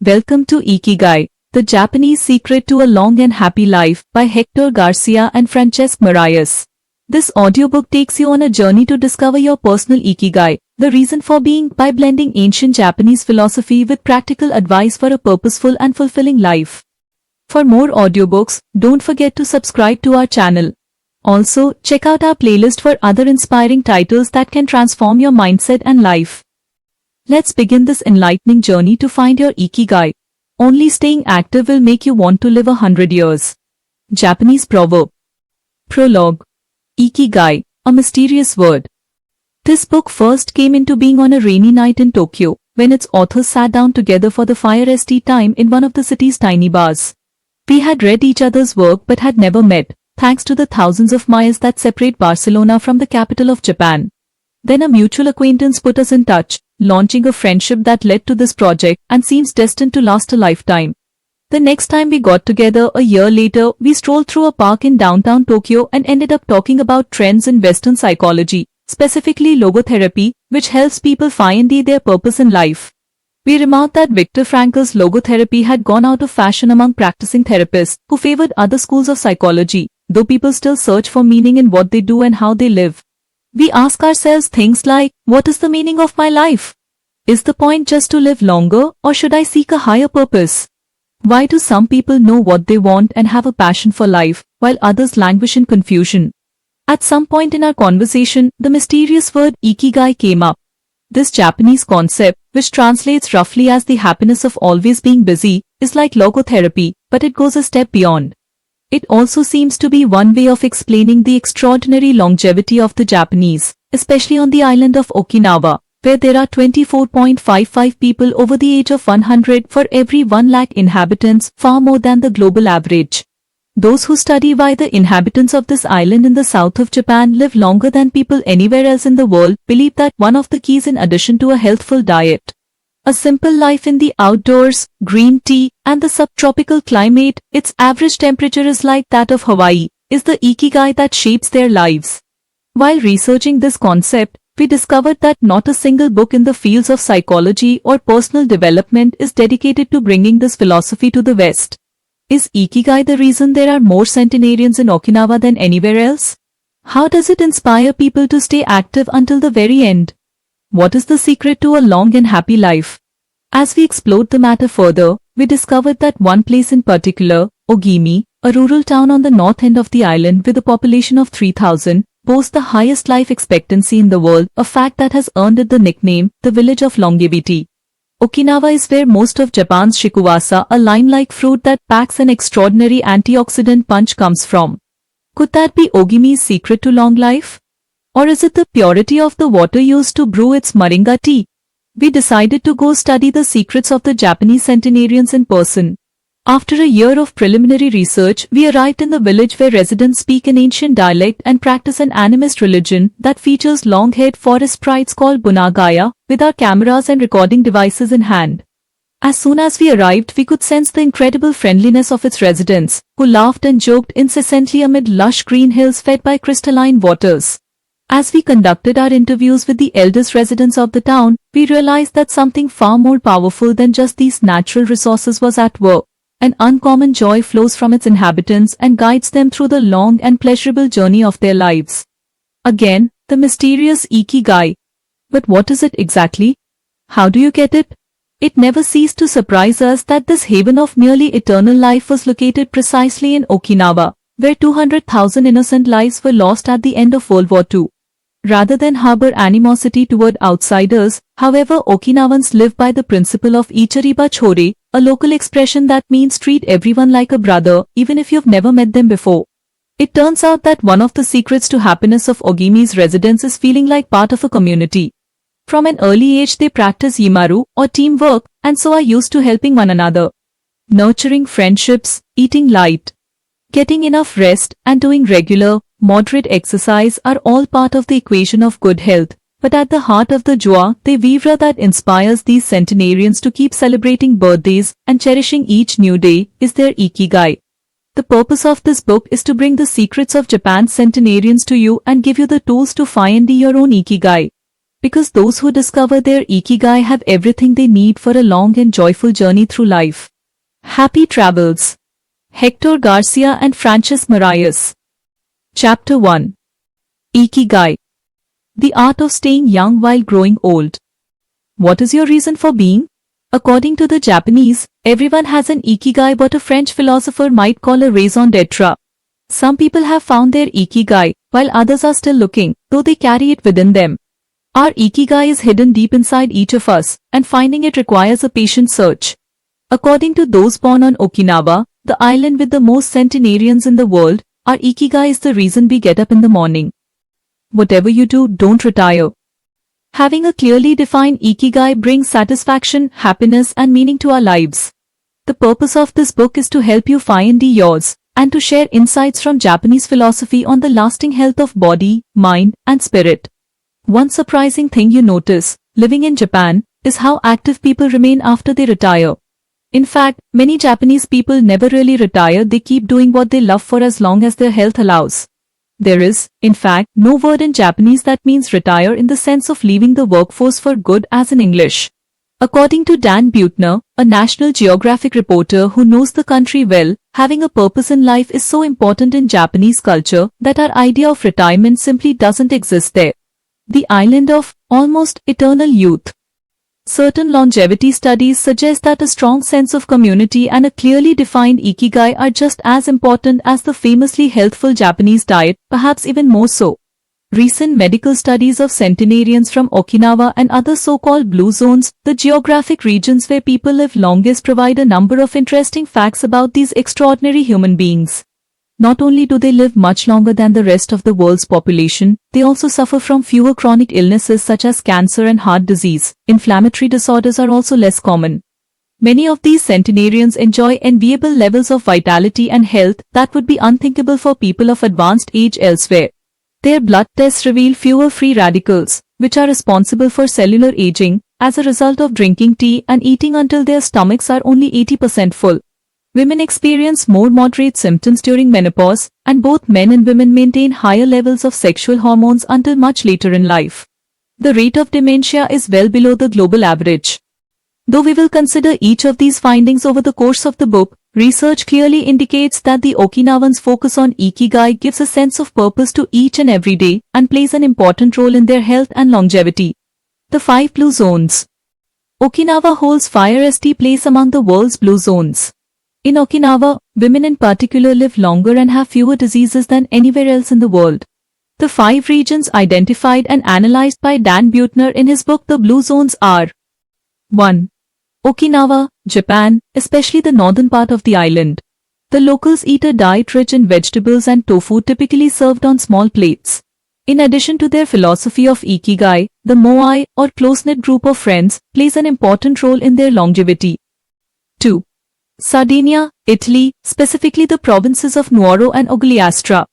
Welcome to Ikigai, the Japanese secret to a long and happy life by Héctor García and Francesc Miralles. This audiobook takes you on a journey to discover your personal Ikigai, the reason for being, by blending ancient Japanese philosophy with practical advice for a purposeful and fulfilling life. For more audiobooks, don't forget to subscribe to our channel. Also, check out our playlist for other inspiring titles that can transform your mindset and life. Let's begin this enlightening journey to find your Ikigai. Only staying active will make you want to live 100 years. Japanese proverb. Prologue. Ikigai, a mysterious word. This book first came into being on a rainy night in Tokyo, when its authors sat down together for the fire time in one of the city's tiny bars. We had read each other's work but had never met, thanks to the thousands of miles that separate Barcelona from the capital of Japan. Then a mutual acquaintance put us in touch, launching a friendship that led to this project and seems destined to last a lifetime. The next time we got together a year later, we strolled through a park in downtown Tokyo and ended up talking about trends in Western psychology, specifically logotherapy, which helps people find their purpose in life. We remarked that Viktor Frankl's logotherapy had gone out of fashion among practicing therapists who favored other schools of psychology, though people still search for meaning in what they do and how they live. We ask ourselves things like, what is the meaning of my life? Is the point just to live longer, or should I seek a higher purpose? Why do some people know what they want and have a passion for life, while others languish in confusion? At some point in our conversation, the mysterious word Ikigai came up. This Japanese concept, which translates roughly as the happiness of always being busy, is like logotherapy, but it goes a step beyond. It also seems to be one way of explaining the extraordinary longevity of the Japanese, especially on the island of Okinawa, where there are 24.55 people over the age of 100 for every 1 lakh inhabitants, far more than the global average. Those who study why the inhabitants of this island in the south of Japan live longer than people anywhere else in the world believe that one of the keys, in addition to a healthful diet, a simple life in the outdoors, green tea, and the subtropical climate, its average temperature is like that of Hawaii, is the Ikigai that shapes their lives. While researching this concept, we discovered that not a single book in the fields of psychology or personal development is dedicated to bringing this philosophy to the West. Is Ikigai the reason there are more centenarians in Okinawa than anywhere else? How does it inspire people to stay active until the very end? What is the secret to a long and happy life? As we explored the matter further, we discovered that one place in particular, Ogimi, a rural town on the north end of the island with a population of 3,000, boasts the highest life expectancy in the world, a fact that has earned it the nickname, the village of longevity. Okinawa is where most of Japan's shikuwasa, a lime-like fruit that packs an extraordinary antioxidant punch, comes from. Could that be Ogimi's secret to long life? Or is it the purity of the water used to brew its moringa tea? We decided to go study the secrets of the Japanese centenarians in person. After a year of preliminary research, we arrived in the village where residents speak an ancient dialect and practice an animist religion that features long-haired forest sprites called bunagaya, with our cameras and recording devices in hand. As soon as we arrived, we could sense the incredible friendliness of its residents, who laughed and joked incessantly amid lush green hills fed by crystalline waters. As we conducted our interviews with the eldest residents of the town, we realized that something far more powerful than just these natural resources was at work. An uncommon joy flows from its inhabitants and guides them through the long and pleasurable journey of their lives. Again, the mysterious Ikigai. But what is it exactly? How do you get it? It never ceased to surprise us that this haven of nearly eternal life was located precisely in Okinawa, where 200,000 innocent lives were lost at the end of World War II. Rather than harbor animosity toward outsiders, however, Okinawans live by the principle of Ichariba Chore, a local expression that means treat everyone like a brother, even if you've never met them before. It turns out that one of the secrets to happiness of Ogimi's residents is feeling like part of a community. From an early age they practice yimaru, or teamwork, and so are used to helping one another. Nurturing friendships, eating light, getting enough rest, and doing regular, moderate exercise are all part of the equation of good health. But at the heart of the joie de vivre that inspires these centenarians to keep celebrating birthdays and cherishing each new day is their Ikigai. The purpose of this book is to bring the secrets of Japan's centenarians to you and give you the tools to find your own Ikigai. Because those who discover their Ikigai have everything they need for a long and joyful journey through life. Happy travels. Héctor García and Francesc Miralles. Chapter 1. Ikigai. The art of staying young while growing old. What is your reason for being? According to the Japanese, everyone has an Ikigai, what a French philosopher might call a raison d'être. Some people have found their Ikigai, while others are still looking, though they carry it within them. Our Ikigai is hidden deep inside each of us, and finding it requires a patient search. According to those born on Okinawa, the island with the most centenarians in the world, our Ikigai is the reason we get up in the morning. Whatever you do, don't retire. Having a clearly defined Ikigai brings satisfaction, happiness, and meaning to our lives. The purpose of this book is to help you find yours, and to share insights from Japanese philosophy on the lasting health of body, mind, and spirit. One surprising thing you notice, living in Japan, is how active people remain after they retire. In fact, many Japanese people never really retire, they keep doing what they love for as long as their health allows. There is, in fact, no word in Japanese that means retire in the sense of leaving the workforce for good as in English. According to Dan Buettner, a National Geographic reporter who knows the country well, having a purpose in life is so important in Japanese culture that our idea of retirement simply doesn't exist there. The island of almost eternal youth. Certain longevity studies suggest that a strong sense of community and a clearly defined Ikigai are just as important as the famously healthful Japanese diet, perhaps even more so. Recent medical studies of centenarians from Okinawa and other so-called blue zones, the geographic regions where people live longest, provide a number of interesting facts about these extraordinary human beings. Not only do they live much longer than the rest of the world's population, they also suffer from fewer chronic illnesses such as cancer and heart disease. Inflammatory disorders are also less common. Many of these centenarians enjoy enviable levels of vitality and health that would be unthinkable for people of advanced age elsewhere. Their blood tests reveal fewer free radicals, which are responsible for cellular aging, as a result of drinking tea and eating until their stomachs are only 80% full. Women experience more moderate symptoms during menopause, and both men and women maintain higher levels of sexual hormones until much later in life. The rate of dementia is well below the global average. Though we will consider each of these findings over the course of the book, research clearly indicates that the Okinawans' focus on Ikigai gives a sense of purpose to each and every day and plays an important role in their health and longevity. The 5 blue zones. Okinawa holds first place among the world's blue zones. In Okinawa, women in particular live longer and have fewer diseases than anywhere else in the world. The 5 regions identified and analyzed by Dan Buettner in his book The Blue Zones are 1. Okinawa, Japan, especially the northern part of the island. The locals eat a diet rich in vegetables and tofu, typically served on small plates. In addition to their philosophy of Ikigai, the moai, or close-knit group of friends, plays an important role in their longevity. 2. Sardinia, Italy, specifically the provinces of Nuoro and Ogliastra.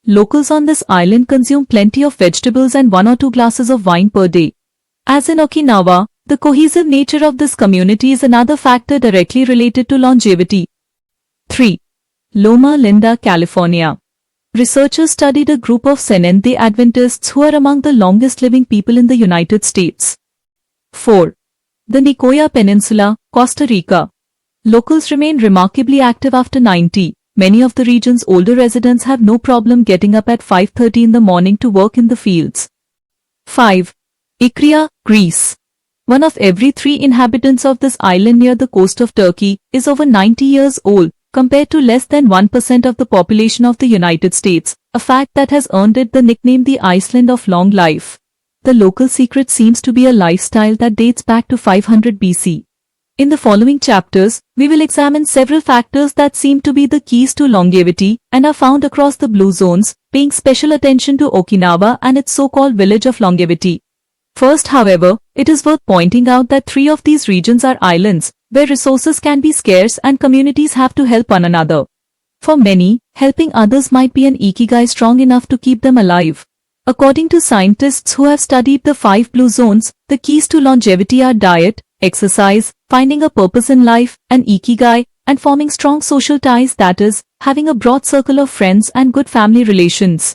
Locals on this island consume plenty of vegetables and 1 or 2 glasses of wine per day. As in Okinawa, the cohesive nature of this community is another factor directly related to longevity. 3. Loma Linda, California. Researchers studied a group of Seventh-day Adventists who are among the longest living people in the United States. 4. The Nicoya Peninsula, Costa Rica. Locals remain remarkably active after 90. Many of the region's older residents have no problem getting up at 5:30 in the morning to work in the fields. 5. Ikria, Greece. One of every 3 inhabitants of this island near the coast of Turkey is over 90 years old, compared to less than 1% of the population of the United States, a fact that has earned it the nickname the Iceland of long life. The local secret seems to be a lifestyle that dates back to 500 BC. In the following chapters, we will examine several factors that seem to be the keys to longevity and are found across the blue zones, paying special attention to Okinawa and its so-called village of longevity. First, however, it is worth pointing out that 3 of these regions are islands, where resources can be scarce and communities have to help one another. For many, helping others might be an Ikigai strong enough to keep them alive. According to scientists who have studied the 5 blue zones, the keys to longevity are diet, exercise, finding a purpose in life, an Ikigai, and forming strong social ties, that is, having a broad circle of friends and good family relations.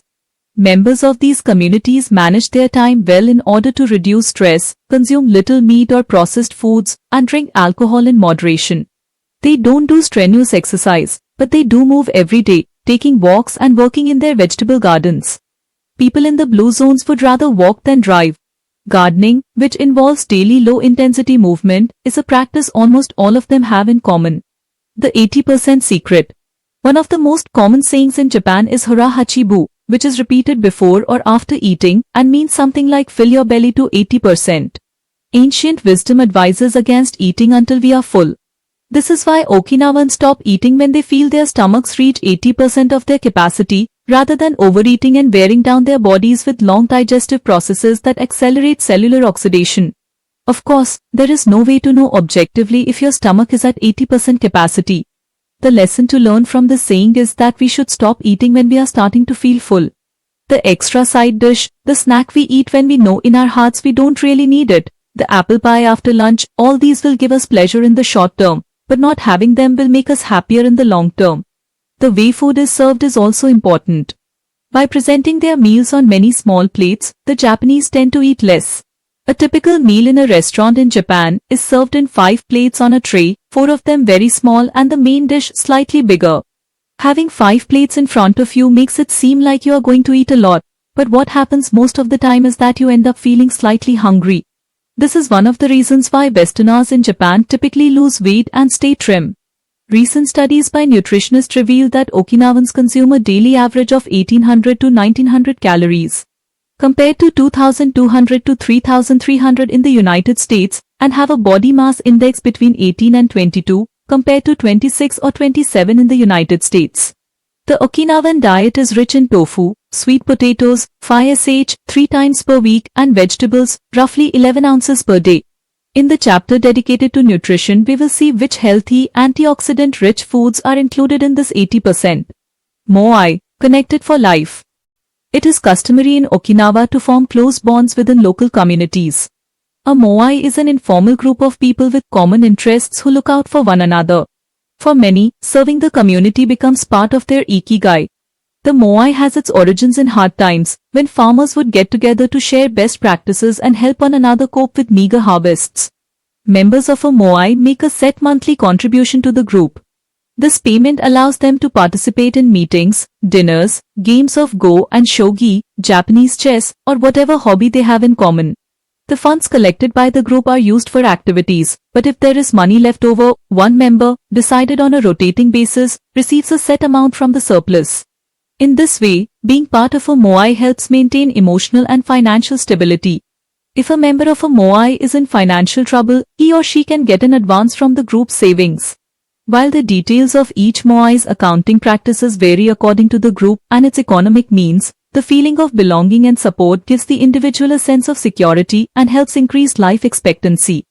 Members of these communities manage their time well in order to reduce stress, consume little meat or processed foods, and drink alcohol in moderation. They don't do strenuous exercise, but they do move every day, taking walks and working in their vegetable gardens. People in the blue zones would rather walk than drive. Gardening, which involves daily low-intensity movement, is a practice almost all of them have in common. The 80% secret. One of the most common sayings in Japan is hara hachibu, which is repeated before or after eating and means something like fill your belly to 80%. Ancient wisdom advises against eating until we are full. This is why Okinawans stop eating when they feel their stomachs reach 80% of their capacity, rather than overeating and wearing down their bodies with long digestive processes that accelerate cellular oxidation. Of course, there is no way to know objectively if your stomach is at 80% capacity. The lesson to learn from this saying is that we should stop eating when we are starting to feel full. The extra side dish, the snack we eat when we know in our hearts we don't really need it, the apple pie after lunch, all these will give us pleasure in the short term, but not having them will make us happier in the long term. The way food is served is also important. By presenting their meals on many small plates, the Japanese tend to eat less. A typical meal in a restaurant in Japan is served in 5 plates on a tray, 4 of them very small and the main dish slightly bigger. Having 5 plates in front of you makes it seem like you are going to eat a lot, but what happens most of the time is that you end up feeling slightly hungry. This is one of the reasons why Westerners in Japan typically lose weight and stay trim. Recent studies by nutritionists reveal that Okinawans consume a daily average of 1800 to 1900 calories, compared to 2200 to 3300 in the United States, and have a body mass index between 18 and 22, compared to 26 or 27 in the United States. The Okinawan diet is rich in tofu, sweet potatoes, 5sh, 3 times per week, and vegetables, roughly 11 ounces per day. In the chapter dedicated to nutrition, we will see which healthy, antioxidant-rich foods are included in this 80%. Moai, connected for life. It is customary in Okinawa to form close bonds within local communities. A moai is an informal group of people with common interests who look out for one another. For many, serving the community becomes part of their Ikigai. The moai has its origins in hard times, when farmers would get together to share best practices and help one another cope with meager harvests. Members of a moai make a set monthly contribution to the group. This payment allows them to participate in meetings, dinners, games of go and shogi, Japanese chess, or whatever hobby they have in common. The funds collected by the group are used for activities, but if there is money left over, one member, decided on a rotating basis, receives a set amount from the surplus. In this way, being part of a moai helps maintain emotional and financial stability. If a member of a moai is in financial trouble, he or she can get an advance from the group's savings. While the details of each moai's accounting practices vary according to the group and its economic means, the feeling of belonging and support gives the individual a sense of security and helps increase life expectancy.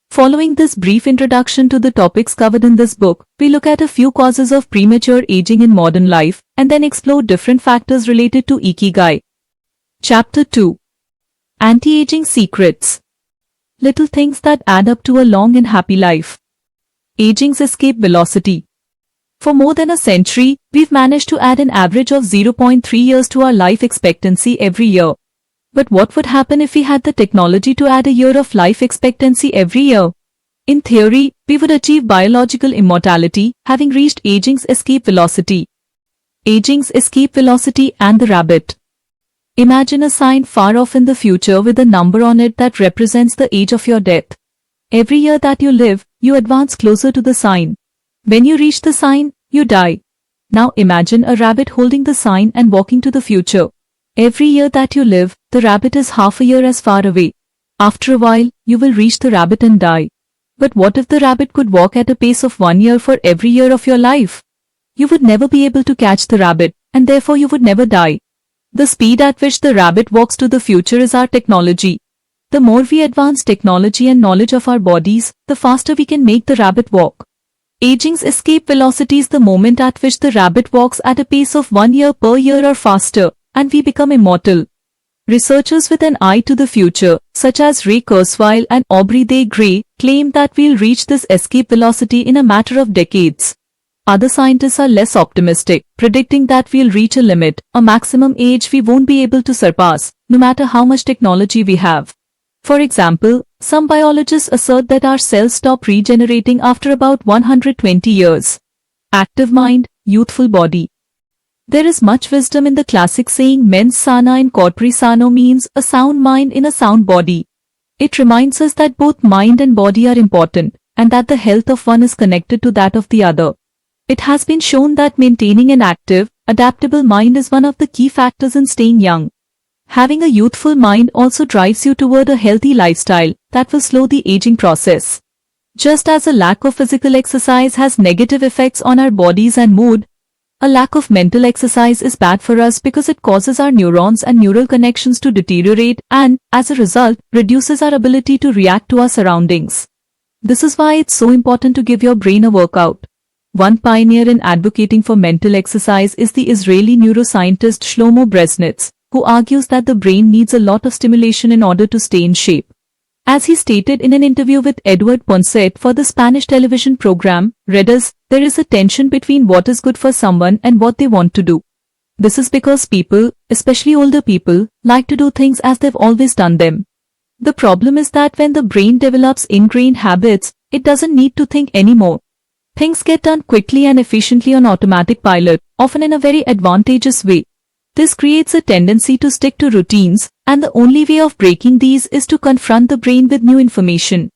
Following this brief introduction to the topics covered in this book, we look at a few causes of premature aging in modern life, and then explore different factors related to Ikigai. Chapter 2. Anti-aging secrets. Little things that add up to a long and happy life. Aging's escape velocity. For more than a century, we've managed to add an average of 0.3 years to our life expectancy every year. But what would happen if we had the technology to add a year of life expectancy every year? In theory, we would achieve biological immortality, having reached aging's escape velocity. Aging's escape velocity and the rabbit. Imagine a sign far off in the future with a number on it that represents the age of your death. Every year that you live, you advance closer to the sign. When you reach the sign, you die. Now imagine a rabbit holding the sign and walking to the future. Every year that you live, the rabbit is half a year as far away. After a while, you will reach the rabbit and die. But what if the rabbit could walk at a pace of 1 year for every year of your life? You would never be able to catch the rabbit, and therefore you would never die. The speed at which the rabbit walks to the future is our technology. The more we advance technology and knowledge of our bodies, the faster we can make the rabbit walk. Aging's escape velocity is the moment at which the rabbit walks at a pace of 1 year per year or faster, and we become immortal. Researchers with an eye to the future, such as Ray Kurzweil and Aubrey de Grey, claim that we'll reach this escape velocity in a matter of decades. Other scientists are less optimistic, predicting that we'll reach a limit, a maximum age we won't be able to surpass, no matter how much technology we have. For example, some biologists assert that our cells stop regenerating after about 120 years. Active mind, youthful body. There is much wisdom in the classic saying mens sana in corpore sano means a sound mind in a sound body. It reminds us that both mind and body are important, and that the health of one is connected to that of the other. It has been shown that maintaining an active, adaptable mind is one of the key factors in staying young. Having a youthful mind also drives you toward a healthy lifestyle that will slow the aging process. Just as a lack of physical exercise has negative effects on our bodies and mood, a lack of mental exercise is bad for us because it causes our neurons and neural connections to deteriorate and, as a result, reduces our ability to react to our surroundings. This is why it's so important to give your brain a workout. One pioneer in advocating for mental exercise is the Israeli neuroscientist Shlomo Bresnitz, who argues that the brain needs a lot of stimulation in order to stay in shape. As he stated in an interview with Edward Ponset for the Spanish television program, Redes, there is a tension between what is good for someone and what they want to do. This is because people, especially older people, like to do things as they've always done them. The problem is that when the brain develops ingrained habits, it doesn't need to think anymore. Things get done quickly and efficiently on automatic pilot, often in a very advantageous way. This creates a tendency to stick to routines, and the only way of breaking these is to confront the brain with new information.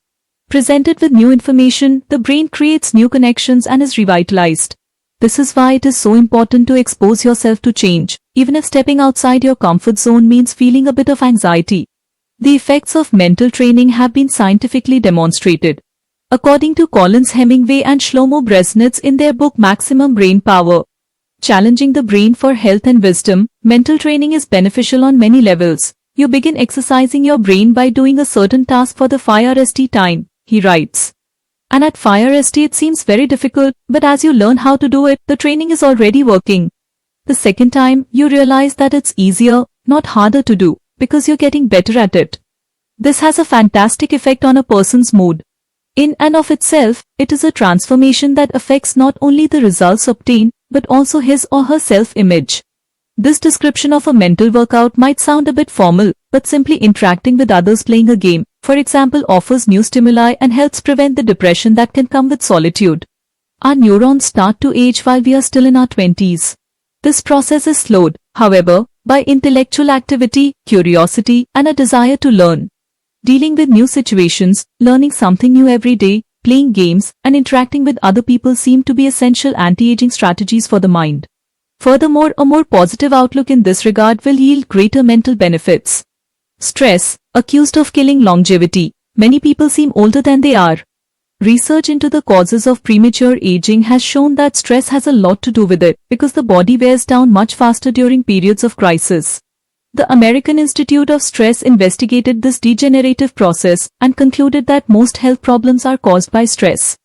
Presented with new information, the brain creates new connections and is revitalized. This is why it is so important to expose yourself to change, even if stepping outside your comfort zone means feeling a bit of anxiety. The effects of mental training have been scientifically demonstrated. According to Collins Hemingway and Shlomo Bresnitz in their book Maximum Brain Power, Challenging the Brain for Health and Wisdom, mental training is beneficial on many levels. You begin exercising your brain by doing a certain task for the 5RST time, he writes. And at 5RST it seems very difficult, but as you learn how to do it, the training is already working. The second time, you realize that it's easier, not harder to do, because you're getting better at it. This has a fantastic effect on a person's mood. In and of itself, it is a transformation that affects not only the results obtained, but also his or her self-image. This description of a mental workout might sound a bit formal, but simply interacting with others playing a game, for example, offers new stimuli and helps prevent the depression that can come with solitude. Our neurons start to age while we are still in our 20s. This process is slowed, however, by intellectual activity, curiosity, and a desire to learn. Dealing with new situations, learning something new every day, playing games, and interacting with other people seem to be essential anti-aging strategies for the mind. Furthermore, a more positive outlook in this regard will yield greater mental benefits. Stress, accused of killing longevity. Many people seem older than they are. Research into the causes of premature aging has shown that stress has a lot to do with it, because the body wears down much faster during periods of crisis. The American Institute of Stress investigated this degenerative process and concluded that most health problems are caused by stress.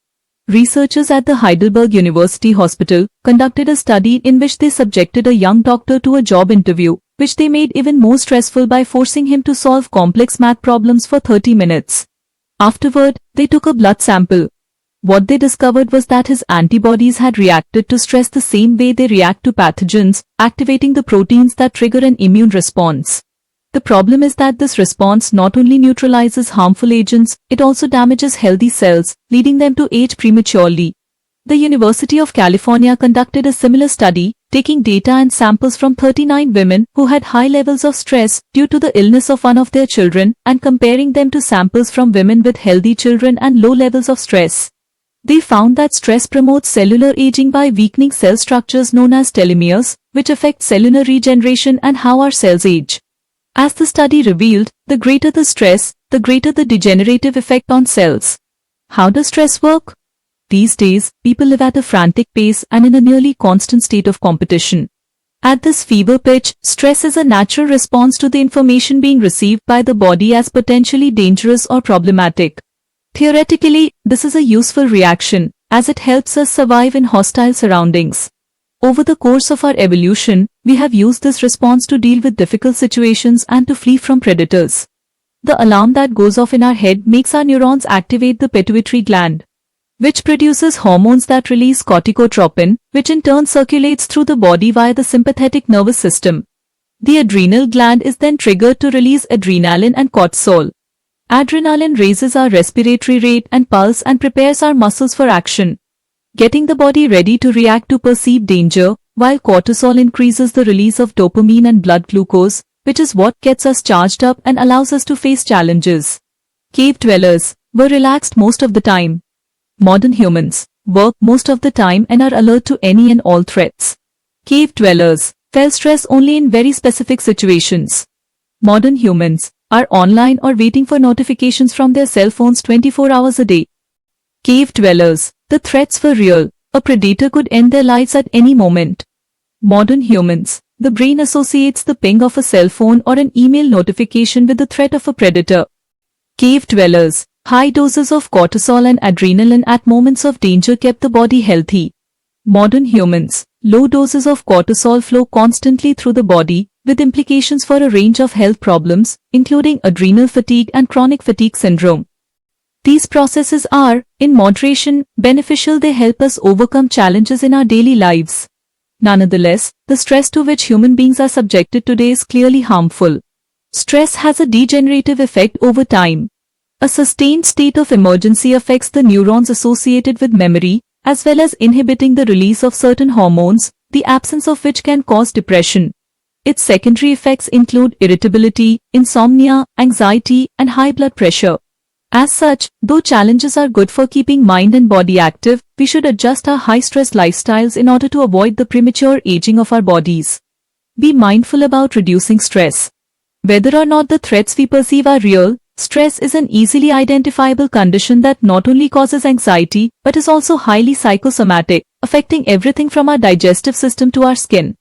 Researchers at the Heidelberg University Hospital conducted a study in which they subjected a young doctor to a job interview, which they made even more stressful by forcing him to solve complex math problems for 30 minutes. Afterward, they took a blood sample. What they discovered was that his antibodies had reacted to stress the same way they react to pathogens, activating the proteins that trigger an immune response. The problem is that this response not only neutralizes harmful agents, it also damages healthy cells, leading them to age prematurely. The University of California conducted a similar study, taking data and samples from 39 women who had high levels of stress due to the illness of one of their children and comparing them to samples from women with healthy children and low levels of stress. They found that stress promotes cellular aging by weakening cell structures known as telomeres, which affect cellular regeneration and how our cells age. As the study revealed, the greater the stress, the greater the degenerative effect on cells. How does stress work? These days, people live at a frantic pace and in a nearly constant state of competition. At this fever pitch, stress is a natural response to the information being received by the body as potentially dangerous or problematic. Theoretically, this is a useful reaction, as it helps us survive in hostile surroundings. Over the course of our evolution, we have used this response to deal with difficult situations and to flee from predators. The alarm that goes off in our head makes our neurons activate the pituitary gland. which produces hormones that release corticotropin, which in turn circulates through the body via the sympathetic nervous system. The adrenal gland is then triggered to release adrenaline and cortisol. Adrenaline raises our respiratory rate and pulse and prepares our muscles for action, getting the body ready to react to perceived danger, while cortisol increases the release of dopamine and blood glucose, which is what gets us charged up and allows us to face challenges. Cave dwellers were relaxed most of the time. Modern humans work most of the time and are alert to any and all threats. Cave dwellers felt stress only in very specific situations. Modern humans are online or waiting for notifications from their cell phones 24 hours a day. Cave dwellers, the threats were real. A predator could end their lives at any moment. Modern humans, the brain associates the ping of a cell phone or an email notification with the threat of a predator. Cave dwellers, high doses of cortisol and adrenaline at moments of danger kept the body healthy. Modern humans, low doses of cortisol flow constantly through the body, with implications for a range of health problems, including adrenal fatigue and chronic fatigue syndrome. These processes are, in moderation, beneficial. They help us overcome challenges in our daily lives. Nonetheless, the stress to which human beings are subjected today is clearly harmful. Stress has a degenerative effect over time. A sustained state of emergency affects the neurons associated with memory, as well as inhibiting the release of certain hormones, the absence of which can cause depression. Its secondary effects include irritability, insomnia, anxiety, and high blood pressure. As such, though challenges are good for keeping mind and body active, we should adjust our high-stress lifestyles in order to avoid the premature aging of our bodies. Be mindful about reducing stress. Whether or not the threats we perceive are real, stress is an easily identifiable condition that not only causes anxiety, but is also highly psychosomatic, affecting everything from our digestive system to our skin.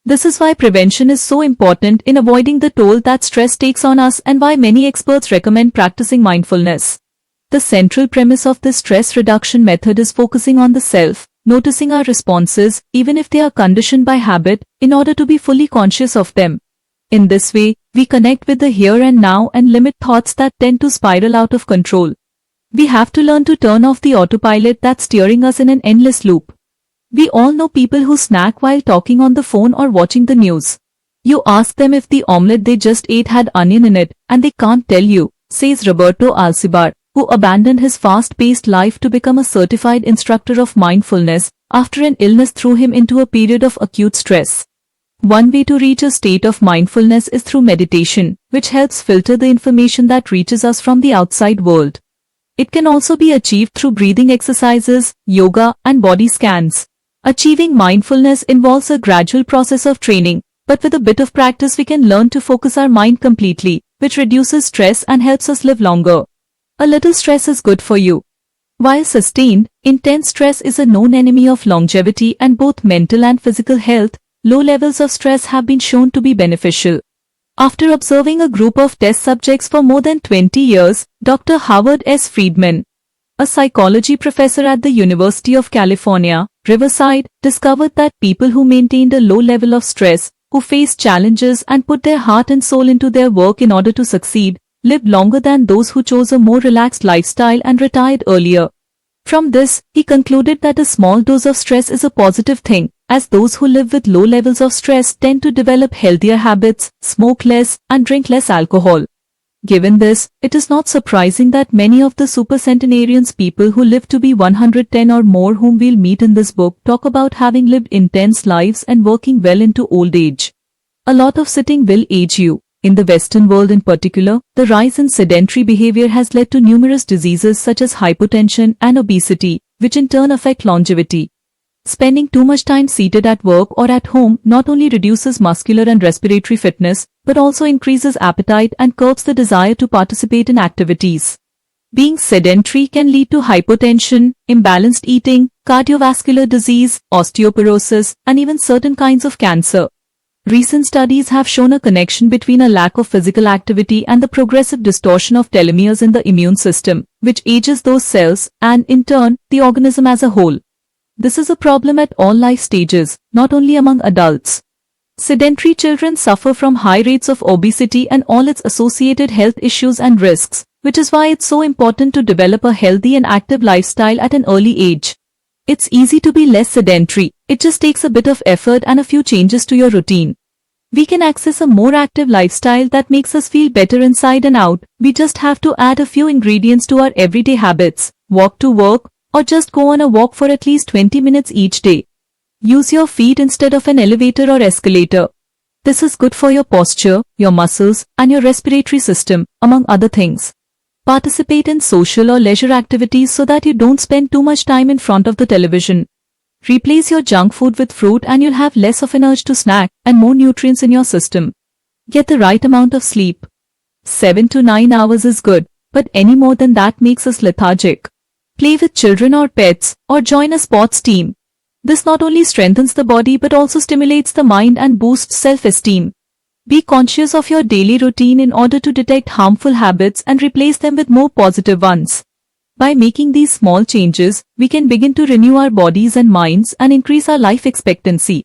This is why prevention is so important in avoiding the toll that stress takes on us and why many experts recommend practicing mindfulness. The central premise of this stress reduction method is focusing on the self, noticing our responses, even if they are conditioned by habit, in order to be fully conscious of them. In this way, we connect with the here and now and limit thoughts that tend to spiral out of control. We have to learn to turn off the autopilot that's steering us in an endless loop. We all know people who snack while talking on the phone or watching the news. You ask them if the omelette they just ate had onion in it, and they can't tell you, says Roberto Alcibar, who abandoned his fast-paced life to become a certified instructor of mindfulness after an illness threw him into a period of acute stress. One way to reach a state of mindfulness is through meditation, which helps filter the information that reaches us from the outside world. It can also be achieved through breathing exercises, yoga, and body scans. Achieving mindfulness involves a gradual process of training, but with a bit of practice we can learn to focus our mind completely, which reduces stress and helps us live longer. A little stress is good for you. While sustained, intense stress is a known enemy of longevity and both mental and physical health, low levels of stress have been shown to be beneficial. After observing a group of test subjects for more than 20 years, Dr. Howard S. Friedman, a psychology professor at the University of California, Riverside, discovered that people who maintained a low level of stress, who faced challenges and put their heart and soul into their work in order to succeed, lived longer than those who chose a more relaxed lifestyle and retired earlier. From this, he concluded that a small dose of stress is a positive thing, as those who live with low levels of stress tend to develop healthier habits, smoke less, and drink less alcohol. Given this, it is not surprising that many of the supercentenarians, people who live to be 110 or more whom we'll meet in this book, talk about having lived intense lives and working well into old age. A lot of sitting will age you. In the Western world in particular, the rise in sedentary behavior has led to numerous diseases such as hypertension and obesity, which in turn affect longevity. Spending too much time seated at work or at home not only reduces muscular and respiratory fitness, but also increases appetite and curbs the desire to participate in activities. Being sedentary can lead to hypotension, imbalanced eating, cardiovascular disease, osteoporosis, and even certain kinds of cancer. Recent studies have shown a connection between a lack of physical activity and the progressive distortion of telomeres in the immune system, which ages those cells and, in turn, the organism as a whole. This is a problem at all life stages, not only among adults. Sedentary children suffer from high rates of obesity and all its associated health issues and risks, which is why it's so important to develop a healthy and active lifestyle at an early age. It's easy to be less sedentary. It just takes a bit of effort and a few changes to your routine. We can access a more active lifestyle that makes us feel better inside and out. We just have to add a few ingredients to our everyday habits. Walk to work, or just go on a walk for at least 20 minutes each day. Use your feet instead of an elevator or escalator. This is good for your posture, your muscles, and your respiratory system, among other things. Participate in social or leisure activities so that you don't spend too much time in front of the television. Replace your junk food with fruit and you'll have less of an urge to snack and more nutrients in your system. Get the right amount of sleep. 7 to 9 hours is good, but any more than that makes us lethargic. Play with children or pets, or join a sports team. This not only strengthens the body but also stimulates the mind and boosts self-esteem. Be conscious of your daily routine in order to detect harmful habits and replace them with more positive ones. By making these small changes, we can begin to renew our bodies and minds and increase our life expectancy.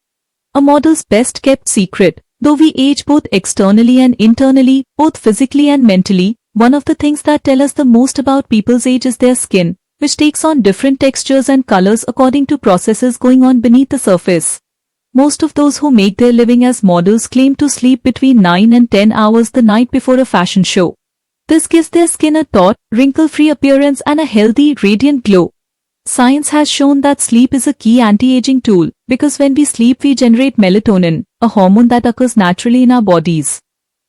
A model's best kept secret, though we age both externally and internally, both physically and mentally, one of the things that tell us the most about people's age is their skin, which takes on different textures and colors according to processes going on beneath the surface. Most of those who make their living as models claim to sleep between 9 and 10 hours the night before a fashion show. This gives their skin a taut, wrinkle-free appearance and a healthy, radiant glow. Science has shown that sleep is a key anti-aging tool because when we sleep we generate melatonin, a hormone that occurs naturally in our bodies.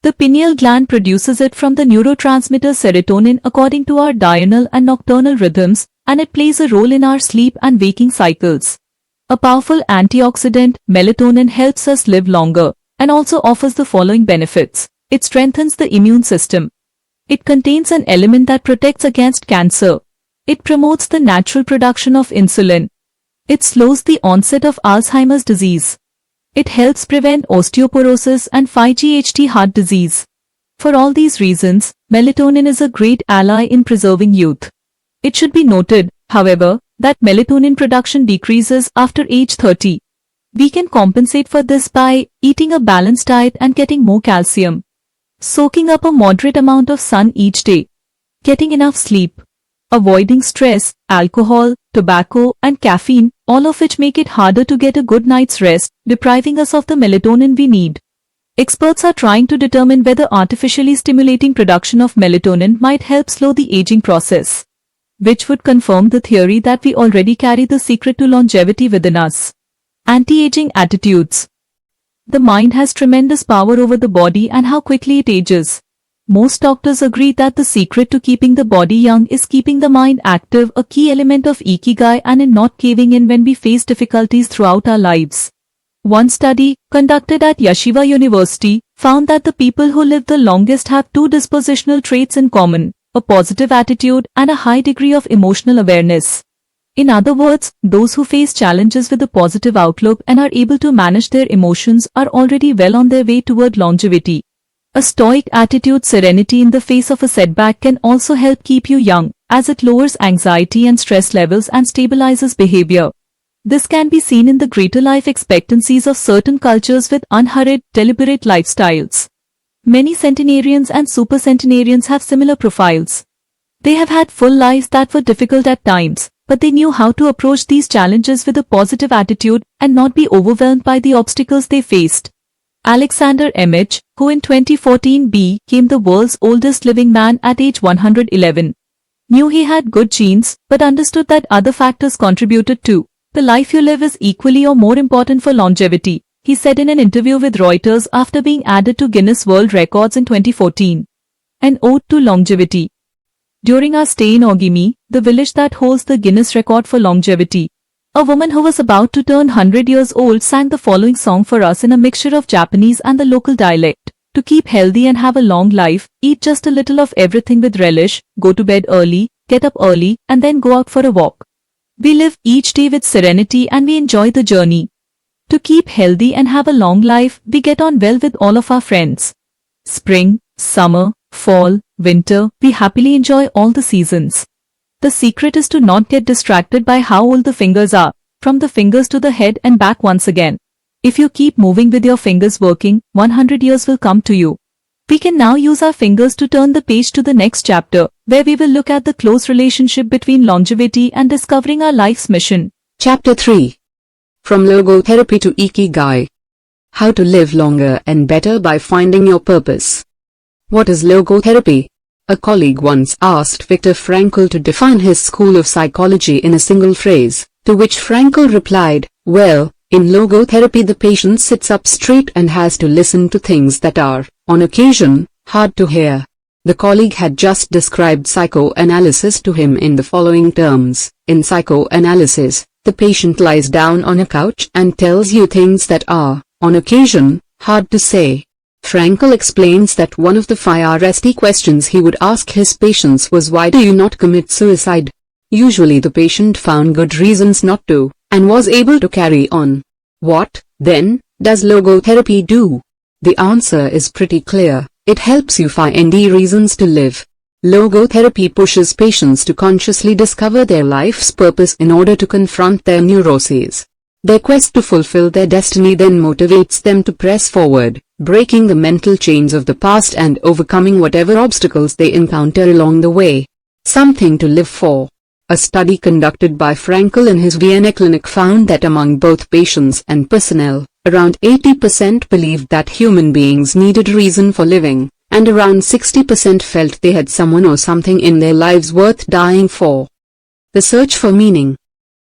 The pineal gland produces it from the neurotransmitter serotonin according to our diurnal and nocturnal rhythms, and it plays a role in our sleep and waking cycles. A powerful antioxidant, melatonin helps us live longer and also offers the following benefits. It strengthens the immune system. It contains an element that protects against cancer. It promotes the natural production of insulin. It slows the onset of Alzheimer's disease. It helps prevent osteoporosis and 5GHT heart disease. For all these reasons, melatonin is a great ally in preserving youth. It should be noted, however, that melatonin production decreases after age 30. We can compensate for this by eating a balanced diet and getting more calcium. Soaking up a moderate amount of sun each day. Getting enough sleep. Avoiding stress, alcohol, tobacco, and caffeine, all of which make it harder to get a good night's rest, depriving us of the melatonin we need. Experts are trying to determine whether artificially stimulating production of melatonin might help slow the aging process, which would confirm the theory that we already carry the secret to longevity within us. Anti-aging attitudes. The mind has tremendous power over the body and how quickly it ages. Most doctors agree that the secret to keeping the body young is keeping the mind active, a key element of Ikigai, and in not caving in when we face difficulties throughout our lives. One study, conducted at Yeshiva University, found that the people who live the longest have two dispositional traits in common: a positive attitude and a high degree of emotional awareness. In other words, those who face challenges with a positive outlook and are able to manage their emotions are already well on their way toward longevity. A stoic attitude, serenity in the face of a setback, can also help keep you young, as it lowers anxiety and stress levels and stabilizes behavior. This can be seen in the greater life expectancies of certain cultures with unhurried, deliberate lifestyles. Many centenarians and supercentenarians have similar profiles. They have had full lives that were difficult at times, but they knew how to approach these challenges with a positive attitude and not be overwhelmed by the obstacles they faced. Alexander Emich, who in 2014 became the world's oldest living man at age 111, knew he had good genes but understood that other factors contributed too. The life you live is equally or more important for longevity, he said in an interview with Reuters after being added to Guinness World Records in 2014. An ode to longevity. During our stay in Ogimi, the village that holds the Guinness record for longevity, a woman who was about to turn 100 years old sang the following song for us in a mixture of Japanese and the local dialect. To keep healthy and have a long life, eat just a little of everything with relish, go to bed early, get up early, and then go out for a walk. We live each day with serenity and we enjoy the journey. To keep healthy and have a long life, we get on well with all of our friends. Spring, summer, fall, winter, we happily enjoy all the seasons. The secret is to not get distracted by how old the fingers are, from the fingers to the head and back once again. If you keep moving with your fingers working, 100 years will come to you. We can now use our fingers to turn the page to the next chapter, where we will look at the close relationship between longevity and discovering our life's mission. Chapter 3. From Logotherapy to Ikigai. How to live longer and better by finding your purpose. What is logotherapy? A colleague once asked Viktor Frankl to define his school of psychology in a single phrase, to which Frankl replied, "Well, in logotherapy the patient sits up straight and has to listen to things that are, on occasion, hard to hear." The colleague had just described psychoanalysis to him in the following terms. In psychoanalysis, the patient lies down on a couch and tells you things that are, on occasion, hard to say. Frankl explains that one of the 5 questions he would ask his patients was, "Why do you not commit suicide?" Usually the patient found good reasons not to, and was able to carry on. What, then, does logotherapy do? The answer is pretty clear. It helps you find reasons to live. Logotherapy pushes patients to consciously discover their life's purpose in order to confront their neuroses. Their quest to fulfill their destiny then motivates them to press forward, breaking the mental chains of the past and overcoming whatever obstacles they encounter along the way. Something to live for. A study conducted by Frankl in his Vienna clinic found that among both patients and personnel, around 80% believed that human beings needed reason for living, and around 60% felt they had someone or something in their lives worth dying for. The search for meaning.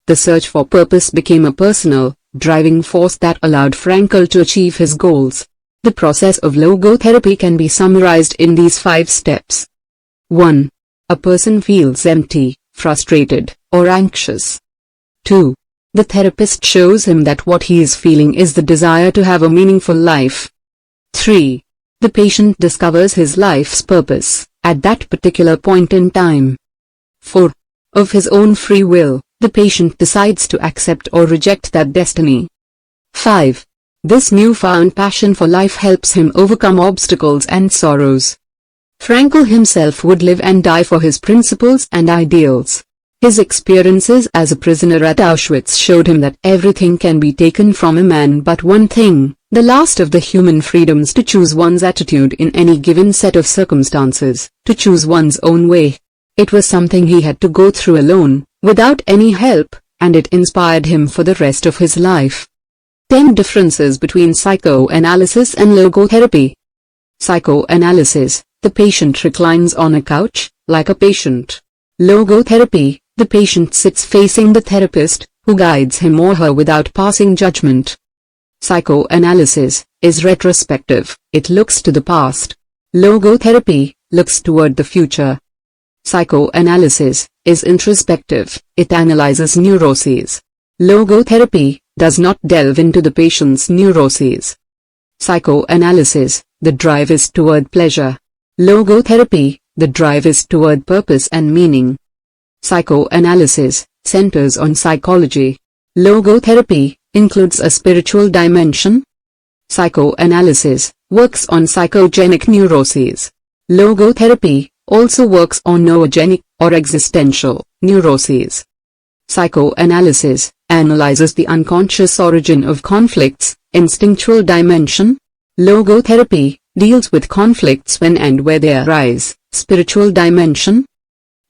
The search for purpose became a personal, driving force that allowed Frankl to achieve his goals. The process of logotherapy can be summarized in these 5 steps. 1. A person feels empty, frustrated, or anxious. 2. The therapist shows him that what he is feeling is the desire to have a meaningful life. 3. The patient discovers his life's purpose, at that particular point in time. 4. Of his own free will, the patient decides to accept or reject that destiny. 5. This newfound passion for life helps him overcome obstacles and sorrows. Frankl himself would live and die for his principles and ideals. His experiences as a prisoner at Auschwitz showed him that everything can be taken from a man but one thing, the last of the human freedoms to choose one's attitude in any given set of circumstances, to choose one's own way. It was something he had to go through alone, without any help, and it inspired him for the rest of his life. 10 differences between psychoanalysis and logotherapy. Psychoanalysis, the patient reclines on a couch, like a patient. Logotherapy, the patient sits facing the therapist, who guides him or her without passing judgment. Psychoanalysis is retrospective, it looks to the past. Logotherapy looks toward the future. Psychoanalysis is introspective, it analyzes neuroses. Logotherapy does not delve into the patient's neuroses. Psychoanalysis, the drive is toward pleasure. Logotherapy, the drive is toward purpose and meaning. Psychoanalysis centers on psychology. Logotherapy includes a spiritual dimension. Psychoanalysis works on psychogenic neuroses. Logotherapy also works on noogenic, or existential, neuroses. Psychoanalysis analyzes the unconscious origin of conflicts, instinctual dimension. Logotherapy deals with conflicts when and where they arise, spiritual dimension.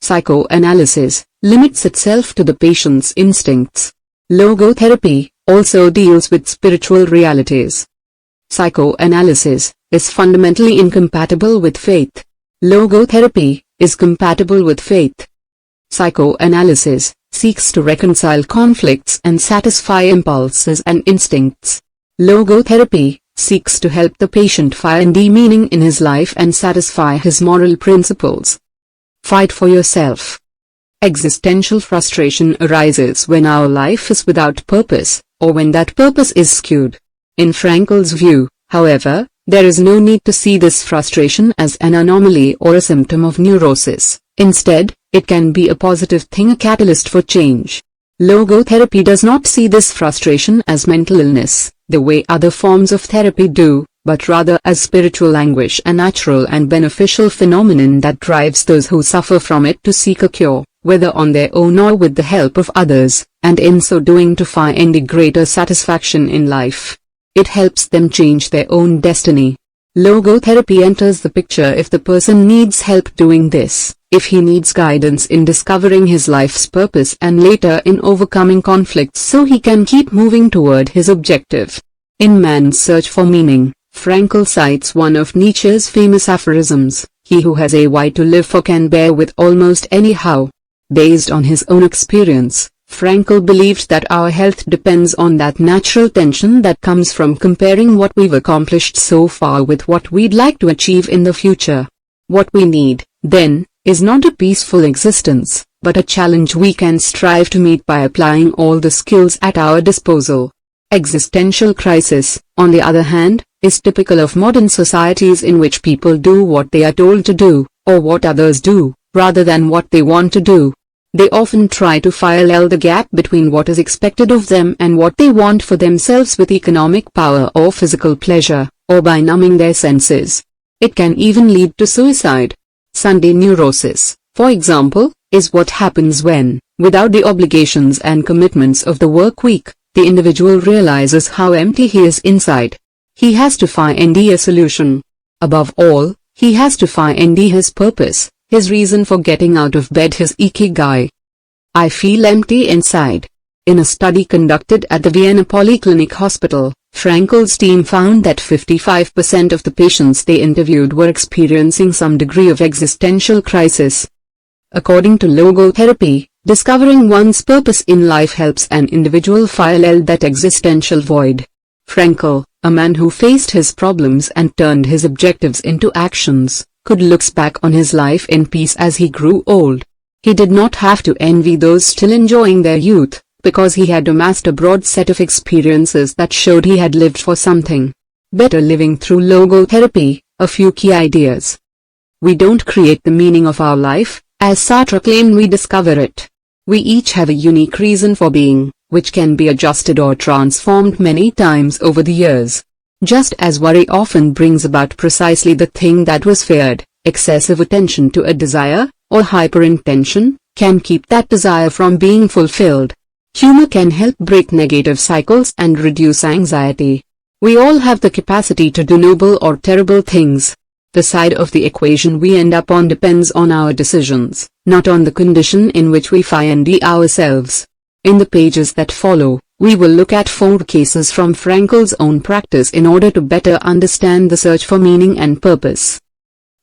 Psychoanalysis limits itself to the patient's instincts. Logotherapy also deals with spiritual realities. Psychoanalysis is fundamentally incompatible with faith. Logotherapy is compatible with faith. Psychoanalysis seeks to reconcile conflicts and satisfy impulses and instincts. Logotherapy seeks to help the patient find the meaning in his life and satisfy his moral principles. Fight for yourself. Existential frustration arises when our life is without purpose, or when that purpose is skewed. In Frankl's view, however, there is no need to see this frustration as an anomaly or a symptom of neurosis. Instead, it can be a positive thing, a catalyst for change. Logotherapy does not see this frustration as mental illness, the way other forms of therapy do, but rather as spiritual anguish, a natural and beneficial phenomenon that drives those who suffer from it to seek a cure, whether on their own or with the help of others, and in so doing to find a greater satisfaction in life. It helps them change their own destiny. Logotherapy enters the picture if the person needs help doing this, if he needs guidance in discovering his life's purpose and later in overcoming conflicts so he can keep moving toward his objective. In Man's Search for Meaning, Frankl cites one of Nietzsche's famous aphorisms, "He who has a why to live for can bear with almost any how." Based on his own experience, Frankl believed that our health depends on that natural tension that comes from comparing what we've accomplished so far with what we'd like to achieve in the future. What we need, then, is not a peaceful existence, but a challenge we can strive to meet by applying all the skills at our disposal. Existential crisis, on the other hand, is typical of modern societies in which people do what they are told to do, or what others do, rather than what they want to do. They often try to fill the gap between what is expected of them and what they want for themselves with economic power or physical pleasure, or by numbing their senses. It can even lead to suicide. Sunday neurosis, for example, is what happens when, without the obligations and commitments of the work week, the individual realizes how empty he is inside. He has to find a solution. Above all, he has to find his purpose, his reason for getting out of bed, his Ikigai. I feel empty inside. In a study conducted at the Vienna Polyclinic Hospital, Frankl's team found that 55% of the patients they interviewed were experiencing some degree of existential crisis. According to logotherapy, discovering one's purpose in life helps an individual fill that existential void. Frankl, a man who faced his problems and turned his objectives into actions, could look back on his life in peace as he grew old. He did not have to envy those still enjoying their youth, because he had amassed a broad set of experiences that showed he had lived for something better. Living through logotherapy, a few key ideas. We don't create the meaning of our life, as Sartre claimed, we discover it. We each have a unique reason for being, which can be adjusted or transformed many times over the years. Just as worry often brings about precisely the thing that was feared, excessive attention to a desire, or hyperintention, can keep that desire from being fulfilled. Humor can help break negative cycles and reduce anxiety. We all have the capacity to do noble or terrible things. The side of the equation we end up on depends on our decisions, not on the condition in which we find ourselves. In the pages that follow, we will look at 4 cases from Frankl's own practice in order to better understand the search for meaning and purpose.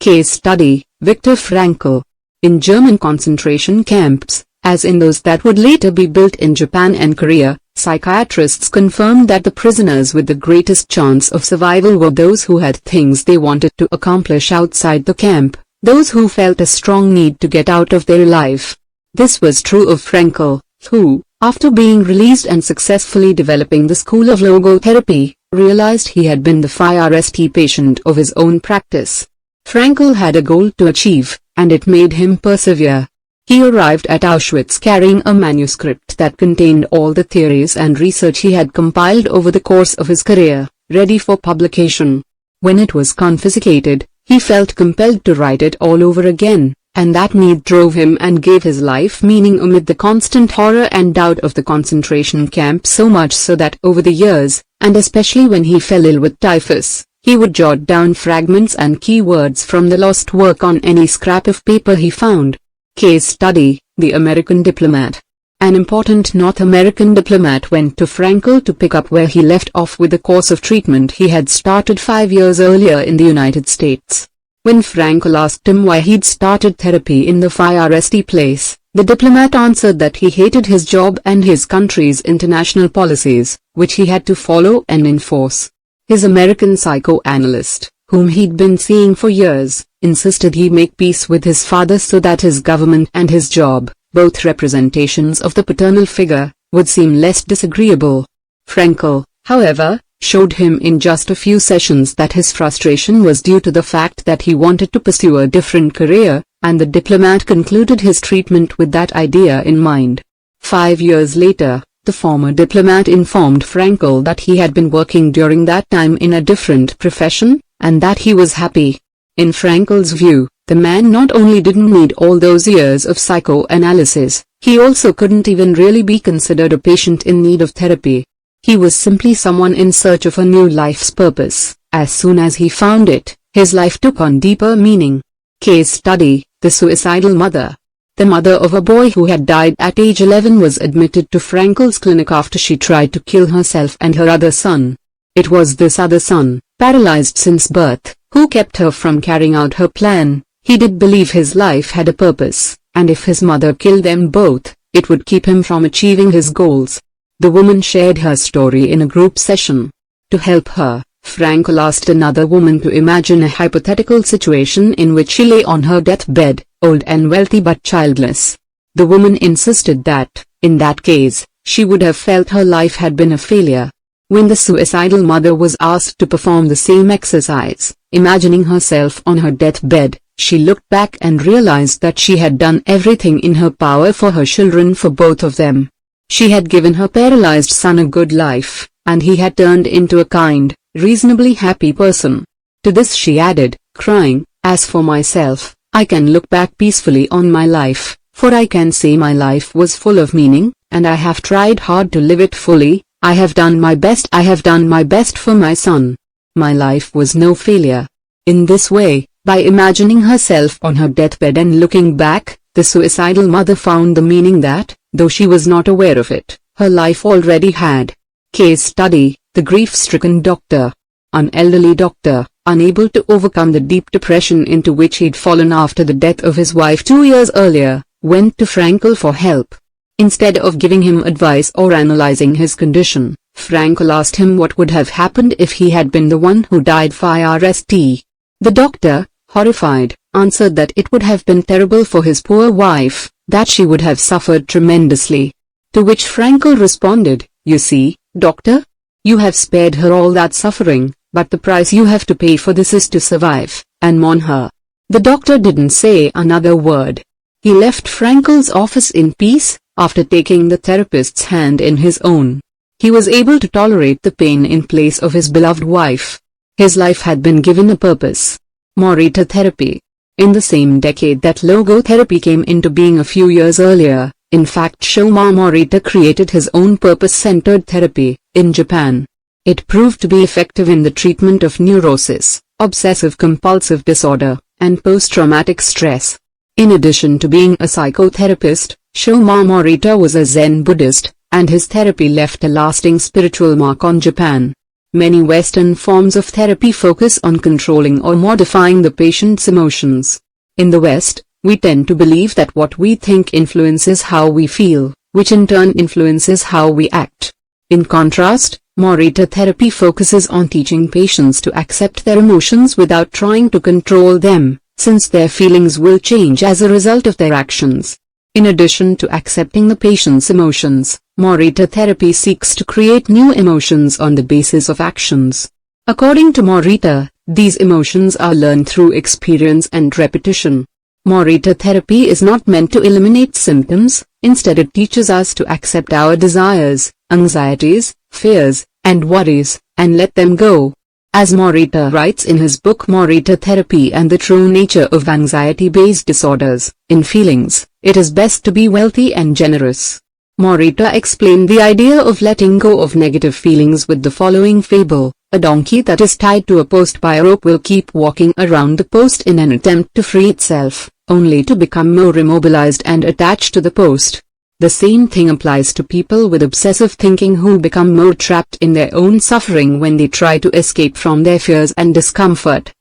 Case Study, Viktor Frankl. In German concentration camps, as in those that would later be built in Japan and Korea, psychiatrists confirmed that the prisoners with the greatest chance of survival were those who had things they wanted to accomplish outside the camp, those who felt a strong need to get out of their life. This was true of Frankl, who, after being released and successfully developing the school of logotherapy, realized he had been the first patient of his own practice. Frankl had a goal to achieve, and it made him persevere. He arrived at Auschwitz carrying a manuscript that contained all the theories and research he had compiled over the course of his career, ready for publication. When it was confiscated, he felt compelled to write it all over again, and that need drove him and gave his life meaning amid the constant horror and doubt of the concentration camp, so much so that over the years, and especially when he fell ill with typhus, he would jot down fragments and keywords from the lost work on any scrap of paper he found. Case Study, The American Diplomat. An important North American diplomat went to Frankl to pick up where he left off with the course of treatment he had started 5 years earlier in the United States. When Frankl asked him why he'd started therapy in the first place, the diplomat answered that he hated his job and his country's international policies, which he had to follow and enforce. His American psychoanalyst, whom he'd been seeing for years, insisted he make peace with his father so that his government and his job, both representations of the paternal figure, would seem less disagreeable. Frankl, however, showed him in just a few sessions that his frustration was due to the fact that he wanted to pursue a different career, and the diplomat concluded his treatment with that idea in mind. 5 years later, the former diplomat informed Frankl that he had been working during that time in a different profession, and that he was happy. In Frankl's view, the man not only didn't need all those years of psychoanalysis, he also couldn't even really be considered a patient in need of therapy. He was simply someone in search of a new life's purpose. As soon as he found it, his life took on deeper meaning. Case Study, The suicidal mother. The mother of a boy who had died at age 11 was admitted to Frankel's clinic after she tried to kill herself and her other son. It was this other son, paralyzed since birth, who kept her from carrying out her plan. He did believe his life had a purpose, and if his mother killed them both, it would keep him from achieving his goals. The woman shared her story in a group session. To help her, Frankel asked another woman to imagine a hypothetical situation in which she lay on her deathbed, old and wealthy but childless. The woman insisted that, in that case, she would have felt her life had been a failure. When the suicidal mother was asked to perform the same exercise, imagining herself on her deathbed, she looked back and realized that she had done everything in her power for her children, for both of them. She had given her paralyzed son a good life, and he had turned into a kind, reasonably happy person. To this she added, crying, "As for myself, I can look back peacefully on my life, for I can say my life was full of meaning, and I have tried hard to live it fully. I have done my best. I have done my best for my son. My life was no failure." In this way, by imagining herself on her deathbed and looking back, the suicidal mother found the meaning that, though she was not aware of it, her life already had. Case study: the grief-stricken doctor. An elderly doctor, unable to overcome the deep depression into which he'd fallen after the death of his wife 2 years earlier, went to Frankel for help. Instead of giving him advice or analyzing his condition, Frankel asked him what would have happened if he had been the one who died first. The doctor, horrified, answered that it would have been terrible for his poor wife, that she would have suffered tremendously. To which Frankel responded, "You see, doctor? You have spared her all that suffering, but the price you have to pay for this is to survive, and mourn her." The doctor didn't say another word. He left Frankel's office in peace, after taking the therapist's hand in his own. He was able to tolerate the pain in place of his beloved wife. His life had been given a purpose. Morita therapy. In the same decade that logotherapy came into being a few years earlier, in fact Shoma Morita created his own purpose-centered therapy, in Japan. It proved to be effective in the treatment of neurosis, obsessive-compulsive disorder, and post-traumatic stress. In addition to being a psychotherapist, Shoma Morita was a Zen Buddhist, and his therapy left a lasting spiritual mark on Japan. Many Western forms of therapy focus on controlling or modifying the patient's emotions. In the West, we tend to believe that what we think influences how we feel, which in turn influences how we act. In contrast, Morita therapy focuses on teaching patients to accept their emotions without trying to control them, since their feelings will change as a result of their actions. In addition to accepting the patient's emotions, Morita therapy seeks to create new emotions on the basis of actions. According to Morita, these emotions are learned through experience and repetition. Morita therapy is not meant to eliminate symptoms, instead it teaches us to accept our desires, anxieties, fears, and worries, and let them go. As Morita writes in his book Morita Therapy and the True Nature of Anxiety-Based Disorders, in Feelings, it is best to be wealthy and generous. Morita explained the idea of letting go of negative feelings with the following fable: a donkey that is tied to a post by a rope will keep walking around the post in an attempt to free itself, only to become more immobilized and attached to the post. The same thing applies to people with obsessive thinking who become more trapped in their own suffering when they try to escape from their fears and discomfort.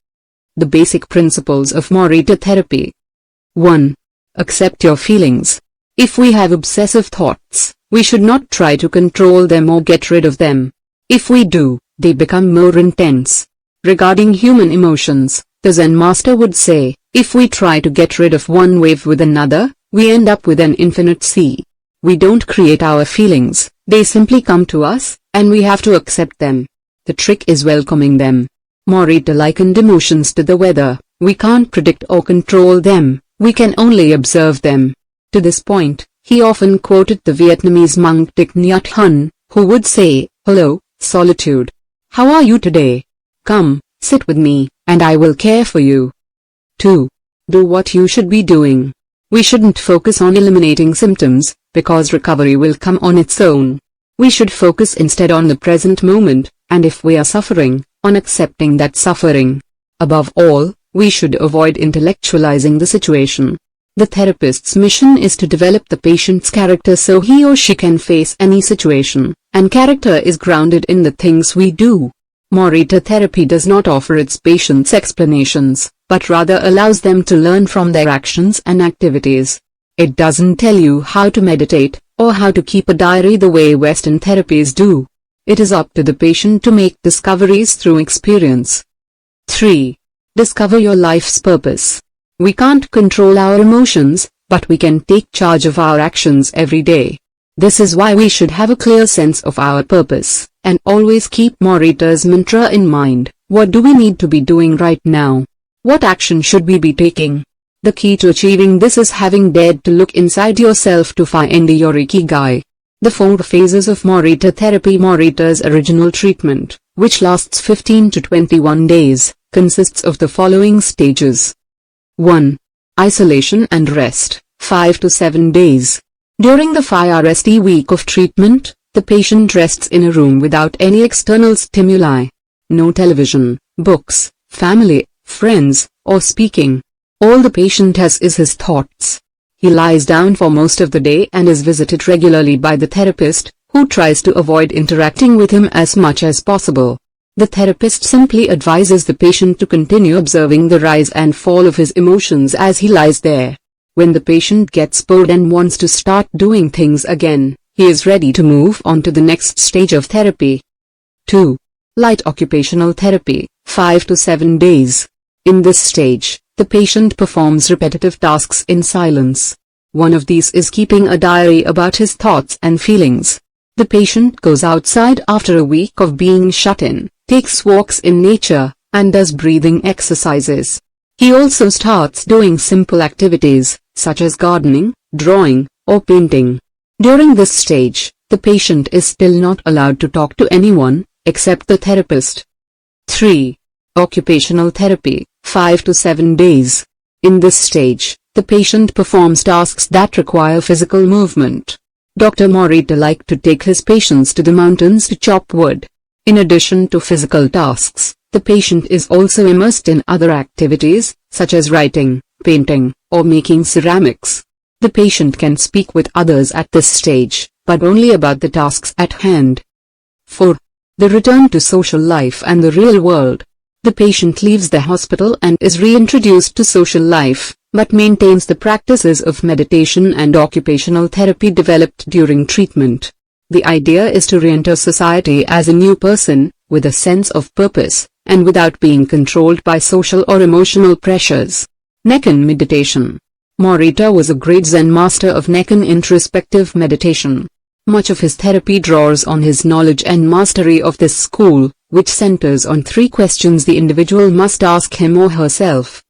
The basic principles of Morita therapy. 1. Accept your feelings. If we have obsessive thoughts, we should not try to control them or get rid of them. If we do, they become more intense. Regarding human emotions, the Zen master would say, if we try to get rid of one wave with another, we end up with an infinite sea. We don't create our feelings, they simply come to us, and we have to accept them. The trick is welcoming them. Morita likened emotions to the weather. We can't predict or control them, we can only observe them. To this point, he often quoted the Vietnamese monk Thich Nhat Hanh, who would say, "Hello, solitude. How are you today? Come, sit with me, and I will care for you." 2. Do what you should be doing. We shouldn't focus on eliminating symptoms, because recovery will come on its own. We should focus instead on the present moment, and if we are suffering, on accepting that suffering. Above all, we should avoid intellectualizing the situation. The therapist's mission is to develop the patient's character so he or she can face any situation, and character is grounded in the things we do. Morita therapy does not offer its patients explanations, but rather allows them to learn from their actions and activities. It doesn't tell you how to meditate, or how to keep a diary the way Western therapies do. It is up to the patient to make discoveries through experience. 3. Discover your life's purpose. We can't control our emotions, but we can take charge of our actions every day. This is why we should have a clear sense of our purpose, and always keep Morita's mantra in mind. What do we need to be doing right now? What action should we be taking? The key to achieving this is having dared to look inside yourself to find your Ikigai. The 4 phases of Morita therapy. Morita's original treatment, which lasts 15 to 21 days, consists of the following stages. 1. Isolation and rest, 5 to 7 days. During the 5-RST week of treatment, the patient rests in a room without any external stimuli. No television, books, family, friends, or speaking. All the patient has is his thoughts. He lies down for most of the day and is visited regularly by the therapist, who tries to avoid interacting with him as much as possible. The therapist simply advises the patient to continue observing the rise and fall of his emotions as he lies there. When the patient gets bored and wants to start doing things again, he is ready to move on to the next stage of therapy. 2. Light occupational therapy, 5 to 7 days. In this stage, the patient performs repetitive tasks in silence. One of these is keeping a diary about his thoughts and feelings. The patient goes outside after a week of being shut in, takes walks in nature, and does breathing exercises. He also starts doing simple activities, such as gardening, drawing, or painting. During this stage, the patient is still not allowed to talk to anyone, except the therapist. 3. Occupational therapy, 5 to 7 days. In this stage, the patient performs tasks that require physical movement. Dr. Morita liked to take his patients to the mountains to chop wood. In addition to physical tasks, the patient is also immersed in other activities, such as writing, painting, or making ceramics. The patient can speak with others at this stage, but only about the tasks at hand. 4. The return to social life and the real world. The patient leaves the hospital and is reintroduced to social life, but maintains the practices of meditation and occupational therapy developed during treatment. The idea is to re-enter society as a new person, with a sense of purpose, and without being controlled by social or emotional pressures. Nekken meditation. Morita was a great Zen master of Nekken introspective meditation. Much of his therapy draws on his knowledge and mastery of this school, which centers on 3 questions the individual must ask him or herself.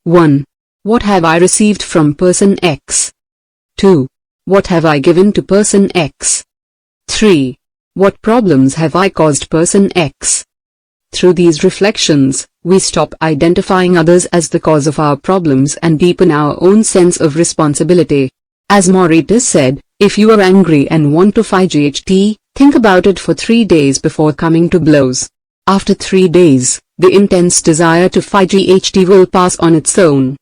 1. What have I received from person X? 2. What have I given to person X? 3. What problems have I caused person X? Through these reflections, we stop identifying others as the cause of our problems and deepen our own sense of responsibility. As Morita said, if you are angry and want to fight GHT, think about it for 3 days before coming to blows. After 3 days, the intense desire to fight GHT will pass on its own.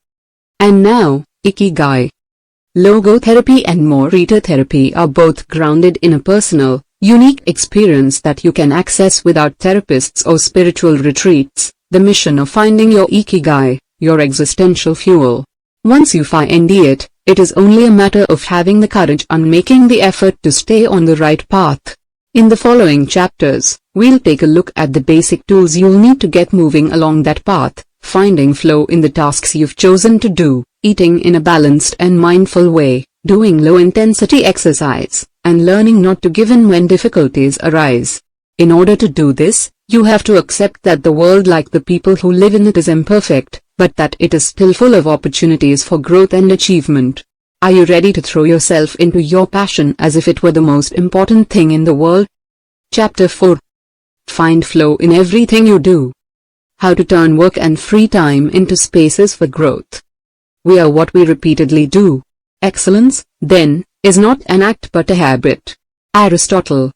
And now, Ikigai. Logotherapy and Morita therapy are both grounded in a personal, unique experience that you can access without therapists or spiritual retreats, the mission of finding your Ikigai, your existential fuel. Once you find it, it is only a matter of having the courage and making the effort to stay on the right path. In the following chapters, we'll take a look at the basic tools you'll need to get moving along that path, finding flow in the tasks you've chosen to do, eating in a balanced and mindful way, doing low-intensity exercise, and learning not to give in when difficulties arise. In order to do this, you have to accept that the world, like the people who live in it, is imperfect, but that it is still full of opportunities for growth and achievement. Are you ready to throw yourself into your passion as if it were the most important thing in the world? Chapter 4. Find flow in everything you do. How to turn work and free time into spaces for growth. We are what we repeatedly do. Excellence, then, is not an act but a habit. Aristotle.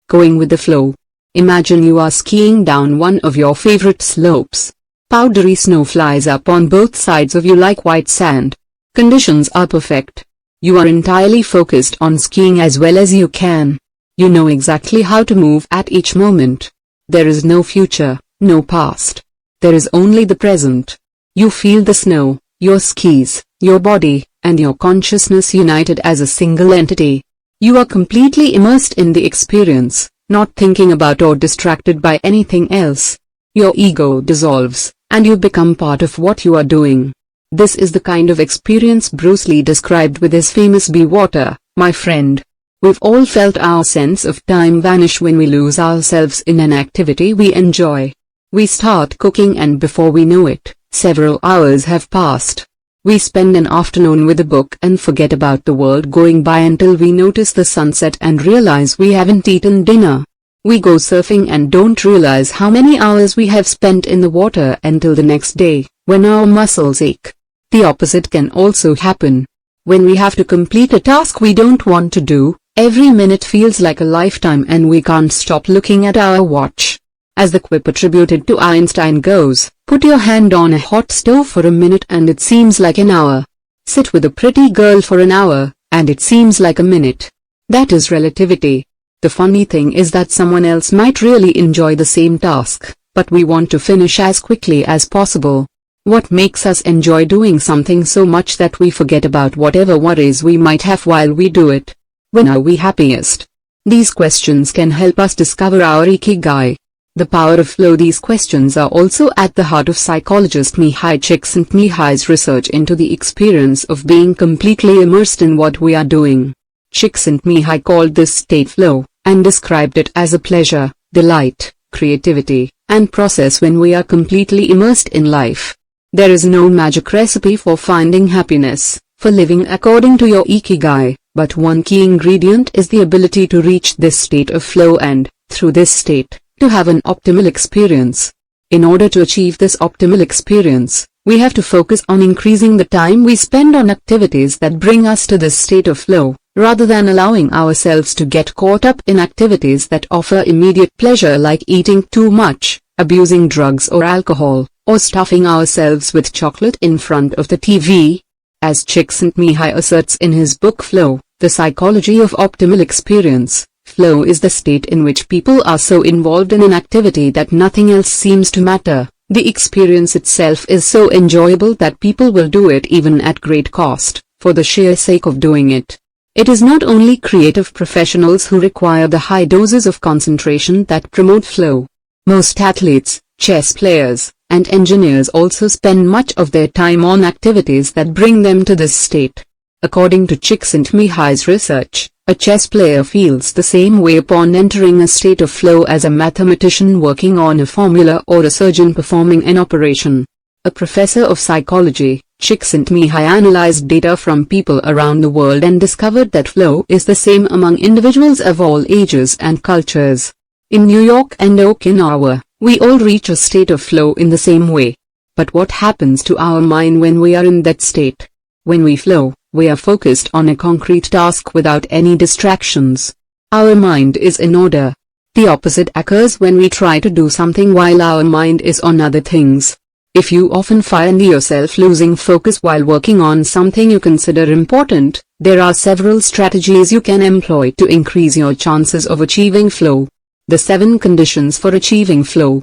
Going with the flow. Imagine you are skiing down one of your favorite slopes. Powdery snow flies up on both sides of you like white sand. Conditions are perfect. You are entirely focused on skiing as well as you can. You know exactly how to move at each moment. There is no future, no past. There is only the present. You feel the snow, your skis, your body, and your consciousness united as a single entity. You are completely immersed in the experience, not thinking about or distracted by anything else. Your ego dissolves, and you become part of what you are doing. This is the kind of experience Bruce Lee described with his famous "be water, my friend." We've all felt our sense of time vanish when we lose ourselves in an activity we enjoy. We start cooking and before we know it, several hours have passed. We spend an afternoon with a book and forget about the world going by until we notice the sunset and realize we haven't eaten dinner. We go surfing and don't realize how many hours we have spent in the water until the next day, when our muscles ache. The opposite can also happen. When we have to complete a task we don't want to do, every minute feels like a lifetime and we can't stop looking at our watch. As the quip attributed to Einstein goes, put your hand on a hot stove for a minute and it seems like an hour. Sit with a pretty girl for an hour, and it seems like a minute. That is relativity. The funny thing is that someone else might really enjoy the same task, but we want to finish as quickly as possible. What makes us enjoy doing something so much that we forget about whatever worries we might have while we do it? When are we happiest? These questions can help us discover our Ikigai. The power of flow. These questions are also at the heart of psychologist Mihaly Csikszentmihalyi's research into the experience of being completely immersed in what we are doing. Csikszentmihalyi called this state flow, and described it as a pleasure, delight, creativity, and process when we are completely immersed in life. There is no magic recipe for finding happiness, for living according to your Ikigai, but one key ingredient is the ability to reach this state of flow and, through this state, to have an optimal experience. In order to achieve this optimal experience, we have to focus on increasing the time we spend on activities that bring us to this state of flow, rather than allowing ourselves to get caught up in activities that offer immediate pleasure like eating too much, abusing drugs or alcohol, or stuffing ourselves with chocolate in front of the TV. As Csikszentmihalyi asserts in his book Flow, The Psychology of Optimal Experience, flow is the state in which people are so involved in an activity that nothing else seems to matter. The experience itself is so enjoyable that people will do it even at great cost, for the sheer sake of doing it. It is not only creative professionals who require the high doses of concentration that promote flow. Most athletes, chess players, and engineers also spend much of their time on activities that bring them to this state. According to Csikszentmihalyi's research, a chess player feels the same way upon entering a state of flow as a mathematician working on a formula or a surgeon performing an operation. A professor of psychology, Csikszentmihalyi analyzed data from people around the world and discovered that flow is the same among individuals of all ages and cultures. In New York and Okinawa, we all reach a state of flow in the same way. But what happens to our mind when we are in that state? When we flow, we are focused on a concrete task without any distractions. Our mind is in order. The opposite occurs when we try to do something while our mind is on other things. If you often find yourself losing focus while working on something you consider important, there are several strategies you can employ to increase your chances of achieving flow. The 7 conditions for achieving flow.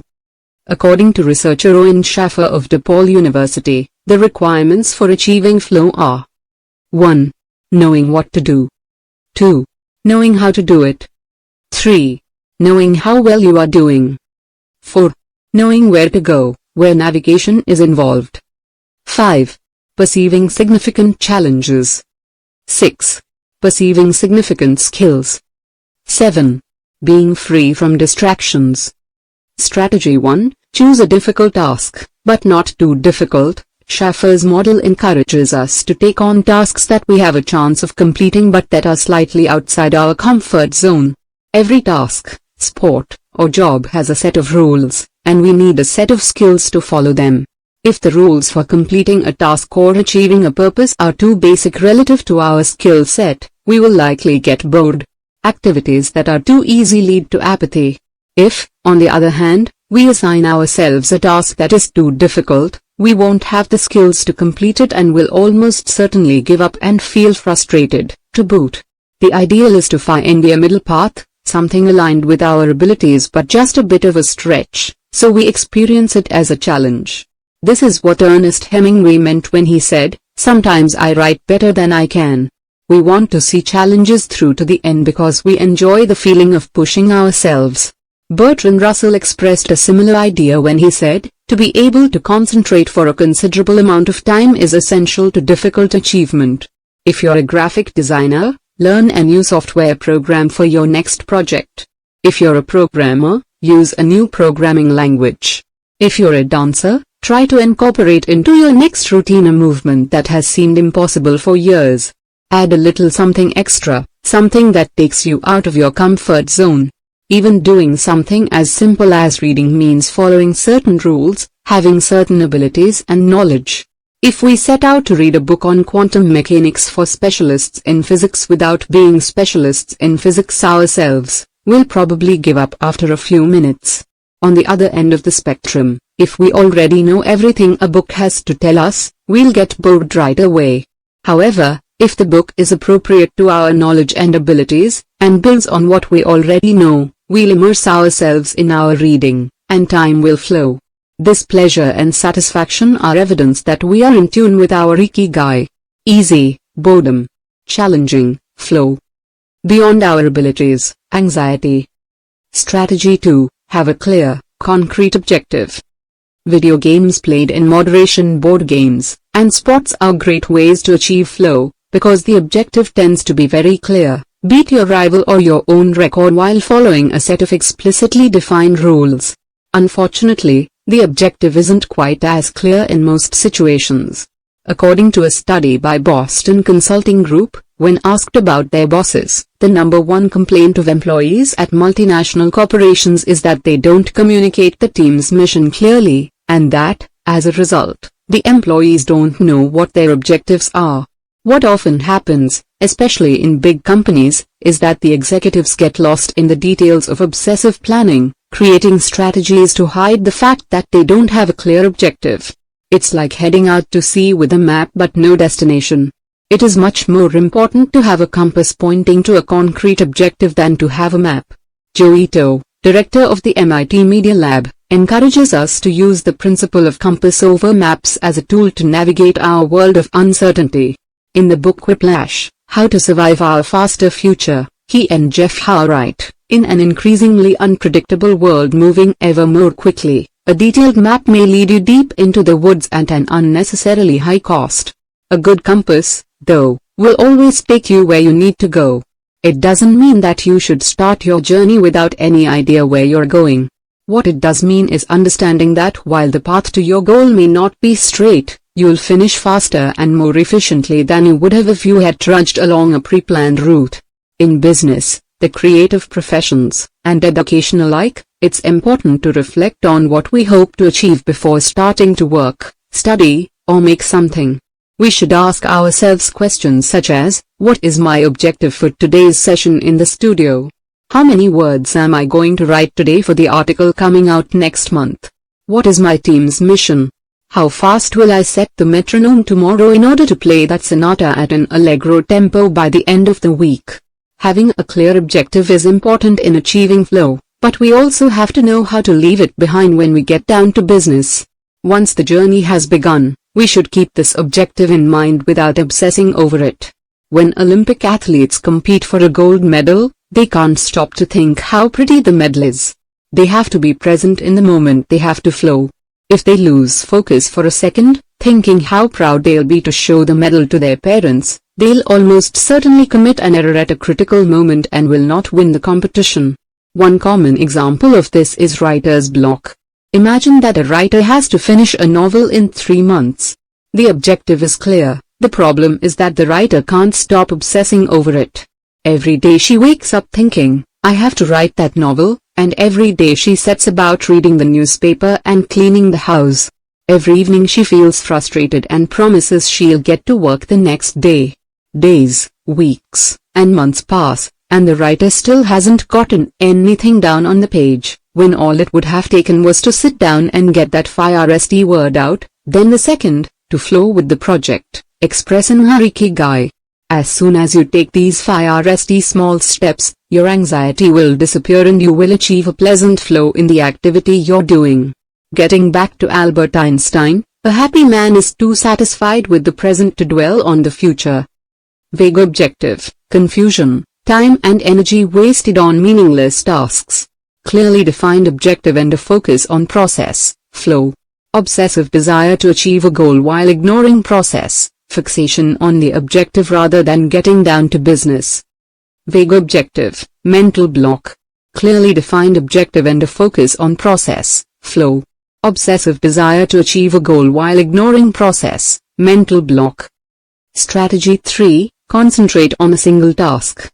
According to researcher Owen Schaffer of DePaul University, the requirements for achieving flow are: 1. Knowing what to do. 2. Knowing how to do it. 3. Knowing how well you are doing. 4. Knowing where to go, where navigation is involved. 5. Perceiving significant challenges. 6. Perceiving significant skills. 7. Being free from distractions. Strategy 1. Choose a difficult task, but not too difficult. Schaffer's model encourages us to take on tasks that we have a chance of completing but that are slightly outside our comfort zone. Every task, sport, or job has a set of rules, and we need a set of skills to follow them. If the rules for completing a task or achieving a purpose are too basic relative to our skill set, we will likely get bored. Activities that are too easy lead to apathy. If, on the other hand, We assign ourselves a task that is too difficult, we won't have the skills to complete it and will almost certainly give up and feel frustrated, to boot. The ideal is to find a middle path, something aligned with our abilities but just a bit of a stretch, so we experience it as a challenge. This is what Ernest Hemingway meant when he said, "Sometimes I write better than I can." We want to see challenges through to the end because we enjoy the feeling of pushing ourselves. Bertrand Russell expressed a similar idea when he said, "To be able to concentrate for a considerable amount of time is essential to difficult achievement." If you're a graphic designer, learn a new software program for your next project. If you're a programmer, use a new programming language. If you're a dancer, try to incorporate into your next routine a movement that has seemed impossible for years. Add a little something extra, something that takes you out of your comfort zone. Even doing something as simple as reading means following certain rules, having certain abilities and knowledge. If we set out to read a book on quantum mechanics for specialists in physics without being specialists in physics ourselves, we'll probably give up after a few minutes. On the other end of the spectrum, if we already know everything a book has to tell us, we'll get bored right away. However, if the book is appropriate to our knowledge and abilities, and builds on what we already know, we'll immerse ourselves in our reading, and time will flow. This pleasure and satisfaction are evidence that we are in tune with our Ikigai. Easy, boredom. Challenging, flow. Beyond our abilities, anxiety. Strategy 2. Have a clear, concrete objective. Video games played in moderation, board games, and sports are great ways to achieve flow, because the objective tends to be very clear. Beat your rival or your own record while following a set of explicitly defined rules. Unfortunately, the objective isn't quite as clear in most situations. According to a study by Boston Consulting Group, when asked about their bosses, the number one complaint of employees at multinational corporations is that they don't communicate the team's mission clearly, and that, as a result, the employees don't know what their objectives are. What often happens, especially in big companies, is that the executives get lost in the details of obsessive planning, creating strategies to hide the fact that they don't have a clear objective. It's like heading out to sea with a map but no destination. It is much more important to have a compass pointing to a concrete objective than to have a map. Joe Ito, director of the MIT Media Lab, encourages us to use the principle of compass over maps as a tool to navigate our world of uncertainty. In the book Whiplash, How to Survive Our Faster Future, he and Jeff Howe write, in an increasingly unpredictable world moving ever more quickly, a detailed map may lead you deep into the woods at an unnecessarily high cost. A good compass, though, will always take you where you need to go. It doesn't mean that you should start your journey without any idea where you're going. What it does mean is understanding that while the path to your goal may not be straight, you'll finish faster and more efficiently than you would have if you had trudged along a pre-planned route. In business, the creative professions, and education alike, it's important to reflect on what we hope to achieve before starting to work, study, or make something. We should ask ourselves questions such as, what is my objective for today's session in the studio? How many words am I going to write today for the article coming out next month? What is my team's mission? How fast will I set the metronome tomorrow in order to play that sonata at an allegro tempo by the end of the week? Having a clear objective is important in achieving flow, but we also have to know how to leave it behind when we get down to business. Once the journey has begun, we should keep this objective in mind without obsessing over it. When Olympic athletes compete for a gold medal, they can't stop to think how pretty the medal is. They have to be present in the moment, they have to flow. If they lose focus for a second, thinking how proud they'll be to show the medal to their parents, they'll almost certainly commit an error at a critical moment and will not win the competition. One common example of this is writer's block. Imagine that a writer has to finish a novel in 3 months. The objective is clear, the problem is that the writer can't stop obsessing over it. Every day she wakes up thinking, I have to write that novel, and every day she sets about reading the newspaper and cleaning the house. Every evening she feels frustrated and promises she'll get to work the next day. Days, weeks, and months pass, and the writer still hasn't gotten anything down on the page. when all it would have taken was to sit down and get that FIRST word out, then the second, to flow with the project, express in our Ikigai. As soon as you take these FIRST small steps, your anxiety will disappear and you will achieve a pleasant flow in the activity you're doing. Getting back to Albert Einstein, a happy man is too satisfied with the present to dwell on the future. Vague objective, confusion, time and energy wasted on meaningless tasks. Clearly defined objective and a focus on process, flow. Obsessive desire to achieve a goal while ignoring process, fixation on the objective rather than getting down to business. Vague objective, mental block. Clearly defined objective and a focus on process, flow. Obsessive desire to achieve a goal while ignoring process, mental block. Strategy 3, concentrate on a single task.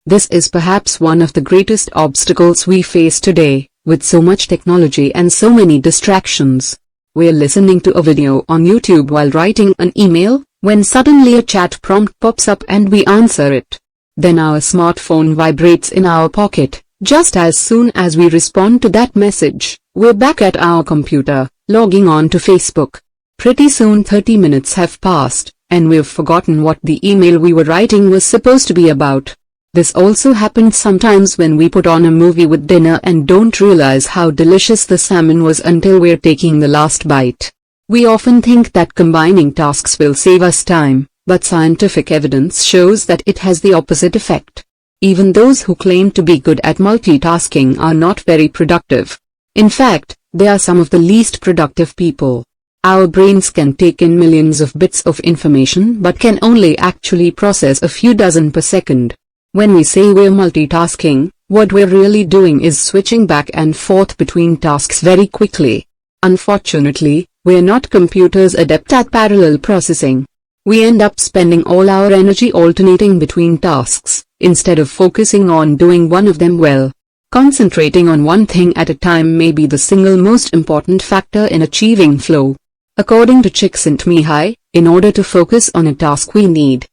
This is perhaps one of the greatest obstacles we face today, with so much technology and so many distractions. We're listening to a video on YouTube while writing an email, when suddenly a chat prompt pops up and we answer it. Then our smartphone vibrates in our pocket. Just as soon as we respond to that message, we're back at our computer, logging on to Facebook. Pretty soon 30 minutes have passed, and we've forgotten what the email we were writing was supposed to be about. This also happens sometimes when we put on a movie with dinner and don't realize how delicious the salmon was until we're taking the last bite. We often think that combining tasks will save us time, but scientific evidence shows that it has the opposite effect. Even those who claim to be good at multitasking are not very productive. In fact, they are some of the least productive people. Our brains can take in millions of bits of information but can only actually process a few dozen per second. When we say we're multitasking, what we're really doing is switching back and forth between tasks very quickly. Unfortunately, we're not computers adept at parallel processing. We end up spending all our energy alternating between tasks, instead of focusing on doing one of them well. Concentrating on one thing at a time may be the single most important factor in achieving flow. According to Csikszentmihalyi, in order to focus on a task we need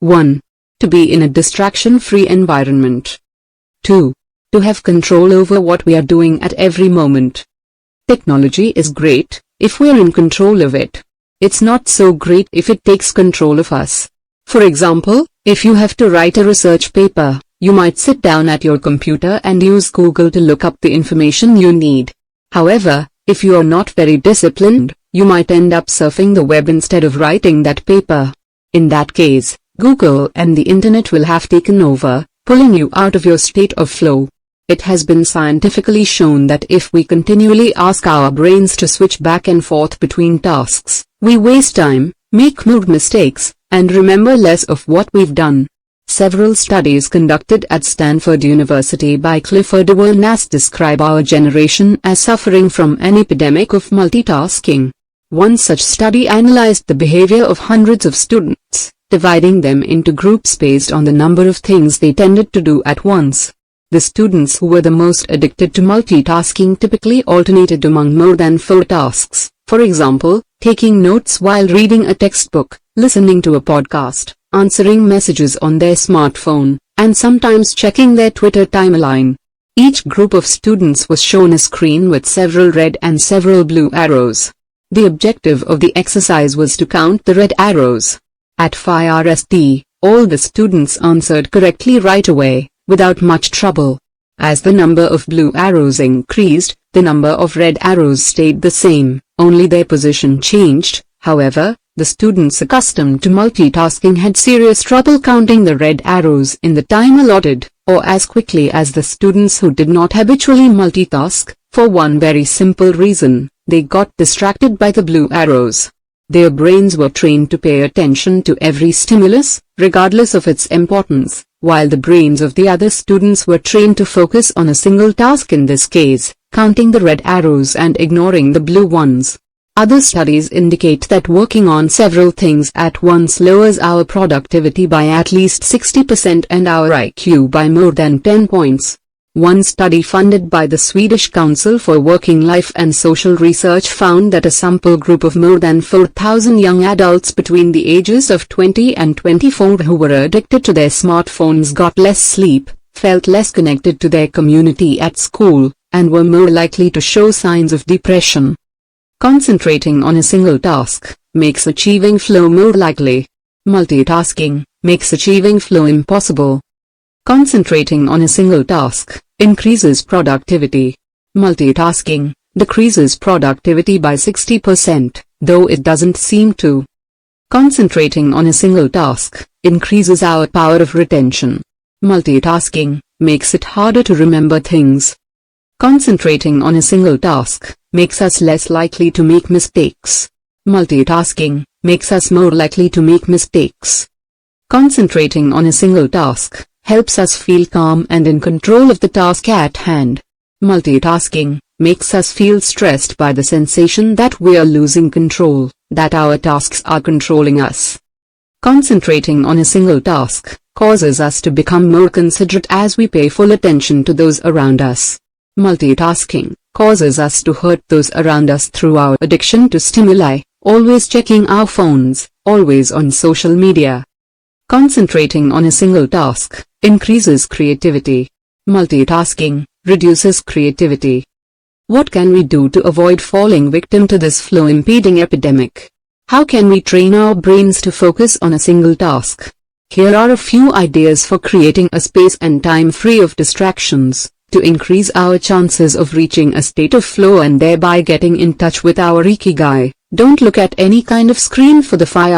1. To be in a distraction-free environment. 2. To have control over what we are doing at every moment. Technology is great, if we're in control of it. It's not so great if it takes control of us. For example, if you have to write a research paper, you might sit down at your computer and use Google to look up the information you need. However, if you are not very disciplined, you might end up surfing the web instead of writing that paper. In that case, Google and the internet will have taken over, pulling you out of your state of flow. It has been scientifically shown that if we continually ask our brains to switch back and forth between tasks, we waste time, make more mistakes, and remember less of what we've done. Several studies conducted at Stanford University by Clifford Nass describe our generation as suffering from an epidemic of multitasking. One such study analyzed the behavior of hundreds of students, dividing them into groups based on the number of things they tended to do at once. The students who were the most addicted to multitasking typically alternated among more than 4 tasks, for example, taking notes while reading a textbook, listening to a podcast, answering messages on their smartphone, and sometimes checking their Twitter timeline. Each group of students was shown a screen with several red and several blue arrows. The objective of the exercise was to count the red arrows. At FIRST, all the students answered correctly right away, without much trouble. As the number of blue arrows increased, the number of red arrows stayed the same, only their position changed. However, the students accustomed to multitasking had serious trouble counting the red arrows in the time allotted, or as quickly as the students who did not habitually multitask, for one very simple reason: they got distracted by the blue arrows. Their brains were trained to pay attention to every stimulus, regardless of its importance, while the brains of the other students were trained to focus on a single task, in this case, counting the red arrows and ignoring the blue ones. Other studies indicate that working on several things at once lowers our productivity by at least 60% and our IQ by more than 10 points. One study funded by the Swedish Council for Working Life and Social Research found that a sample group of more than 4,000 young adults between the ages of 20 and 24 who were addicted to their smartphones got less sleep, felt less connected to their community at school, and were more likely to show signs of depression. Concentrating on a single task makes achieving flow more likely. Multitasking makes achieving flow impossible. Concentrating on a single task increases productivity. Multitasking decreases productivity by 60%, though it doesn't seem to. Concentrating on a single task increases our power of retention. Multitasking makes it harder to remember things. Concentrating on a single task makes us less likely to make mistakes. Multitasking makes us more likely to make mistakes. Concentrating on a single task helps us feel calm and in control of the task at hand. Multitasking makes us feel stressed by the sensation that we are losing control, that our tasks are controlling us. Concentrating on a single task causes us to become more considerate as we pay full attention to those around us. Multitasking causes us to hurt those around us through our addiction to stimuli, always checking our phones, always on social media. Concentrating on a single task increases creativity. Multitasking reduces creativity. What can we do to avoid falling victim to this flow-impeding epidemic? How can we train our brains to focus on a single task? Here are a few ideas for creating a space and time free of distractions, to increase our chances of reaching a state of flow and thereby getting in touch with our Ikigai. Don't look at any kind of screen for the 5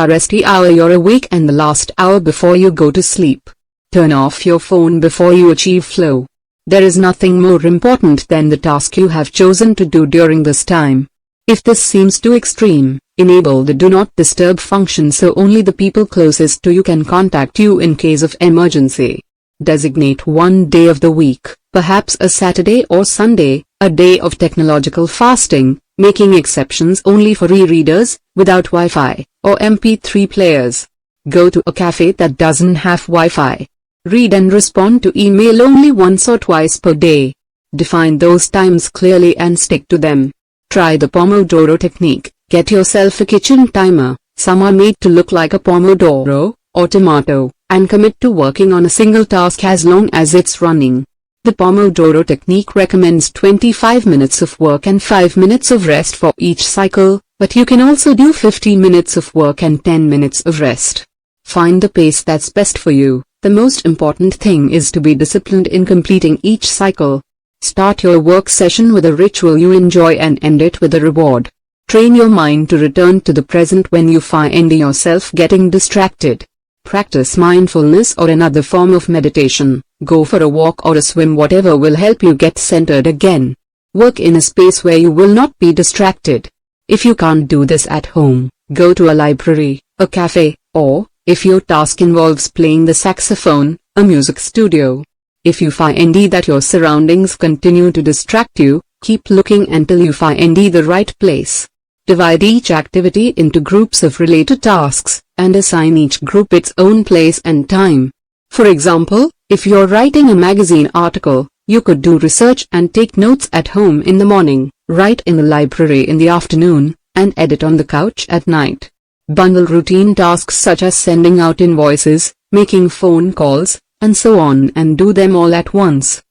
hour you're awake and the last hour before you go to sleep. Turn off your phone before you achieve flow. There is nothing more important than the task you have chosen to do during this time. If this seems too extreme, enable the Do Not Disturb function so only the people closest to you can contact you in case of emergency. Designate one day of the week, perhaps a Saturday or Sunday, a day of technological fasting, making exceptions only for e-readers, without Wi-Fi, or MP3 players. Go to a cafe that doesn't have Wi-Fi. Read and respond to email only once or twice per day. Define those times clearly and stick to them. Try the Pomodoro technique. Get yourself a kitchen timer. Some are made to look like a pomodoro or tomato, and commit to working on a single task as long as it's running. The Pomodoro technique recommends 25 minutes of work and 5 minutes of rest for each cycle, but you can also do 15 minutes of work and 10 minutes of rest. Find the pace that's best for you. The most important thing is to be disciplined in completing each cycle. Start your work session with a ritual you enjoy and end it with a reward. Train your mind to return to the present when you find yourself getting distracted. Practice mindfulness or another form of meditation. Go for a walk or a swim, whatever will help you get centered again. Work in a space where you will not be distracted. If you can't do this at home, go to a library, a cafe, or, if your task involves playing the saxophone, a music studio. If you find that your surroundings continue to distract you, keep looking until you find the right place. Divide each activity into groups of related tasks, and assign each group its own place and time. For example, if you're writing a magazine article, you could do research and take notes at home in the morning, write in the library in the afternoon, and edit on the couch at night. Bundle routine tasks such as sending out invoices, making phone calls, and so on, and do them all at once.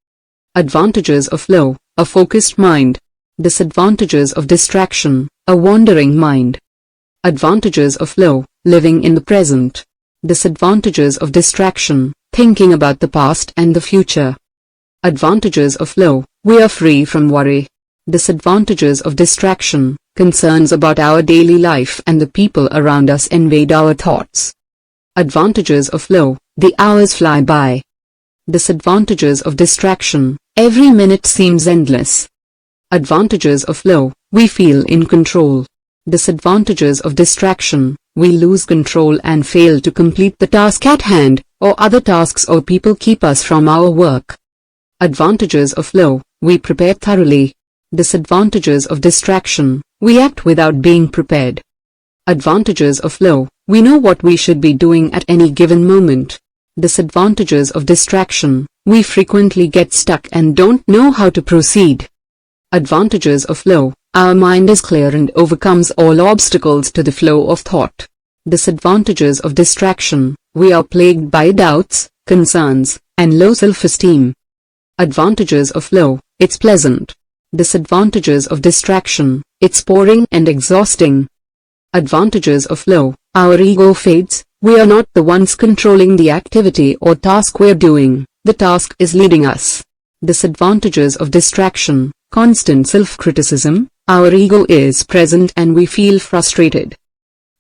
Advantages of flow: a focused mind. Disadvantages of distraction: a wandering mind. Advantages of flow: living in the present. Disadvantages of distraction: thinking about the past and the future. Advantages of flow: we are free from worry. Disadvantages of distraction: concerns about our daily life and the people around us invade our thoughts. Advantages of flow: the hours fly by. Disadvantages of distraction: every minute seems endless. Advantages of flow: we feel in control. Disadvantages of distraction: we lose control and fail to complete the task at hand, or other tasks or people keep us from our work. Advantages of flow: we prepare thoroughly. Disadvantages of distraction: we act without being prepared. Advantages of flow: we know what we should be doing at any given moment. Disadvantages of distraction: we frequently get stuck and don't know how to proceed. Advantages of flow: our mind is clear and overcomes all obstacles to the flow of thought. Disadvantages of distraction: we are plagued by doubts, concerns, and low self-esteem. Advantages of flow: it's pleasant, Disadvantages of distraction: it's boring and exhausting. Advantages of flow: our ego fades, we are not the ones controlling the activity or task we're doing, the task is leading us. Disadvantages of distraction: constant self-criticism, our ego is present and we feel frustrated.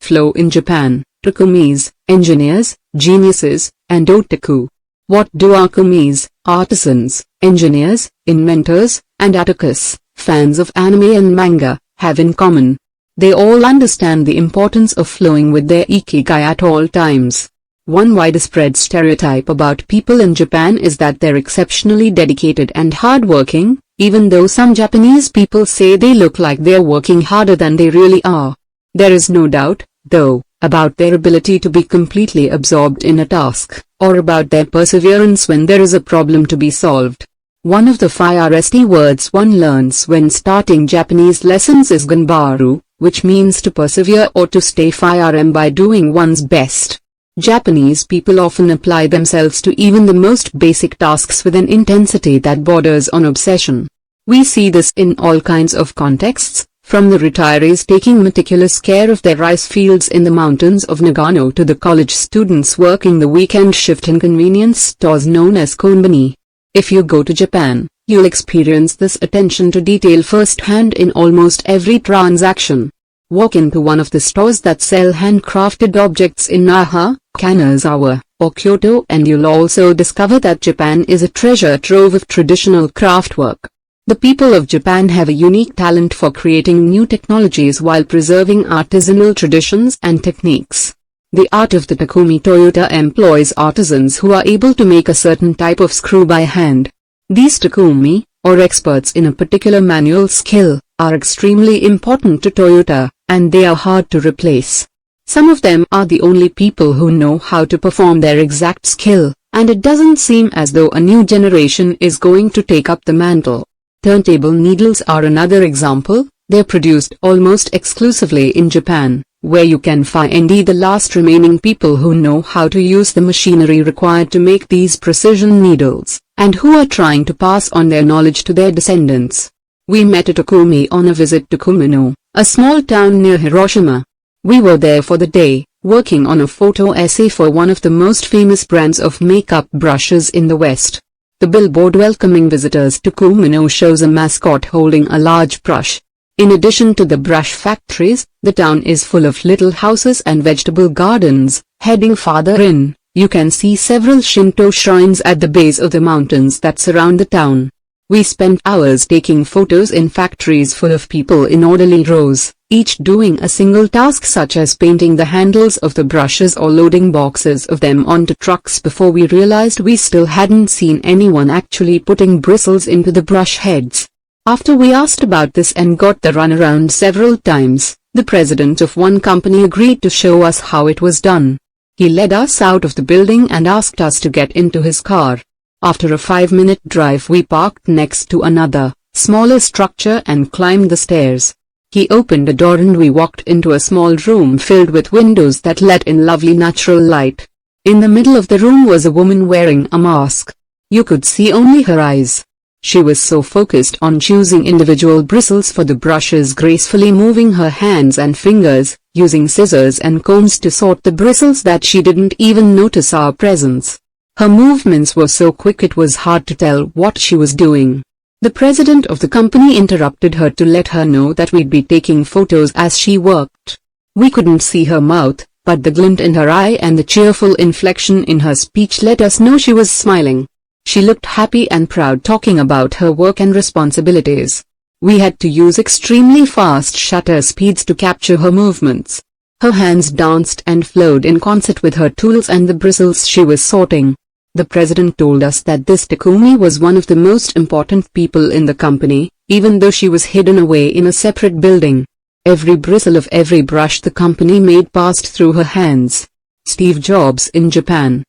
Flow in Japan: takumis, engineers, geniuses, and otaku. What do akumis, artisans, engineers, inventors, and otakus, fans of anime and manga, have in common? They all understand the importance of flowing with their ikigai at all times. One widespread stereotype about people in Japan is that they're exceptionally dedicated and hardworking, even though some Japanese people say they look like they're working harder than they really are. There is no doubt, though, about their ability to be completely absorbed in a task, or about their perseverance when there is a problem to be solved. One of the 5 words one learns when starting Japanese lessons is ganbaru, which means to persevere or to stay firm by doing one's best. Japanese people often apply themselves to even the most basic tasks with an intensity that borders on obsession. We see this in all kinds of contexts, from the retirees taking meticulous care of their rice fields in the mountains of Nagano to the college students working the weekend shift in convenience stores known as konbini. If you go to Japan, you'll experience this attention to detail firsthand in almost every transaction. Walk into one of the stores that sell handcrafted objects in Naha, Kanazawa, or Kyoto and you'll also discover that Japan is a treasure trove of traditional craftwork. The people of Japan have a unique talent for creating new technologies while preserving artisanal traditions and techniques. The art of the Takumi Toyota employs artisans who are able to make a certain type of screw by hand. These Takumi, or experts in a particular manual skill, are extremely important to Toyota, and they are hard to replace. Some of them are the only people who know how to perform their exact skill, and it doesn't seem as though a new generation is going to take up the mantle. Turntable needles are another example. They're produced almost exclusively in Japan, where you can find the last remaining people who know how to use the machinery required to make these precision needles, and who are trying to pass on their knowledge to their descendants. We met a Takumi on a visit to Kumino, a small town near Hiroshima. We were there for the day, working on a photo essay for one of the most famous brands of makeup brushes in the West. The billboard welcoming visitors to Kumino shows a mascot holding a large brush. In addition to the brush factories, the town is full of little houses and vegetable gardens. Heading farther in, you can see several Shinto shrines at the base of the mountains that surround the town. We spent hours taking photos in factories full of people in orderly rows, each doing a single task such as painting the handles of the brushes or loading boxes of them onto trucks before we realized we still hadn't seen anyone actually putting bristles into the brush heads. After we asked about this and got the runaround several times, the president of one company agreed to show us how it was done. He led us out of the building and asked us to get into his car. After a 5-minute drive we parked next to another, smaller structure and climbed the stairs. He opened a door and we walked into a small room filled with windows that let in lovely natural light. In the middle of the room was a woman wearing a mask. You could see only her eyes. She was so focused on choosing individual bristles for the brushes, gracefully moving her hands and fingers, using scissors and combs to sort the bristles, that she didn't even notice our presence. Her movements were so quick it was hard to tell what she was doing. The president of the company interrupted her to let her know that we'd be taking photos as she worked. We couldn't see her mouth, but the glint in her eye and the cheerful inflection in her speech let us know she was smiling. She looked happy and proud, talking about her work and responsibilities. We had to use extremely fast shutter speeds to capture her movements. Her hands danced and flowed in concert with her tools and the bristles she was sorting. The president told us that this Takumi was one of the most important people in the company, even though she was hidden away in a separate building. Every bristle of every brush the company made passed through her hands. Steve Jobs in Japan.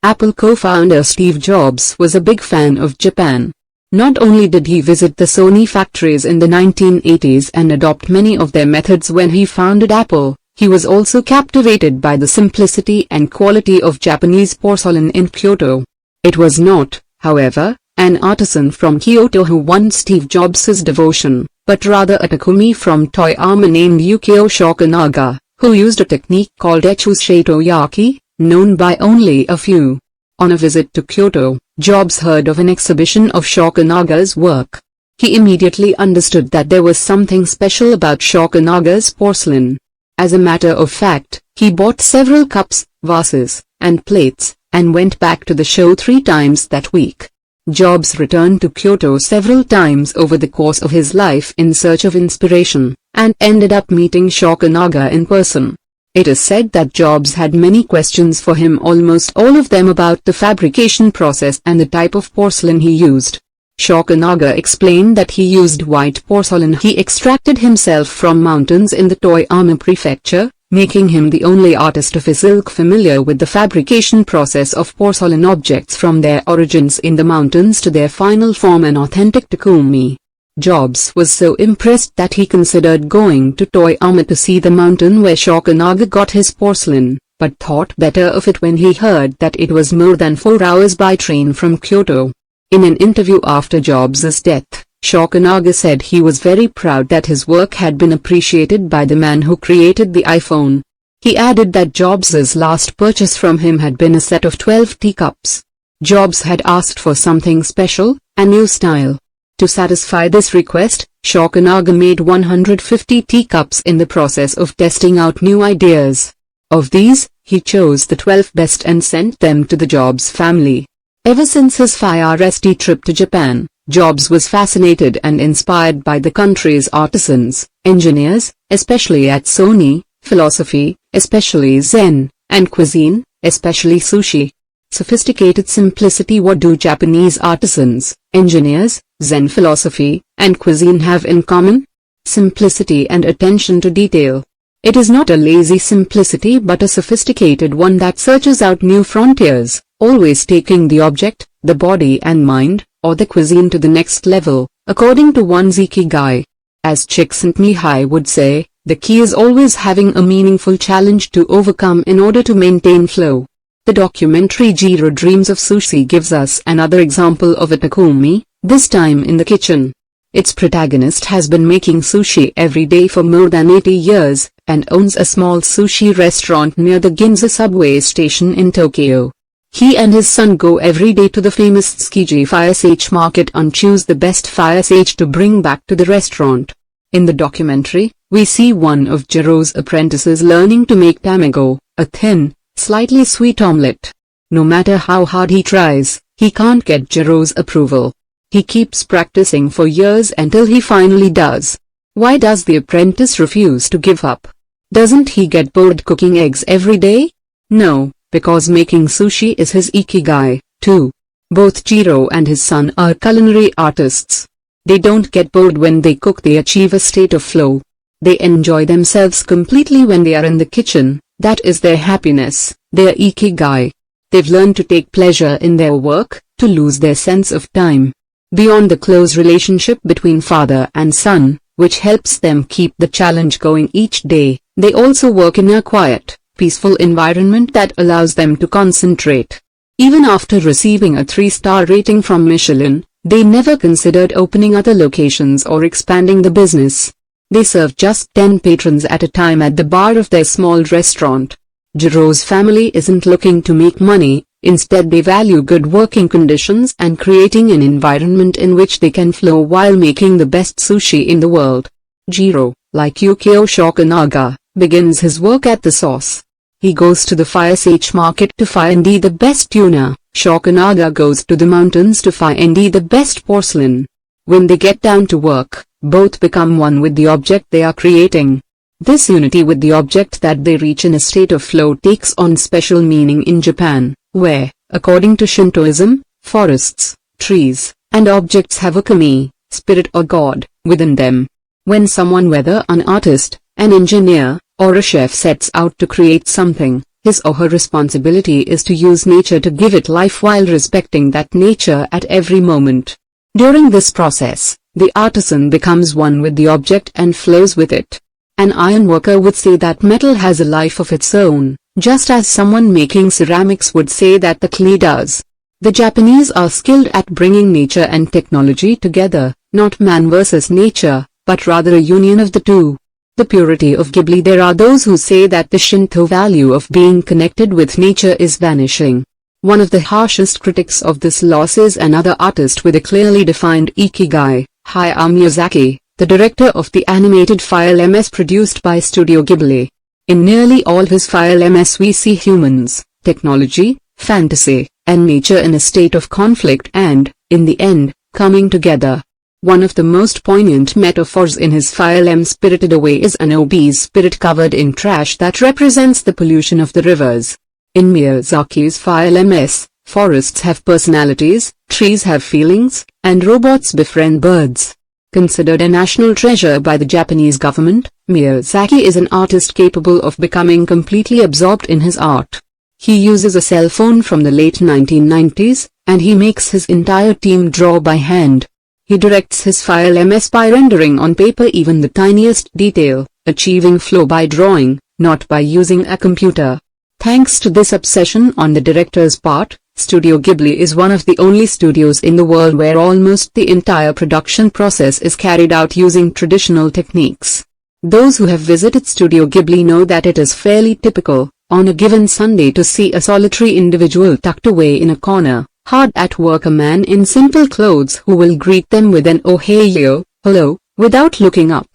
Apple co-founder Steve Jobs was a big fan of Japan. Not only did he visit the Sony factories in the 1980s and adopt many of their methods when he founded Apple, he was also captivated by the simplicity and quality of Japanese porcelain in Kyoto. It was not, however, an artisan from Kyoto who won Steve Jobs' devotion, but rather a Takumi from Toyama named Yukio Shokunaga, who used a technique called Echusei Toyaki, known by only a few. On a visit to Kyoto, Jobs heard of an exhibition of Shokunaga's work. He immediately understood that there was something special about Shokunaga's porcelain. As a matter of fact, he bought several cups, vases, and plates, and went back to the show 3 times that week. Jobs returned to Kyoto several times over the course of his life in search of inspiration, and ended up meeting Shokunaga in person. It is said that Jobs had many questions for him, almost all of them about the fabrication process and the type of porcelain he used. Shokunaga explained that he used white porcelain he extracted himself from mountains in the Toyama prefecture, making him the only artist of his ilk familiar with the fabrication process of porcelain objects from their origins in the mountains to their final form, an authentic Takumi. Jobs was so impressed that he considered going to Toyama to see the mountain where Shokunaga got his porcelain, but thought better of it when he heard that it was more than 4 hours by train from Kyoto. In an interview after Jobs' death, Shokunaga said he was very proud that his work had been appreciated by the man who created the iPhone. He added that Jobs' last purchase from him had been a set of 12 teacups. Jobs had asked for something special, a new style. To satisfy this request, Shokunaga made 150 teacups in the process of testing out new ideas. Of these, he chose the 12 best and sent them to the Jobs family. Ever since his 5-year trip to Japan, Jobs was fascinated and inspired by the country's artisans, engineers, especially at Sony, philosophy, especially Zen, and cuisine, especially sushi. Sophisticated simplicity. What do Japanese artisans, engineers, Zen philosophy, and cuisine have in common? Simplicity and attention to detail. It is not a lazy simplicity but a sophisticated one that searches out new frontiers, always taking the object, the body and mind, or the cuisine to the next level, according to one's Ikigai. As Csikszentmihalyi would say, the key is always having a meaningful challenge to overcome in order to maintain flow. The documentary Jiro Dreams of Sushi gives us another example of a Takumi, this time in the kitchen. Its protagonist has been making sushi every day for more than 80 years, and owns a small sushi restaurant near the Ginza subway station in Tokyo. He and his son go every day to the famous Tsukiji fish market and choose the best fish to bring back to the restaurant. In the documentary, we see one of Jiro's apprentices learning to make tamago, a thin, slightly sweet omelette. No matter how hard he tries, he can't get Jiro's approval. He keeps practicing for years until he finally does. Why does the apprentice refuse to give up? Doesn't he get bored cooking eggs every day? No, because making sushi is his Ikigai, too. Both Jiro and his son are culinary artists. They don't get bored when they cook, they achieve a state of flow. They enjoy themselves completely when they are in the kitchen, that is their happiness, their Ikigai. They've learned to take pleasure in their work, to lose their sense of time. Beyond the close relationship between father and son, which helps them keep the challenge going each day, they also work in a quiet, peaceful environment that allows them to concentrate. Even after receiving a 3-star rating from Michelin, they never considered opening other locations or expanding the business. They serve just 10 patrons at a time at the bar of their small restaurant. Jiro's family isn't looking to make money, instead they value good working conditions and creating an environment in which they can flow while making the best sushi in the world. Jiro, like Yukio Shokunaga, begins his work at the source. He goes to the fish market to find the best tuna. Shokunaga goes to the mountains to find the best porcelain. When they get down to work, both become one with the object they are creating. This unity with the object that they reach in a state of flow takes on special meaning in Japan, where, according to Shintoism, forests, trees, and objects have a kami, spirit or god, within them. When someone, whether an artist, an engineer, or a chef, sets out to create something, his or her responsibility is to use nature to give it life while respecting that nature at every moment. During this process, the artisan becomes one with the object and flows with it. An ironworker would say that metal has a life of its own, just as someone making ceramics would say that the clay does. The Japanese are skilled at bringing nature and technology together, not man versus nature, but rather a union of the two. The purity of Ghibli. There are those who say that the Shinto value of being connected with nature is vanishing. One of the harshest critics of this loss is another artist with a clearly defined Ikigai, Hayao Miyazaki, the director of the animated File MS produced by Studio Ghibli. In nearly all his File MS we see humans, technology, fantasy, and nature in a state of conflict and, in the end, coming together. One of the most poignant metaphors in his File M Spirited Away is an obese spirit covered in trash that represents the pollution of the rivers. In Miyazaki's File MS, forests have personalities, trees have feelings, and robots befriend birds. Considered a national treasure by the Japanese government, Miyazaki is an artist capable of becoming completely absorbed in his art. He uses a cell phone from the late 1990s, and he makes his entire team draw by hand. He directs his File MS by rendering on paper even the tiniest detail, achieving flow by drawing, not by using a computer. Thanks to this obsession on the director's part, Studio Ghibli is one of the only studios in the world where almost the entire production process is carried out using traditional techniques. Those who have visited Studio Ghibli know that it is fairly typical, on a given Sunday, to see a solitary individual tucked away in a corner, hard at work, a man in simple clothes who will greet them with an "Ohayo," hello, without looking up.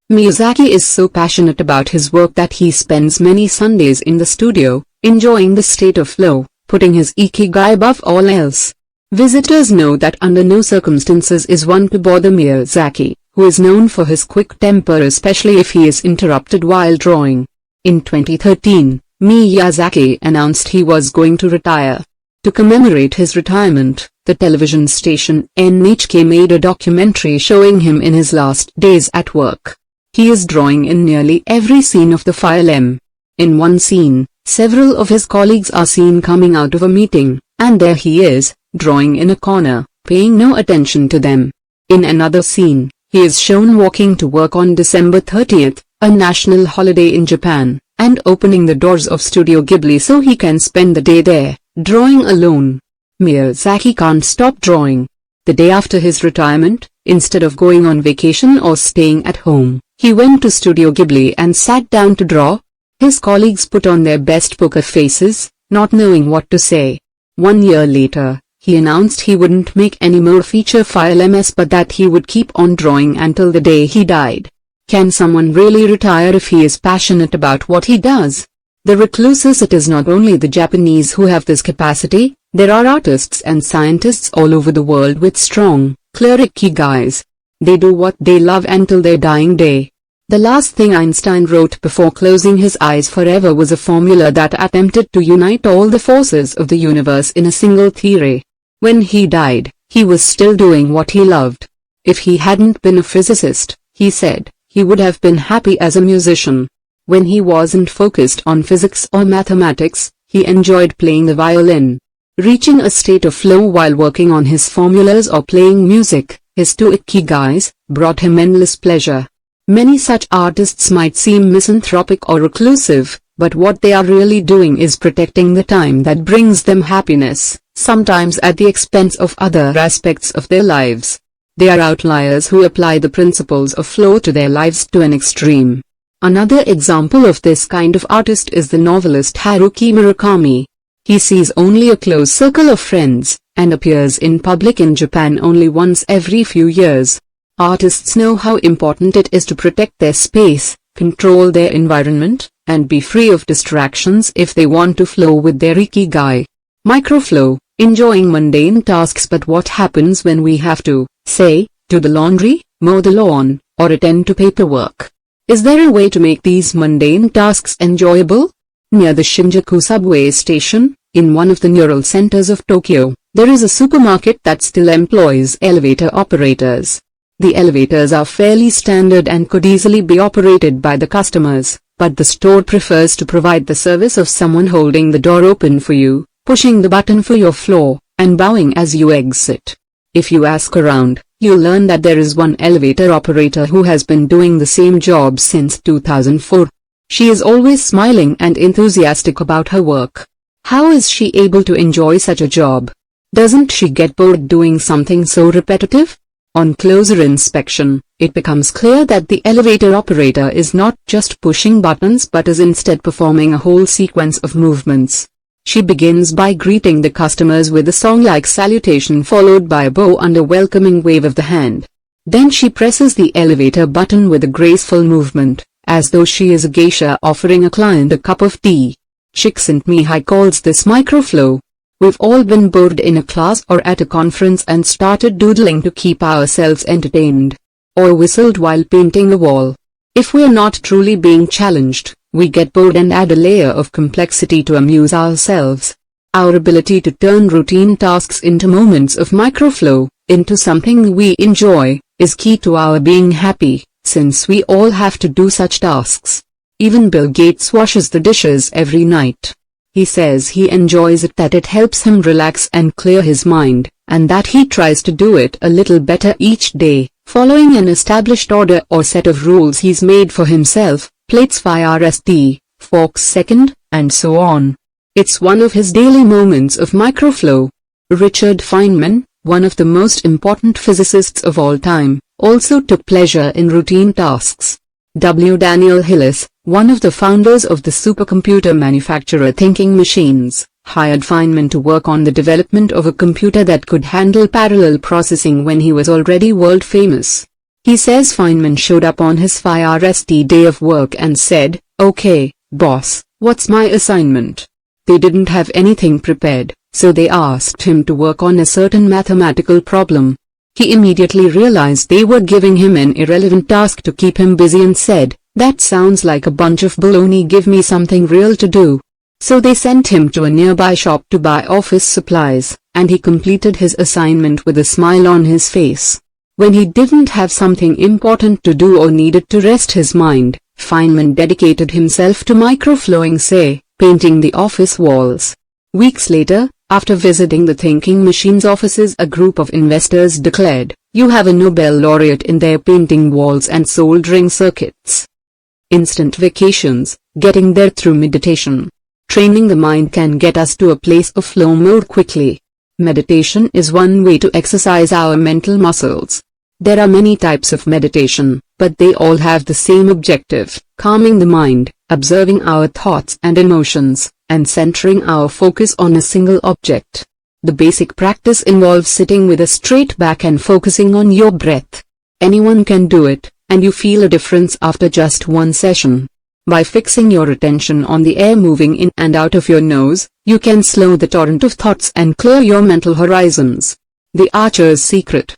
Miyazaki is so passionate about his work that he spends many Sundays in the studio, enjoying the state of flow, putting his Ikigai above all else. Visitors know that under no circumstances is one to bother Miyazaki, who is known for his quick temper, especially if he is interrupted while drawing. In 2013, Miyazaki announced he was going to retire. To commemorate his retirement, the television station NHK made a documentary showing him in his last days at work. He is drawing in nearly every scene of the File M. In one scene, several of his colleagues are seen coming out of a meeting, and there he is, drawing in a corner, paying no attention to them. In another scene, he is shown walking to work on December 30th, a national holiday in Japan, and opening the doors of Studio Ghibli so he can spend the day there, drawing alone. Miyazaki can't stop drawing. The day after his retirement, instead of going on vacation or staying at home, he went to Studio Ghibli and sat down to draw. His colleagues put on their best poker faces, not knowing what to say. 1 year later, he announced he wouldn't make any more feature File MS but that he would keep on drawing until the day he died. Can someone really retire if he is passionate about what he does? The recluses. It is not only the Japanese who have this capacity, there are artists and scientists all over the world with strong, clear ikigais. They do what they love until their dying day. The last thing Einstein wrote before closing his eyes forever was a formula that attempted to unite all the forces of the universe in a single theory. When he died, he was still doing what he loved. If he hadn't been a physicist, he said, he would have been happy as a musician. When he wasn't focused on physics or mathematics, he enjoyed playing the violin. Reaching a state of flow while working on his formulas or playing music, his two ikigais, brought him endless pleasure. Many such artists might seem misanthropic or reclusive, but what they are really doing is protecting the time that brings them happiness, sometimes at the expense of other aspects of their lives. They are outliers who apply the principles of flow to their lives to an extreme. Another example of this kind of artist is the novelist Haruki Murakami. He sees only a close circle of friends, and appears in public in Japan only once every few years. Artists know how important it is to protect their space, control their environment, and be free of distractions if they want to flow with their ikigai. Microflow, enjoying mundane tasks. But what happens when we have to, say, do the laundry, mow the lawn, or attend to paperwork? Is there a way to make these mundane tasks enjoyable? Near the Shinjuku subway station, in one of the neural centers of Tokyo, there is a supermarket that still employs elevator operators. The elevators are fairly standard and could easily be operated by the customers, but the store prefers to provide the service of someone holding the door open for you, pushing the button for your floor, and bowing as you exit. If you ask around, you'll learn that there is one elevator operator who has been doing the same job since 2004. She is always smiling and enthusiastic about her work. How is she able to enjoy such a job? Doesn't she get bored doing something so repetitive? On closer inspection, it becomes clear that the elevator operator is not just pushing buttons but is instead performing a whole sequence of movements. She begins by greeting the customers with a song-like salutation followed by a bow and a welcoming wave of the hand. Then she presses the elevator button with a graceful movement, as though she is a geisha offering a client a cup of tea. Csikszentmihalyi calls this microflow. We've all been bored in a class or at a conference and started doodling to keep ourselves entertained. Or whistled while painting a wall. If we're not truly being challenged, we get bored and add a layer of complexity to amuse ourselves. Our ability to turn routine tasks into moments of microflow, into something we enjoy, is key to our being happy, since we all have to do such tasks. Even Bill Gates washes the dishes every night. He says he enjoys it, that it helps him relax and clear his mind, and that he tries to do it a little better each day, following an established order or set of rules he's made for himself, plates first, forks second, and so on. It's one of his daily moments of microflow. Richard Feynman, one of the most important physicists of all time, also took pleasure in routine tasks. W. Daniel Hillis, one of the founders of the supercomputer manufacturer Thinking Machines, hired Feynman to work on the development of a computer that could handle parallel processing when he was already world famous. He says Feynman showed up on his first day of work and said, "Okay, boss, what's my assignment?" They didn't have anything prepared, so they asked him to work on a certain mathematical problem. He immediately realized they were giving him an irrelevant task to keep him busy and said, "That sounds like a bunch of baloney, give me something real to do." So they sent him to a nearby shop to buy office supplies, and he completed his assignment with a smile on his face. When he didn't have something important to do or needed to rest his mind, Feynman dedicated himself to microflowing, say, painting the office walls. Weeks later, after visiting the Thinking Machines offices, a group of investors declared, "You have a Nobel laureate in there painting walls and soldering circuits." Instant vacations, getting there through meditation. Training the mind can get us to a place of flow more quickly. Meditation is one way to exercise our mental muscles. There are many types of meditation, but they all have the same objective: calming the mind, observing our thoughts and emotions, and centering our focus on a single object. The basic practice involves sitting with a straight back and focusing on your breath. Anyone can do it, and you feel a difference after just one session. By fixing your attention on the air moving in and out of your nose, you can slow the torrent of thoughts and clear your mental horizons. The Archer's Secret.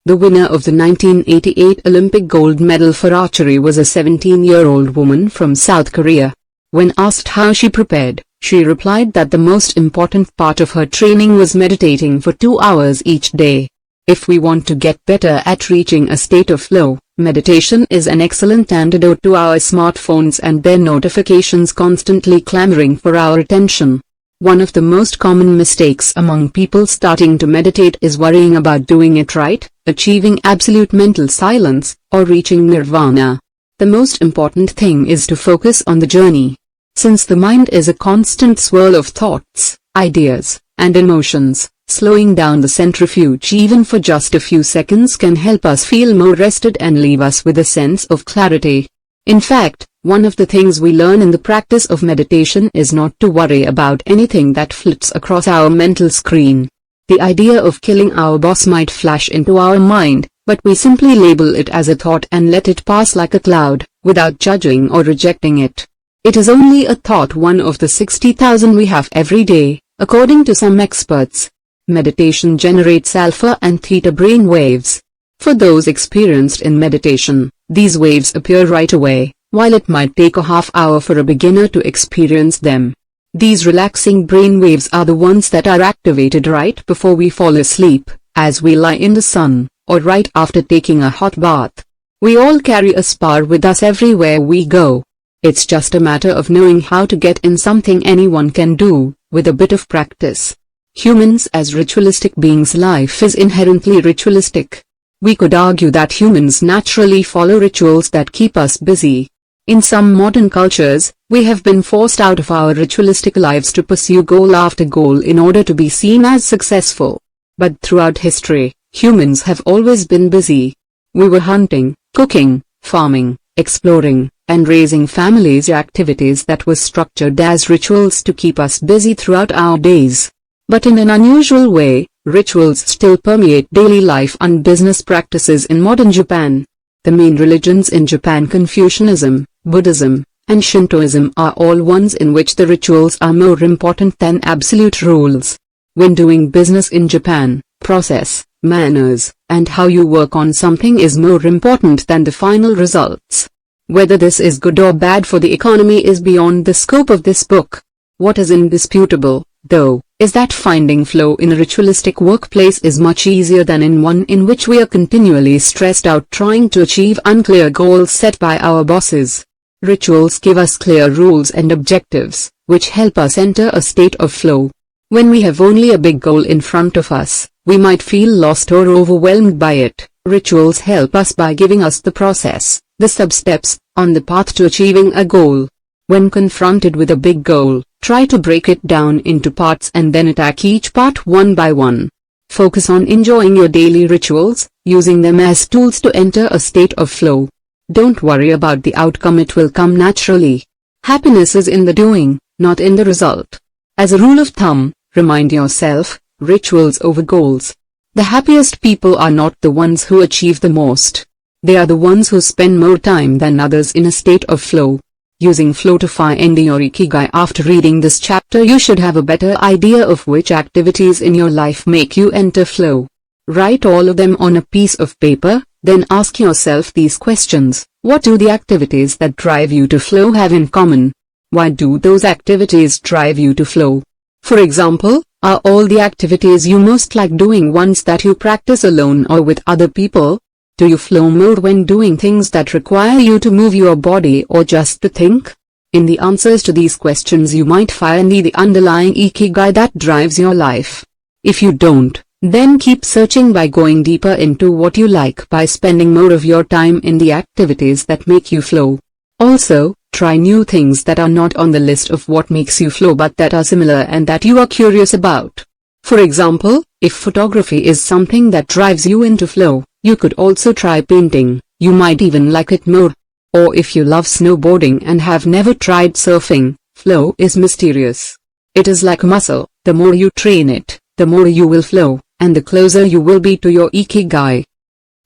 The winner of the 1988 Olympic gold medal for archery was a 17-year-old woman from South Korea. When asked how she prepared, she replied that the most important part of her training was meditating for 2 hours each day. If we want to get better at reaching a state of flow, meditation is an excellent antidote to our smartphones and their notifications constantly clamoring for our attention. One of the most common mistakes among people starting to meditate is worrying about doing it right, achieving absolute mental silence, or reaching nirvana. The most important thing is to focus on the journey. Since the mind is a constant swirl of thoughts, ideas, and emotions, slowing down the centrifuge even for just a few seconds can help us feel more rested and leave us with a sense of clarity. In fact, one of the things we learn in the practice of meditation is not to worry about anything that flits across our mental screen. The idea of killing our boss might flash into our mind, but we simply label it as a thought and let it pass like a cloud, without judging or rejecting it. It is only a thought, one of the 60,000 we have every day, according to some experts. Meditation generates alpha and theta brain waves. For those experienced in meditation, these waves appear right away, while it might take a half hour for a beginner to experience them. These relaxing brain waves are the ones that are activated right before we fall asleep, as we lie in the sun, or right after taking a hot bath. We all carry a spar with us everywhere we go. It's just a matter of knowing how to get in, something anyone can do, with a bit of practice. Humans as ritualistic beings, life is inherently ritualistic. We could argue that humans naturally follow rituals that keep us busy. In some modern cultures, we have been forced out of our ritualistic lives to pursue goal after goal in order to be seen as successful. But throughout history, humans have always been busy. We were hunting, cooking, farming, exploring, and raising families, activities that were structured as rituals to keep us busy throughout our days. But in an unusual way, rituals still permeate daily life and business practices in modern Japan. The main religions in Japan, Confucianism, Buddhism, and Shintoism, are all ones in which the rituals are more important than absolute rules. When doing business in Japan, process, manners, and how you work on something is more important than the final results. Whether this is good or bad for the economy is beyond the scope of this book. What is indisputable, though, is that finding flow in a ritualistic workplace is much easier than in one in which we are continually stressed out trying to achieve unclear goals set by our bosses. Rituals give us clear rules and objectives, which help us enter a state of flow. When we have only a big goal in front of us, we might feel lost or overwhelmed by it. Rituals help us by giving us the process, the sub-steps, on the path to achieving a goal. When confronted with a big goal, try to break it down into parts and then attack each part one by one. Focus on enjoying your daily rituals, using them as tools to enter a state of flow. Don't worry about the outcome, it will come naturally. Happiness is in the doing, not in the result. As a rule of thumb, remind yourself, rituals over goals. The happiest people are not the ones who achieve the most. They are the ones who spend more time than others in a state of flow. Using flow to find your Ikigai. After reading this chapter, you should have a better idea of which activities in your life make you enter flow. Write all of them on a piece of paper, then ask yourself these questions. What do the activities that drive you to flow have in common? Why do those activities drive you to flow? For example, are all the activities you most like doing ones that you practice alone or with other people? Do you flow more when doing things that require you to move your body or just to think? In the answers to these questions you might find the underlying Ikigai that drives your life. If you don't, then keep searching by going deeper into what you like by spending more of your time in the activities that make you flow. Also, try new things that are not on the list of what makes you flow but that are similar and that you are curious about. For example, if photography is something that drives you into flow, you could also try painting. You might even like it more. Or if you love snowboarding and have never tried surfing, flow is mysterious. It is like a muscle. The more you train it, the more you will flow, and the closer you will be to your Ikigai.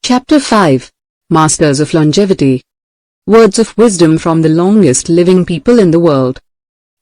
Chapter 5. Masters of Longevity. Words of wisdom from the longest living people in the world.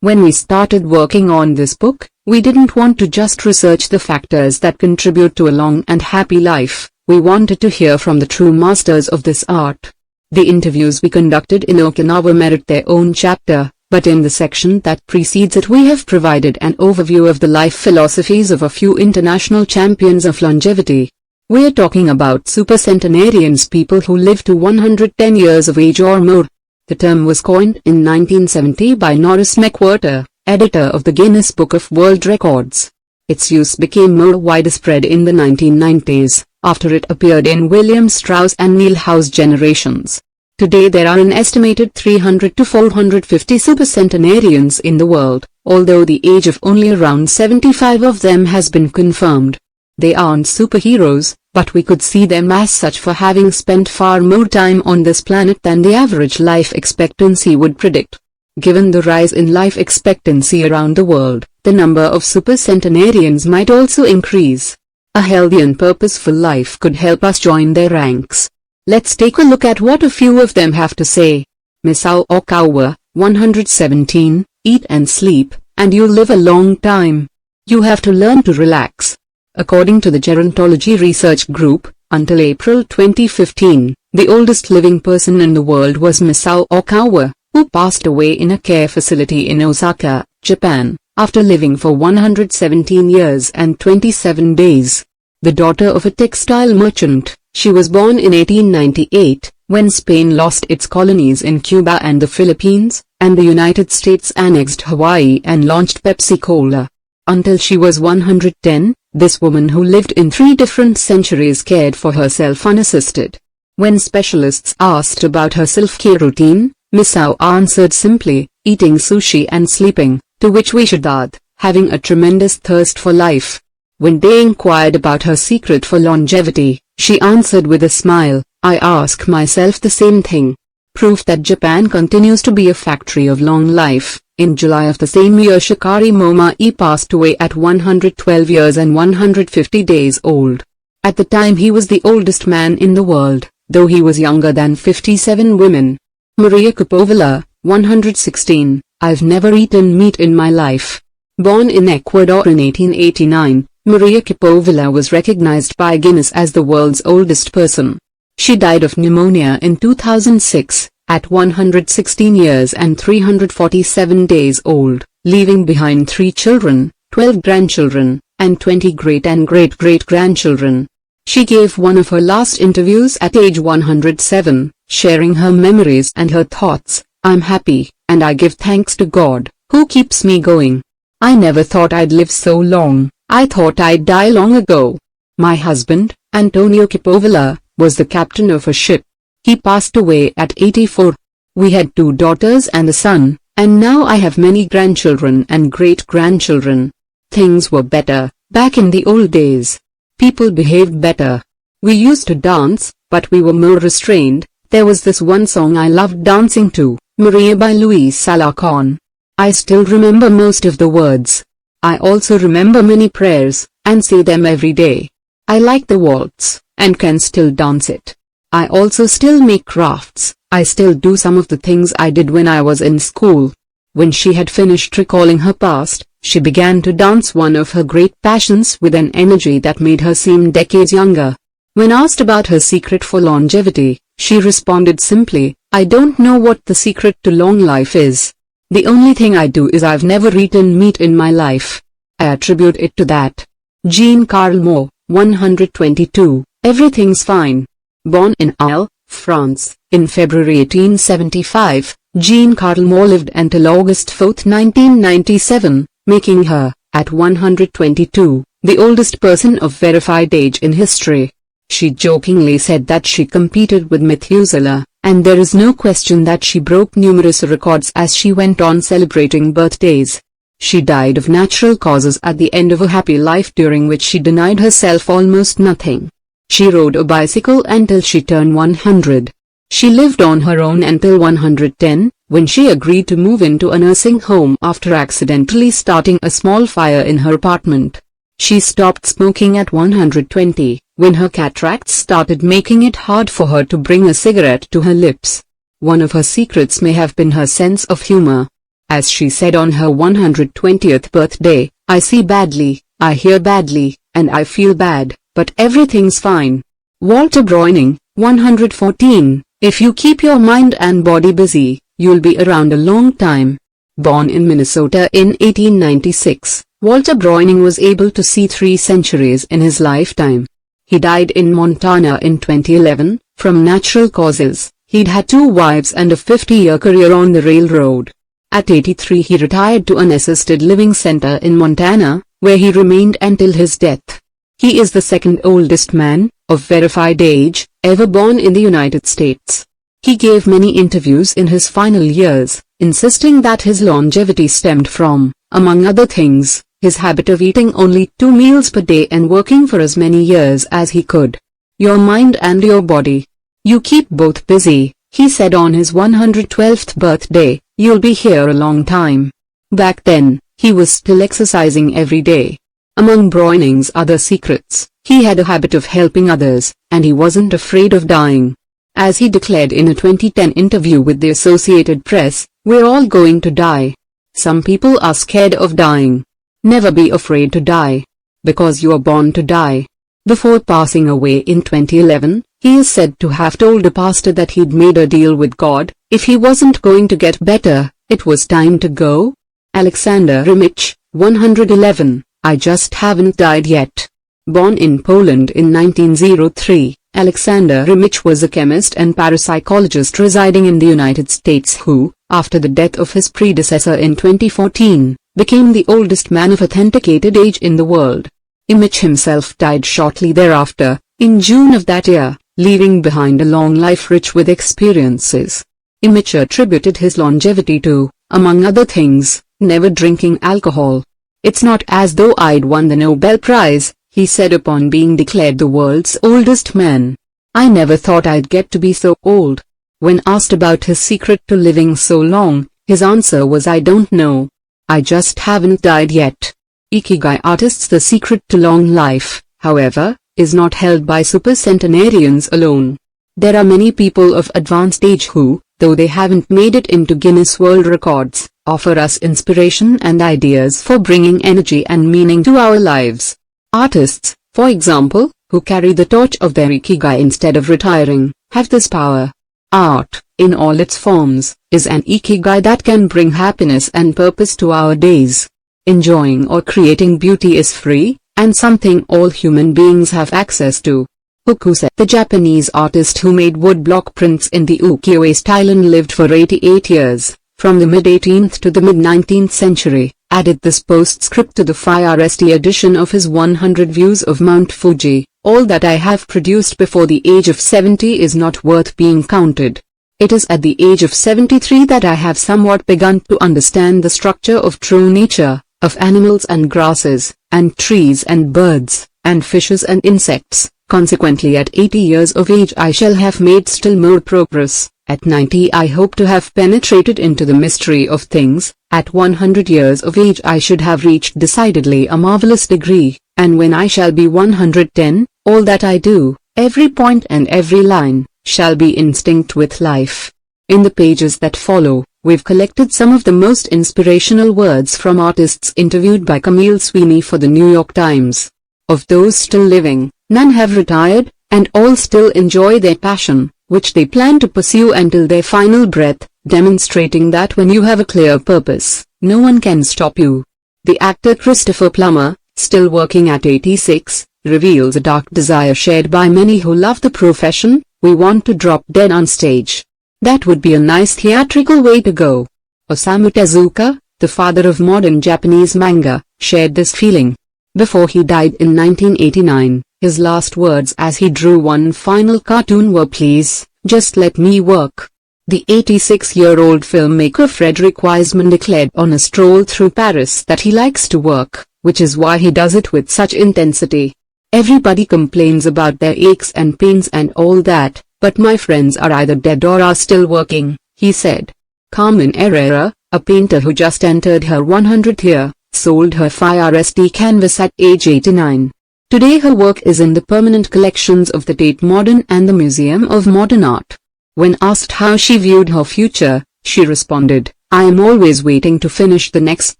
When we started working on this book, we didn't want to just research the factors that contribute to a long and happy life. We wanted to hear from the true masters of this art. The interviews we conducted in Okinawa merit their own chapter, but in the section that precedes it we have provided an overview of the life philosophies of a few international champions of longevity. We are talking about supercentenarians, people who live to 110 years of age or more. The term was coined in 1970 by Norris McWhirter, editor of the Guinness Book of World Records. Its use became more widespread in the 1990s, after it appeared in William Strauss and Neil Howe's generations. Today there are an estimated 300 to 450 supercentenarians in the world, although the age of only around 75 of them has been confirmed. They aren't superheroes, but we could see them as such for having spent far more time on this planet than the average life expectancy would predict. Given the rise in life expectancy around the world, the number of supercentenarians might also increase. A healthy and purposeful life could help us join their ranks. Let's take a look at what a few of them have to say. Misao Okawa, 117, eat and sleep, and you'll live a long time. You have to learn to relax. According to the Gerontology Research Group, until April 2015, the oldest living person in the world was Misao Okawa, who passed away in a care facility in Osaka, Japan, after living for 117 years and 27 days. The daughter of a textile merchant, she was born in 1898, when Spain lost its colonies in Cuba and the Philippines, and the United States annexed Hawaii and launched Pepsi-Cola. Until she was 110, this woman who lived in 3 different centuries cared for herself unassisted. When specialists asked about her self-care routine, Misao answered simply, eating sushi and sleeping, to which we should add, having a tremendous thirst for life. When they inquired about her secret for longevity, she answered with a smile, I ask myself the same thing. Proof that Japan continues to be a factory of long life. In July of the same year Shikari Momai passed away at 112 years and 150 days old. At the time he was the oldest man in the world, though he was younger than 57 women. Maria Kupovela, 116, I've never eaten meat in my life. Born in Ecuador in 1889, Maria Kupovela was recognized by Guinness as the world's oldest person. She died of pneumonia in 2006, at 116 years and 347 days old, leaving behind 3 children, 12 grandchildren, and 20 great and great-great-grandchildren. She gave one of her last interviews at age 107, sharing her memories and her thoughts. I'm happy, and I give thanks to God, who keeps me going. I never thought I'd live so long. I thought I'd die long ago. My husband, Antonio Kupovela, was the captain of a ship. He passed away at 84. We had 2 daughters and a son, and now I have many grandchildren and great-grandchildren. Things were better, back in the old days. People behaved better. We used to dance, but we were more restrained. There was this one song I loved dancing to, Maria by Luis Salacon. I still remember most of the words. I also remember many prayers, and say them every day. I like the waltz, and can still dance it. I also still make crafts. I still do some of the things I did when I was in school. When she had finished recalling her past, she began to dance, one of her great passions, with an energy that made her seem decades younger. When asked about her secret for longevity, she responded simply, I don't know what the secret to long life is. The only thing I do is I've never eaten meat in my life. I attribute it to that. Jean Carl Moe, 122, everything's fine. Born in Arles, France, in February 1875, Jean Carl Moe lived until August 4, 1997, making her, at 122, the oldest person of verified age in history. She jokingly said that she competed with Methuselah, and there is no question that she broke numerous records as she went on celebrating birthdays. She died of natural causes at the end of a happy life during which she denied herself almost nothing. She rode a bicycle until she turned 100. She lived on her own until 110, when she agreed to move into a nursing home after accidentally starting a small fire in her apartment. She stopped smoking at 120, when her cataracts started making it hard for her to bring a cigarette to her lips. One of her secrets may have been her sense of humor. As she said on her 120th birthday, I see badly, I hear badly, and I feel bad, but everything's fine. Walter Groening, 114, if you keep your mind and body busy, you'll be around a long time. Born in Minnesota in 1896, Walter Groening was able to see 3 centuries in his lifetime. He died in Montana in 2011, from natural causes. He'd had 2 wives and a 50-year career on the railroad. At 83 he retired to an assisted living center in Montana, where he remained until his death. He is the second oldest man, of verified age, ever born in the United States. He gave many interviews in his final years, insisting that his longevity stemmed from, among other things, his habit of eating only 2 meals per day and working for as many years as he could. Your mind and your body. You keep both busy, he said on his 112th birthday, you'll be here a long time. Back then, he was still exercising every day. Among Groening's other secrets, he had a habit of helping others, and he wasn't afraid of dying. As he declared in a 2010 interview with the Associated Press, we're all going to die. Some people are scared of dying. Never be afraid to die. Because you are born to die. Before passing away in 2011, he is said to have told a pastor that he'd made a deal with God. If he wasn't going to get better, it was time to go. Alexander Rimich, 111, I just haven't died yet. Born in Poland in 1903, Alexander Rimich was a chemist and parapsychologist residing in the United States who, after the death of his predecessor in 2014, became the oldest man of authenticated age in the world. Rimich himself died shortly thereafter, in June of that year, leaving behind a long life rich with experiences. Immature attributed his longevity to, among other things, never drinking alcohol. "It's not as though I'd won the Nobel Prize," he said upon being declared the world's oldest man. "I never thought I'd get to be so old." When asked about his secret to living so long, his answer was, "I don't know. I just haven't died yet." Ikigai artists. The secret to long life, however, is not held by supercentenarians alone. There are many people of advanced age who, though they haven't made it into Guinness World Records, offer us inspiration and ideas for bringing energy and meaning to our lives. Artists, for example, who carry the torch of their Ikigai instead of retiring, have this power. Art, in all its forms, is an Ikigai that can bring happiness and purpose to our days. Enjoying or creating beauty is free, and something all human beings have access to. Hokusai, the Japanese artist who made woodblock prints in the ukiyo-e style and lived for 88 years, from the mid-18th to the mid-19th century, added this postscript to the 5th edition of his 100 Views of Mount Fuji: "All that I have produced before the age of 70 is not worth being counted. It is at the age of 73 that I have somewhat begun to understand the structure of true nature, of animals and grasses, and trees and birds, and fishes and insects. Consequently at 80 years of age I shall have made still more progress. At 90 I hope to have penetrated into the mystery of things. At 100 years of age I should have reached decidedly a marvelous degree, and when I shall be 110, all that I do, every point and every line, shall be instinct with life." In the pages that follow, we've collected some of the most inspirational words from artists interviewed by Camille Sweeney for the New York Times. Of those still living, none have retired, and all still enjoy their passion, which they plan to pursue until their final breath, demonstrating that when you have a clear purpose, no one can stop you. The actor Christopher Plummer, still working at 86, reveals a dark desire shared by many who love the profession: "We want to drop dead on stage. That would be a nice theatrical way to go." Osamu Tezuka, the father of modern Japanese manga, shared this feeling. Before he died in 1989, his last words as he drew one final cartoon were, "Please, just let me work." The 86-year-old filmmaker Frederick Wiseman declared on a stroll through Paris that he likes to work, which is why he does it with such intensity. "Everybody complains about their aches and pains and all that, but my friends are either dead or are still working," he said. Carmen Herrera, a painter who just entered her 100th year, sold her 5th canvas at age 89. Today her work is in the permanent collections of the Tate Modern and the Museum of Modern Art. When asked how she viewed her future, she responded, "I am always waiting to finish the next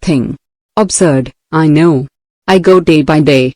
thing. Absurd, I know. I go day by day.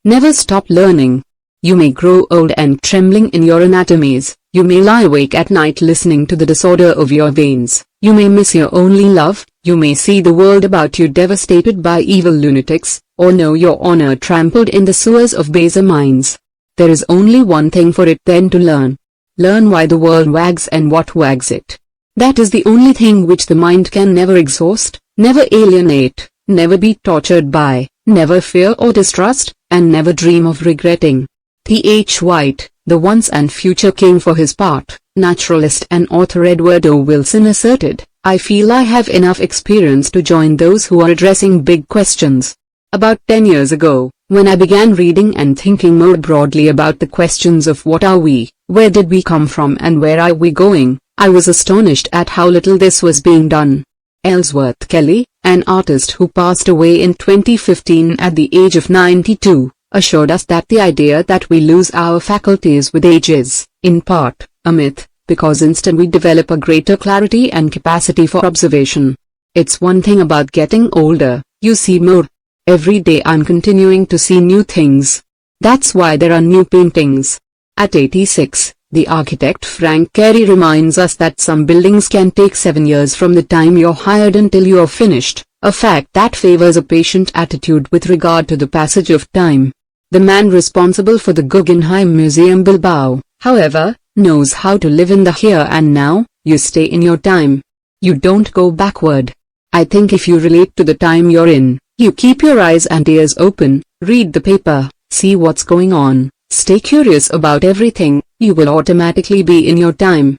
Never stop learning. You may grow old and trembling in your anatomies, you may lie awake at night listening to the disorder of your veins, you may miss your only love, you may see the world about you devastated by evil lunatics, or know your honor trampled in the sewers of baser minds. There is only one thing for it then to learn. Learn why the world wags and what wags it. That is the only thing which the mind can never exhaust, never alienate, never be tortured by, never fear or distrust, and never dream of regretting." Th. White, the once and future king for his part, naturalist and author Edward O. Wilson asserted, "I feel I have enough experience to join those who are addressing big questions." About 10 years ago, when I began reading and thinking more broadly about the questions of what are we, where did we come from and where are we going, I was astonished at how little this was being done. Ellsworth Kelly, an artist who passed away in 2015 at the age of 92, assured us that the idea that we lose our faculties with age is, in part, a myth, because instead we develop a greater clarity and capacity for observation. It's one thing about getting older, you see more. Every day I'm continuing to see new things. That's why there are new paintings. At 86, the architect Frank Carey reminds us that some buildings can take 7 years from the time you're hired until you're finished, a fact that favors a patient attitude with regard to the passage of time. The man responsible for the Guggenheim Museum Bilbao, however, knows how to live in the here and now. You stay in your time. You don't go backward. I think if you relate to the time you're in, you keep your eyes and ears open, read the paper, see what's going on, stay curious about everything, you will automatically be in your time.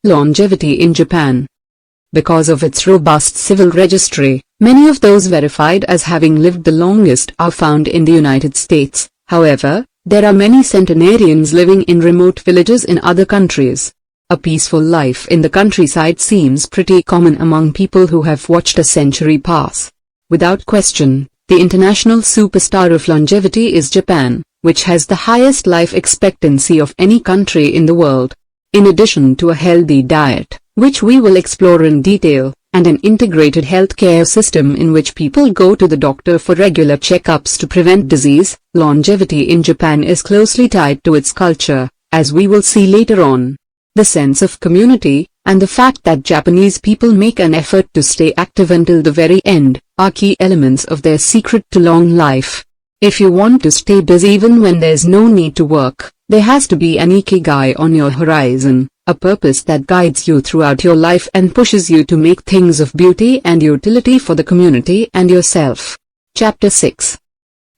Longevity in Japan. Because of its robust civil registry, many of those verified as having lived the longest are found in the United States. However, there are many centenarians living in remote villages in other countries. A peaceful life in the countryside seems pretty common among people who have watched a century pass. Without question, the international superstar of longevity is Japan, which has the highest life expectancy of any country in the world. In addition to a healthy diet, which we will explore in detail, and an integrated healthcare system in which people go to the doctor for regular checkups to prevent disease, longevity in Japan is closely tied to its culture, as we will see later on. The sense of community, and the fact that Japanese people make an effort to stay active until the very end, are key elements of their secret to long life. If you want to stay busy even when there's no need to work, there has to be an Ikigai on your horizon, a purpose that guides you throughout your life and pushes you to make things of beauty and utility for the community and yourself. Chapter 6.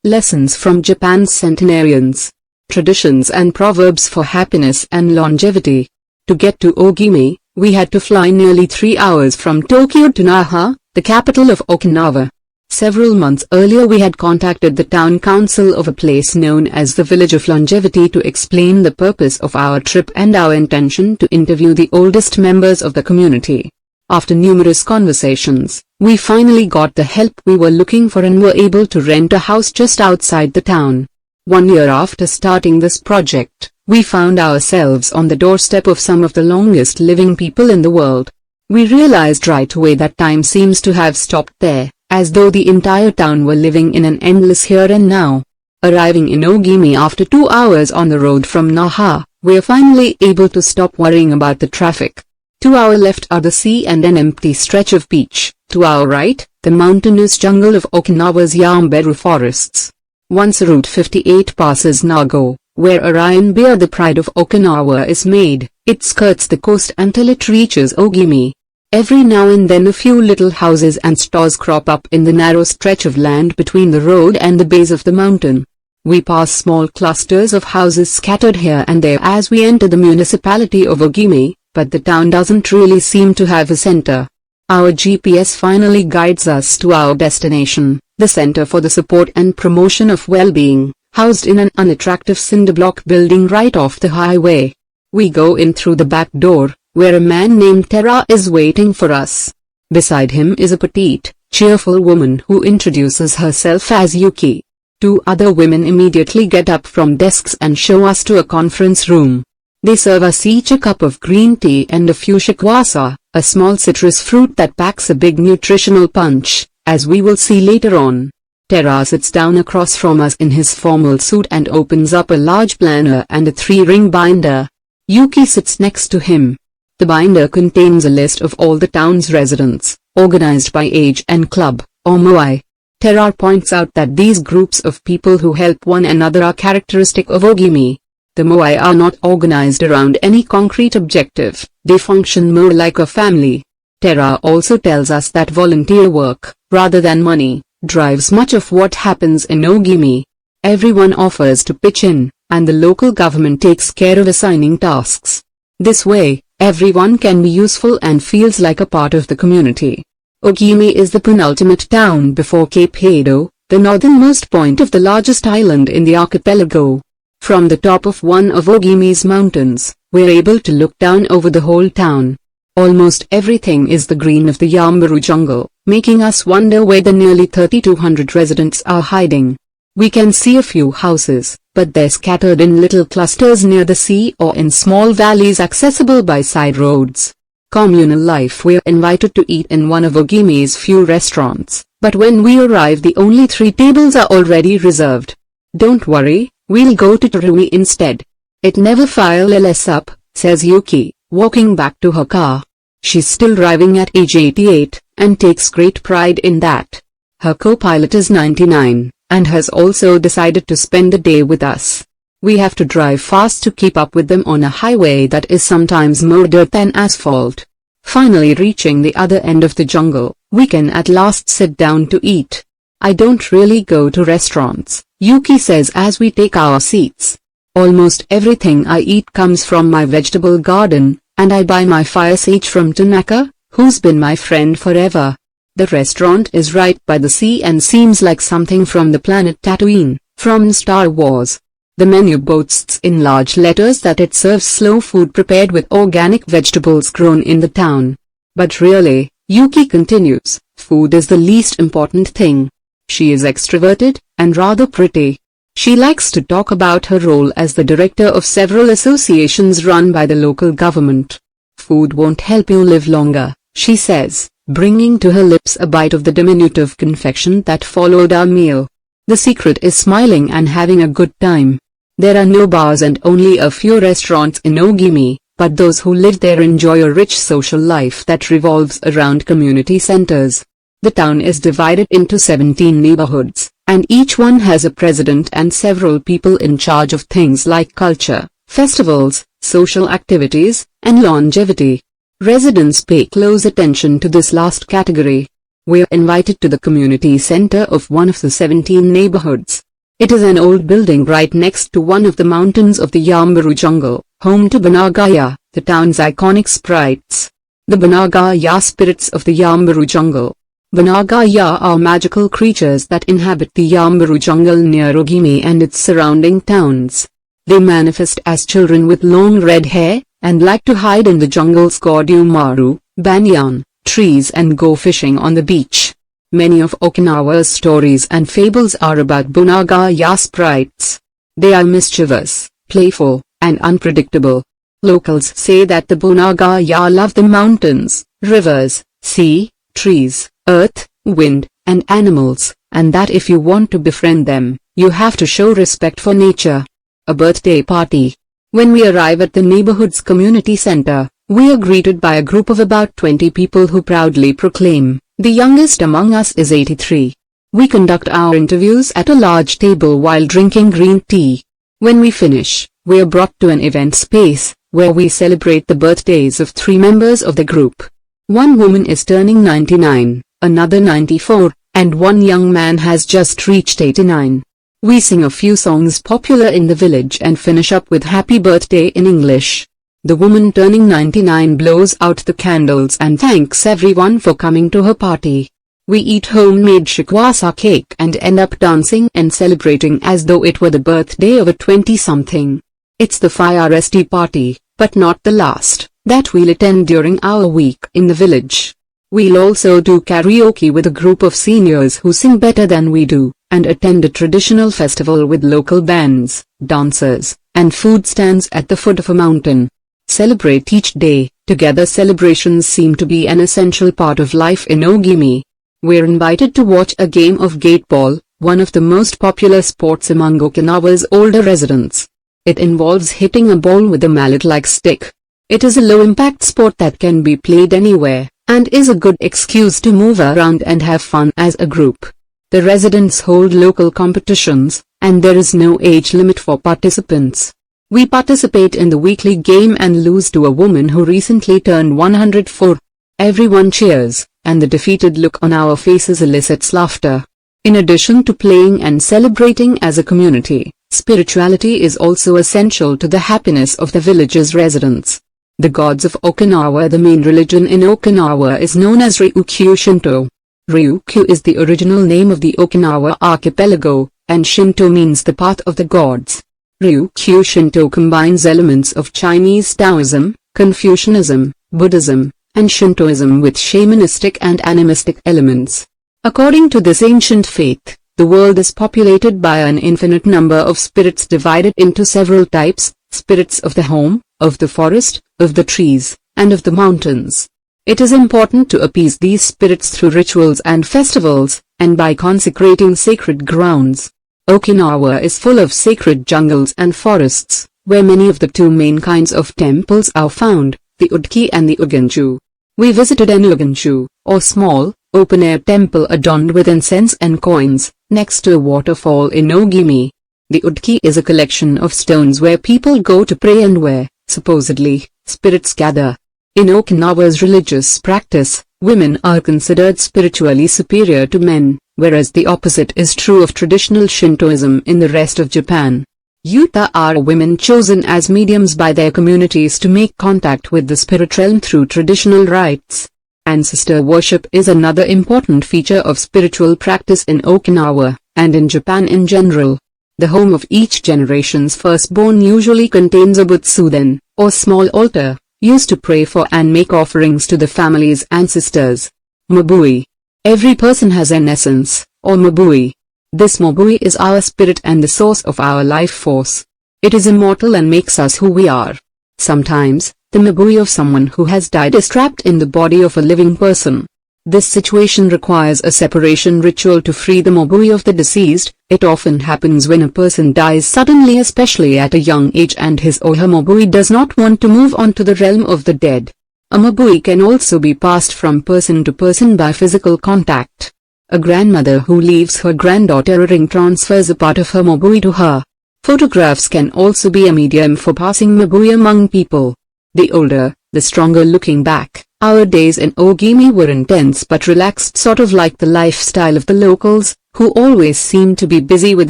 Lessons from Japan's centenarians. Traditions and proverbs for happiness and longevity. To get to Ogimi, we had to fly nearly 3 hours from Tokyo to Naha, the capital of Okinawa. Several months earlier we had contacted the town council of a place known as the Village of Longevity to explain the purpose of our trip and our intention to interview the oldest members of the community. After numerous conversations, we finally got the help we were looking for and were able to rent a house just outside the town. 1 year after starting this project, we found ourselves on the doorstep of some of the longest living people in the world. We realized right away that time seems to have stopped there, as though the entire town were living in an endless here and now. Arriving in Ogimi after 2 hours on the road from Naha, we're finally able to stop worrying about the traffic. To our left are the sea and an empty stretch of beach, to our right, the mountainous jungle of Okinawa's Yamberu forests. Once Route 58 passes Nago, where Orion beer, the pride of Okinawa, is made, it skirts the coast until it reaches Ogimi. Every now and then a few little houses and stores crop up in the narrow stretch of land between the road and the base of the mountain. We pass small clusters of houses scattered here and there as we enter the municipality of Ogimi, but the town doesn't really seem to have a center. Our GPS finally guides us to our destination, the Center for the Support and Promotion of Well-being, housed in an unattractive cinder block building right off the highway. We go in through the back door, where a man named Tera is waiting for us. Beside him is a petite, cheerful woman who introduces herself as Yuki. 2 other women immediately get up from desks and show us to a conference room. They serve us each a cup of green tea and a fuchsia kwasa, a small citrus fruit that packs a big nutritional punch, as we will see later on. Tera sits down across from us in his formal suit and opens up a large planner and a 3-ring binder. Yuki sits next to him. The binder contains a list of all the town's residents, organized by age and club, or moai. Tera points out that these groups of people who help one another are characteristic of Ogimi. The moai are not organized around any concrete objective, they function more like a family. Tera also tells us that volunteer work, rather than money, drives much of what happens in Ogimi. Everyone offers to pitch in, and the local government takes care of assigning tasks. This way, everyone can be useful and feels like a part of the community. Ogimi is the penultimate town before Cape Hado, the northernmost point of the largest island in the archipelago. From the top of one of Ogimi's mountains, we're able to look down over the whole town. Almost everything is the green of the Yamberu jungle, making us wonder where the nearly 3,200 residents are hiding. We can see a few houses, but they're scattered in little clusters near the sea or in small valleys accessible by side roads. Communal life. We're invited to eat in one of Ogimi's few restaurants, but when we arrive the only 3 tables are already reserved. Don't worry, we'll go to Tarumi instead. It never files up, says Yuki, walking back to her car. She's still driving at age 88, and takes great pride in that. Her co-pilot is 99, and has also decided to spend the day with us. We have to drive fast to keep up with them on a highway that is sometimes more dirt than asphalt. Finally reaching the other end of the jungle, we can at last sit down to eat. I don't really go to restaurants, Yuki says as we take our seats. Almost everything I eat comes from my vegetable garden, and I buy my fire sage from Tanaka, who's been my friend forever. The restaurant is right by the sea and seems like something from the planet Tatooine, from Star Wars. The menu boasts in large letters that it serves slow food prepared with organic vegetables grown in the town. But really, Yuki continues, food is the least important thing. She is extroverted, and rather pretty. She likes to talk about her role as the director of several associations run by the local government. Food won't help you live longer, she says, bringing to her lips a bite of the diminutive confection that followed our meal. The secret is smiling and having a good time. There are no bars and only a few restaurants in Ogimi, but those who live there enjoy a rich social life that revolves around community centers. The town is divided into 17 neighborhoods, and each one has a president and several people in charge of things like culture, festivals, social activities, and longevity. Residents pay close attention to this last category. We're invited to the community center of one of the 17 neighborhoods. It is an old building right next to one of the mountains of the Yambaru jungle, home to Banagaya, the town's iconic sprites. The Banagaya spirits of the Yambaru jungle. Banagaya are magical creatures that inhabit the Yambaru jungle near Ogimi and its surrounding towns. They manifest as children with long red hair, and like to hide in the jungle's Goryumaru, banyan, trees and go fishing on the beach. Many of Okinawa's stories and fables are about Banagaya sprites. They are mischievous, playful, and unpredictable. Locals say that the Banagaya love the mountains, rivers, sea, trees, earth, wind, and animals, and that if you want to befriend them, you have to show respect for nature. A birthday party. When we arrive at the neighborhood's community center, we are greeted by a group of about 20 people who proudly proclaim, "The youngest among us is 83. We conduct our interviews at a large table while drinking green tea. When we finish, we are brought to an event space, where we celebrate the birthdays of 3 members of the group. One woman is turning 99, another 94, and one young man has just reached 89. We sing a few songs popular in the village and finish up with happy birthday in English. The woman turning 99 blows out the candles and thanks everyone for coming to her party. We eat homemade shikwasa cake and end up dancing and celebrating as though it were the birthday of a 20-something. It's the first party, but not the last, that we'll attend during our week in the village. We'll also do karaoke with a group of seniors who sing better than we do, and attend a traditional festival with local bands, dancers, and food stands at the foot of a mountain. Celebrate each day. Together celebrations seem to be an essential part of life in Ogimi. We're invited to watch a game of gateball, one of the most popular sports among Okinawa's older residents. It involves hitting a ball with a mallet-like stick. It is a low-impact sport that can be played anywhere, and is a good excuse to move around and have fun as a group. The residents hold local competitions, and there is no age limit for participants. We participate in the weekly game and lose to a woman who recently turned 104. Everyone cheers, and the defeated look on our faces elicits laughter. In addition to playing and celebrating as a community, spirituality is also essential to the happiness of the village's residents. The gods of Okinawa. The main religion in Okinawa is known as Ryukyu Shinto. Ryukyu is the original name of the Okinawa archipelago, and Shinto means the path of the gods. Ryukyu Shinto combines elements of Chinese Taoism, Confucianism, Buddhism, and Shintoism with shamanistic and animistic elements. According to this ancient faith, the world is populated by an infinite number of spirits divided into several types: spirits of the home, of the forest, of the trees, and of the mountains. It is important to appease these spirits through rituals and festivals, and by consecrating sacred grounds. Okinawa is full of sacred jungles and forests, where many of the 2 main kinds of temples are found, the Udki and the Ugenchu. We visited an Ugenchu, or small, open-air temple adorned with incense and coins, next to a waterfall in Ogimi. The Udki is a collection of stones where people go to pray and where, supposedly, spirits gather. In Okinawa's religious practice, women are considered spiritually superior to men, whereas the opposite is true of traditional Shintoism in the rest of Japan. Yuta are women chosen as mediums by their communities to make contact with the spirit realm through traditional rites. Ancestor worship is another important feature of spiritual practice in Okinawa, and in Japan in general. The home of each generation's firstborn usually contains a butsudan, or small altar, used to pray for and make offerings to the family's ancestors. Mabui. Every person has an essence, or mabui. This mabui is our spirit and the source of our life force. It is immortal and makes us who we are. Sometimes, the mabui of someone who has died is trapped in the body of a living person. This situation requires a separation ritual to free the mabui of the deceased. It often happens when a person dies suddenly, especially at a young age, and his or her mabui does not want to move on to the realm of the dead. A mabui can also be passed from person to person by physical contact. A grandmother who leaves her granddaughter a ring transfers a part of her mabui to her. Photographs can also be a medium for passing mabui among people. The older, the stronger. Looking back, our days in Ogimi were intense but relaxed, sort of like the lifestyle of the locals, who always seemed to be busy with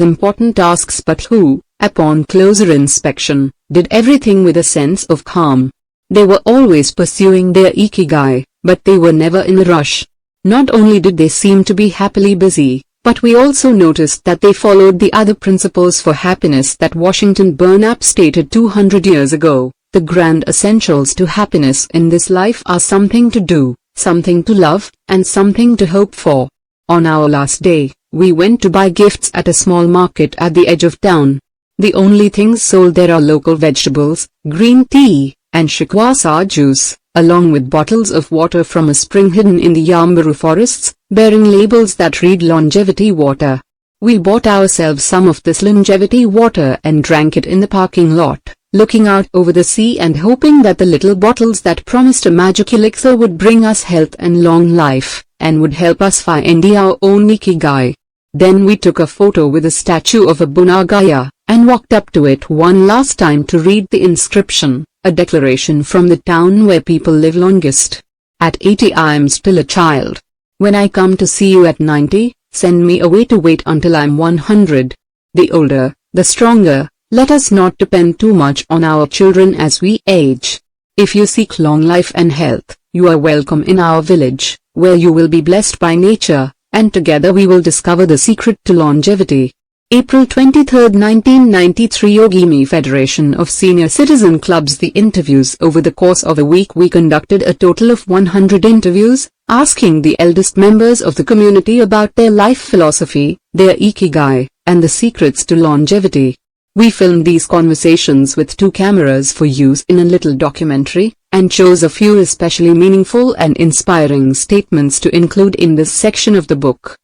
important tasks but who, upon closer inspection, did everything with a sense of calm. They were always pursuing their Ikigai, but they were never in a rush. Not only did they seem to be happily busy, but we also noticed that they followed the other principles for happiness that Washington Burnap stated 200 years ago. The grand essentials to happiness in this life are something to do, something to love, and something to hope for. On our last day, we went to buy gifts at a small market at the edge of town. The only things sold there are local vegetables, green tea, and shikwasa juice, along with bottles of water from a spring hidden in the Yambaru forests, bearing labels that read longevity water. We bought ourselves some of this longevity water and drank it in the parking lot, looking out over the sea and hoping that the little bottles that promised a magic elixir would bring us health and long life, and would help us find our own Ikigai. Then we took a photo with a statue of a Bunagaya, and walked up to it one last time to read the inscription, a declaration from the town where people live longest. At 80 I am still a child. When I come to see you at 90, send me away to wait until I'm 100. The older, the stronger. Let us not depend too much on our children as we age. If you seek long life and health, you are welcome in our village, where you will be blessed by nature, and together we will discover the secret to longevity. April 23, 1993. Ogimi Federation of Senior Citizen Clubs. The interviews. Over the course of a week we conducted a total of 100 interviews, asking the eldest members of the community about their life philosophy, their Ikigai, and the secrets to longevity. We filmed these conversations with 2 cameras for use in a little documentary, and chose a few especially meaningful and inspiring statements to include in this section of the book.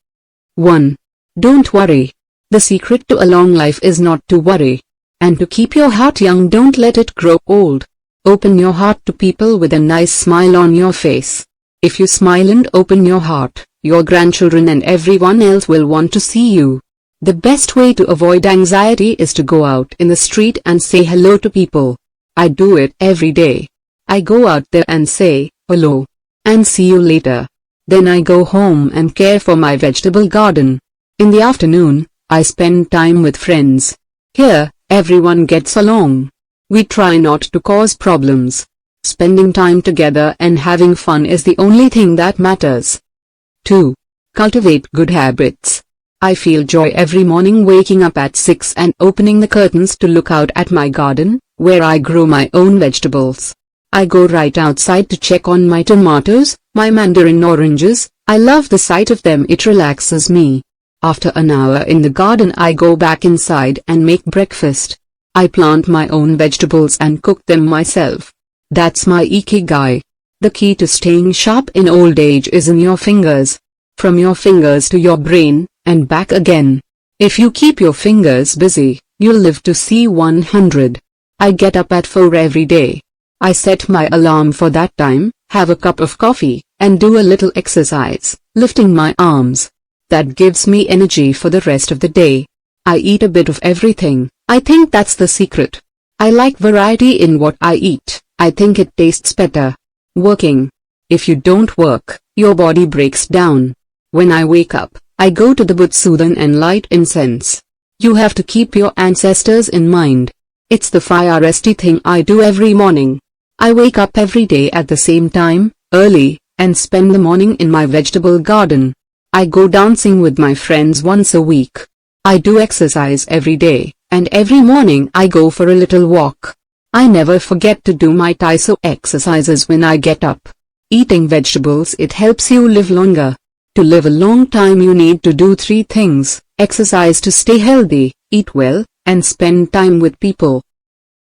1. Don't worry. The secret to a long life is not to worry. And to keep your heart young, don't let it grow old. Open your heart to people with a nice smile on your face. If you smile and open your heart, your grandchildren and everyone else will want to see you. The best way to avoid anxiety is to go out in the street and say hello to people. I do it every day. I go out there and say, hello, and see you later. Then I go home and care for my vegetable garden. In the afternoon, I spend time with friends. Here, everyone gets along. We try not to cause problems. Spending time together and having fun is the only thing that matters. 2. Cultivate good habits. I feel joy every morning waking up at 6 and opening the curtains to look out at my garden, where I grow my own vegetables. I go right outside to check on my tomatoes, my mandarin oranges. I love the sight of them, it relaxes me. After an hour in the garden I go back inside and make breakfast. I plant my own vegetables and cook them myself. That's my Ikigai. The key to staying sharp in old age is in your fingers. From your fingers to your brain, and back again. If you keep your fingers busy, you'll live to see 100. I get up at 4 every day. I set my alarm for that time, have a cup of coffee, and do a little exercise, lifting my arms. That gives me energy for the rest of the day. I eat a bit of everything. I think that's the secret. I like variety in what I eat. I think it tastes better. Working. If you don't work, your body breaks down. When I wake up, I go to the Butsudan and light incense. You have to keep your ancestors in mind. It's the first thing I do every morning. I wake up every day at the same time, early, and spend the morning in my vegetable garden. I go dancing with my friends once a week. I do exercise every day, and every morning I go for a little walk. I never forget to do my Taiso exercises when I get up. Eating vegetables, it helps you live longer. To live a long time you need to do 3 things: exercise to stay healthy, eat well, and spend time with people.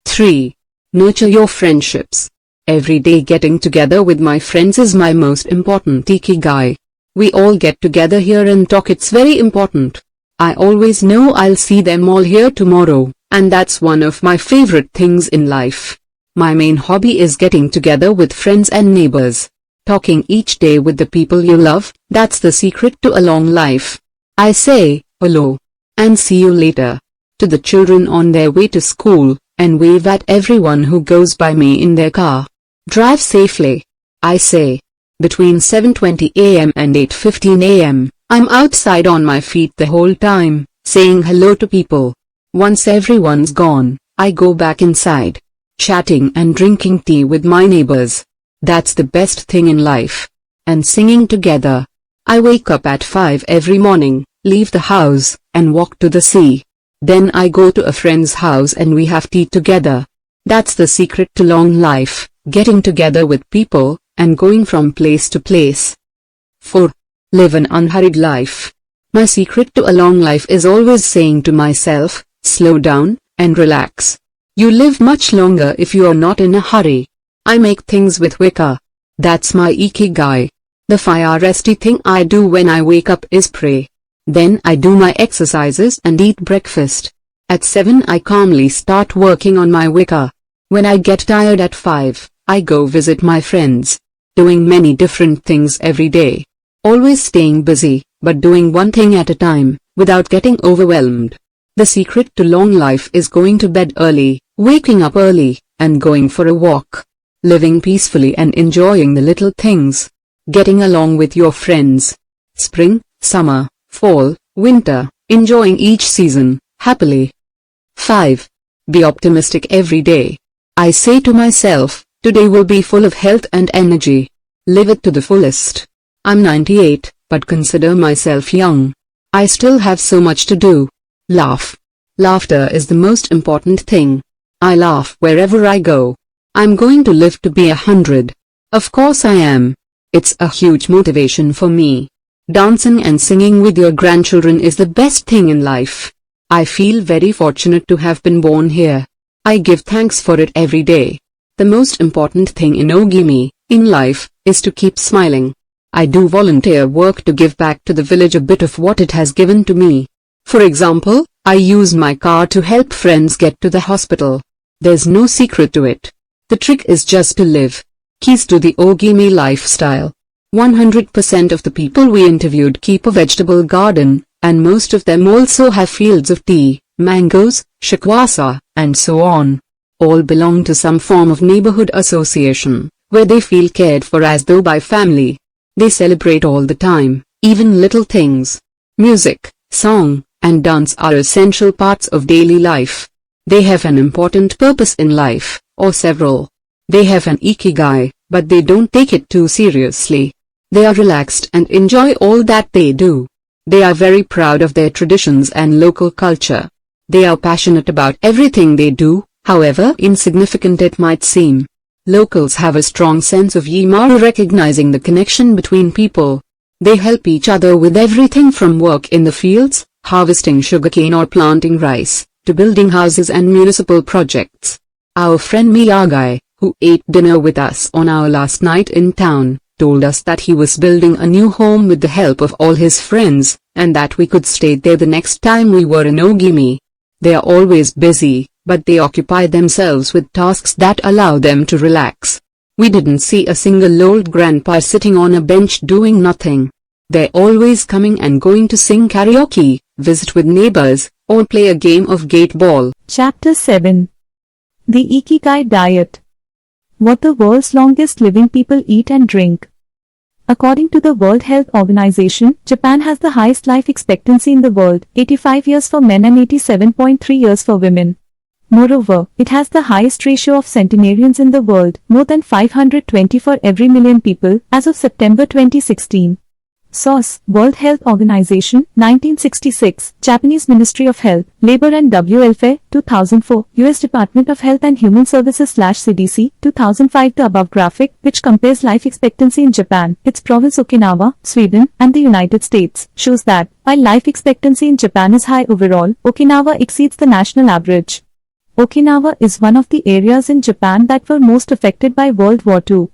3. Nurture your friendships. Every day getting together with my friends is my most important Ikigai. We all get together here and talk. It's very important. I always know I'll see them all here tomorrow, and that's one of my favorite things in life. My main hobby is getting together with friends and neighbors. Talking each day with the people you love, that's the secret to a long life. I say, hello, and see you later, to the children on their way to school, and wave at everyone who goes by me in their car. Drive safely. I say. Between 7:20 a.m. and 8:15 a.m., I'm outside on my feet the whole time, saying hello to people. Once everyone's gone, I go back inside, chatting and drinking tea with my neighbors. That's the best thing in life. And singing together. I wake up at 5 every morning, leave the house, and walk to the sea. Then I go to a friend's house and we have tea together. That's the secret to long life, getting together with people, and going from place to place. 4. Live an unhurried life. My secret to a long life is always saying to myself, slow down, and relax. You live much longer if you are not in a hurry. I make things with Wicca. That's my Ikigai. The first thing I do when I wake up is pray. Then I do my exercises and eat breakfast. At 7 I calmly start working on my Wicca. When I get tired at 5, I go visit my friends. Doing many different things every day. Always staying busy, but doing one thing at a time, without getting overwhelmed. The secret to long life is going to bed early, waking up early, and going for a walk. Living peacefully and enjoying the little things. Getting along with your friends. Spring, summer, fall, winter, enjoying each season, happily. 5. Be optimistic every day. I say to myself, today will be full of health and energy. Live it to the fullest. I'm 98, but consider myself young. I still have so much to do. Laugh. Laughter is the most important thing. I laugh wherever I go. I'm going to live to be 100. Of course I am. It's a huge motivation for me. Dancing and singing with your grandchildren is the best thing in life. I feel very fortunate to have been born here. I give thanks for it every day. The most important thing in Ogimi, in life, is to keep smiling. I do volunteer work to give back to the village a bit of what it has given to me. For example, I use my car to help friends get to the hospital. There's no secret to it. The trick is just to live. Keys to the Ogimi lifestyle. 100% of the people we interviewed keep a vegetable garden, and most of them also have fields of tea, mangoes, shikwasa, and so on. All belong to some form of neighborhood association, where they feel cared for as though by family. They celebrate all the time, even little things. Music, song, and dance are essential parts of daily life. They have an important purpose in life, or several. They have an Ikigai, but they don't take it too seriously. They are relaxed and enjoy all that they do. They are very proud of their traditions and local culture. They are passionate about everything they do, however insignificant it might seem. Locals have a strong sense of Yimaru, recognizing the connection between people. They help each other with everything from work in the fields, harvesting sugarcane or planting rice, to building houses and municipal projects. Our friend Miyagi, who ate dinner with us on our last night in town, told us that he was building a new home with the help of all his friends, and that we could stay there the next time we were in Ogimi. They are always busy, but they occupy themselves with tasks that allow them to relax. We didn't see a single old grandpa sitting on a bench doing nothing. They're always coming and going to sing karaoke, visit with neighbors, or play a game of gate ball. Chapter 7. The Ikigai Diet. What the world's longest living people eat and drink. According to the World Health Organization, Japan has the highest life expectancy in the world, 85 years for men and 87.3 years for women. Moreover, it has the highest ratio of centenarians in the world, more than 520 for every million people, as of September 2016. Source: World Health Organization, 1966, Japanese Ministry of Health, Labor and Welfare, 2004, U.S. Department of Health and Human Services/CDC, 2005. The above graphic, which compares life expectancy in Japan, its province Okinawa, Sweden, and the United States, shows that, while life expectancy in Japan is high overall, Okinawa exceeds the national average. Okinawa is one of the areas in Japan that were most affected by World War II.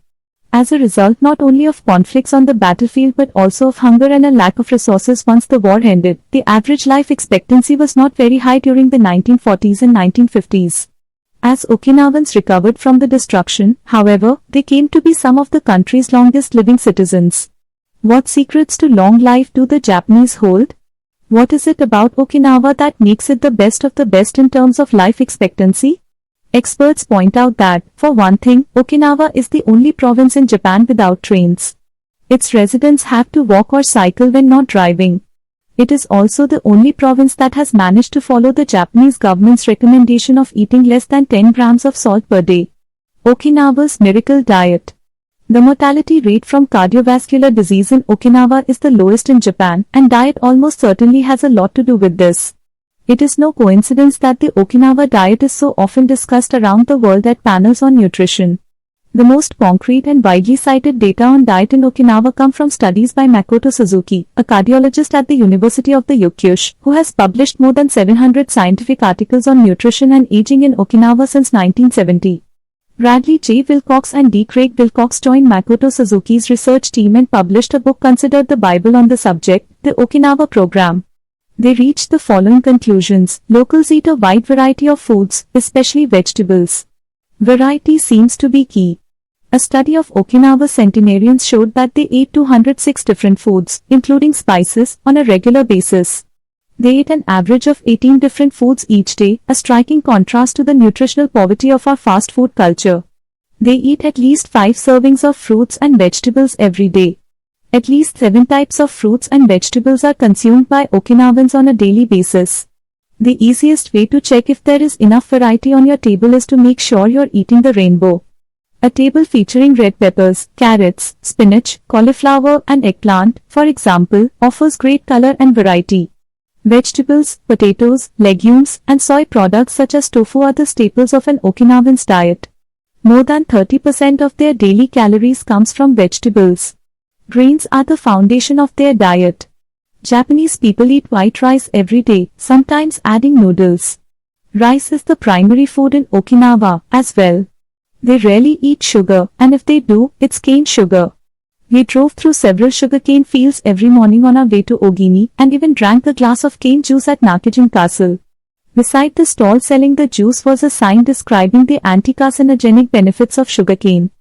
As a result not only of conflicts on the battlefield but also of hunger and a lack of resources once the war ended, the average life expectancy was not very high during the 1940s and 1950s. As Okinawans recovered from the destruction, however, they came to be some of the country's longest living citizens. What secrets to long life do the Japanese hold? What is it about Okinawa that makes it the best of the best in terms of life expectancy? Experts point out that, for one thing, Okinawa is the only province in Japan without trains. Its residents have to walk or cycle when not driving. It is also the only province that has managed to follow the Japanese government's recommendation of eating less than 10 grams of salt per day. Okinawa's miracle diet. The mortality rate from cardiovascular disease in Okinawa is the lowest in Japan, and diet almost certainly has a lot to do with this. It is no coincidence that the Okinawa diet is so often discussed around the world at panels on nutrition. The most concrete and widely cited data on diet in Okinawa come from studies by Makoto Suzuki, a cardiologist at the University of the Yokyush, who has published more than 700 scientific articles on nutrition and aging in Okinawa since 1970. Bradley J. Wilcox and D. Craig Wilcox joined Makoto Suzuki's research team and published a book considered the Bible on the subject, the Okinawa Program. They reached the following conclusions. Locals eat a wide variety of foods, especially vegetables. Variety seems to be key. A study of Okinawa centenarians showed that they ate 206 different foods, including spices, on a regular basis. They ate an average of 18 different foods each day, a striking contrast to the nutritional poverty of our fast food culture. They eat at least 5 servings of fruits and vegetables every day. At least 7 types of fruits and vegetables are consumed by Okinawans on a daily basis. The easiest way to check if there is enough variety on your table is to make sure you're eating the rainbow. A table featuring red peppers, carrots, spinach, cauliflower and eggplant, for example, offers great color and variety. Vegetables, potatoes, legumes, and soy products such as tofu are the staples of an Okinawan's diet. More than 30% of their daily calories comes from vegetables. Grains are the foundation of their diet. Japanese people eat white rice every day, sometimes adding noodles. Rice is the primary food in Okinawa, as well. They rarely eat sugar, and if they do, it's cane sugar. We drove through several sugarcane fields every morning on our way to Ogini, and even drank a glass of cane juice at Nakajin Castle. Beside the stall selling the juice was a sign describing the anti-carcinogenic benefits of sugarcane.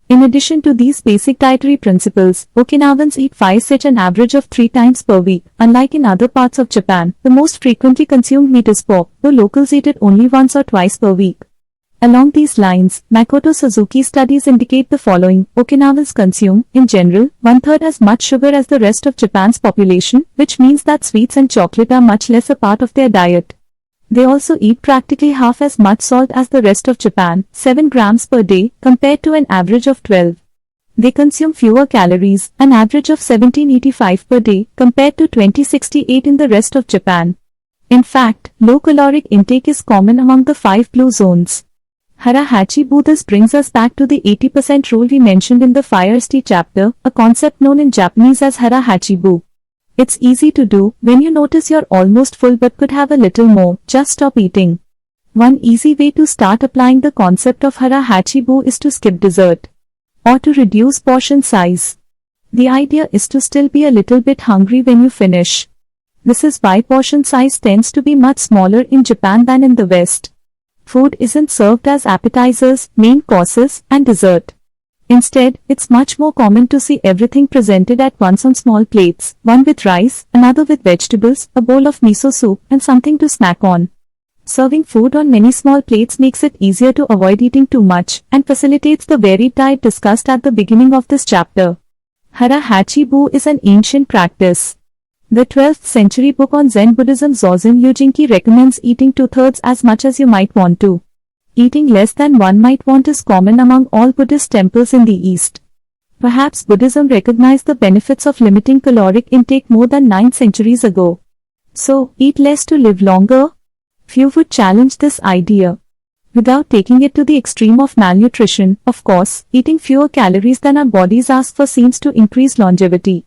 In addition to these basic dietary principles, Okinawans eat fish an average of 3 times per week. Unlike in other parts of Japan, the most frequently consumed meat is pork, though locals eat it only once or twice per week. Along these lines, Makoto Suzuki's studies indicate the following. Okinawans consume, in general, 1/3 as much sugar as the rest of Japan's population, which means that sweets and chocolate are much less a part of their diet. They also eat practically half as much salt as the rest of Japan, 7 grams per day, compared to an average of 12. They consume fewer calories, an average of 1785 per day, compared to 2068 in the rest of Japan. In fact, low caloric intake is common among the 5 blue zones. Hara-hachi-bu. This brings us back to the 80% rule we mentioned in the Fire-Tea chapter, a concept known in Japanese as hara-hachi-bu. It's easy to do. When you notice you're almost full but could have a little more, just stop eating. One easy way to start applying the concept of hara-hachi-bu is to skip dessert. Or to reduce portion size. The idea is to still be a little bit hungry when you finish. This is why portion size tends to be much smaller in Japan than in the West. Food isn't served as appetizers, main courses, and dessert. Instead, it's much more common to see everything presented at once on small plates, one with rice, another with vegetables, a bowl of miso soup, and something to snack on. Serving food on many small plates makes it easier to avoid eating too much, and facilitates the varied diet discussed at the beginning of this chapter. Hara Hachibu is an ancient practice. The 12th century book on Zen Buddhism Zozen Yujinki recommends eating 2/3 as much as you might want to. Eating less than one might want is common among all Buddhist temples in the East. Perhaps Buddhism recognized the benefits of limiting caloric intake more than 9 centuries ago. So, eat less to live longer? Few would challenge this idea. Without taking it to the extreme of malnutrition, of course, eating fewer calories than our bodies ask for seems to increase longevity.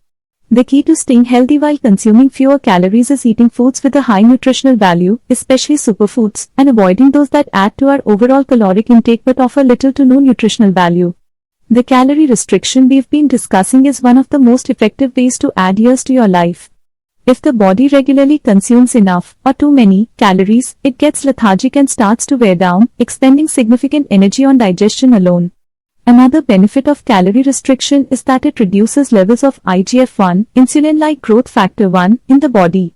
The key to staying healthy while consuming fewer calories is eating foods with a high nutritional value, especially superfoods, and avoiding those that add to our overall caloric intake but offer little to no nutritional value. The calorie restriction we've been discussing is one of the most effective ways to add years to your life. If the body regularly consumes enough, or too many, calories, it gets lethargic and starts to wear down, expending significant energy on digestion alone. Another benefit of calorie restriction is that it reduces levels of IGF-1, insulin-like growth factor 1, in the body.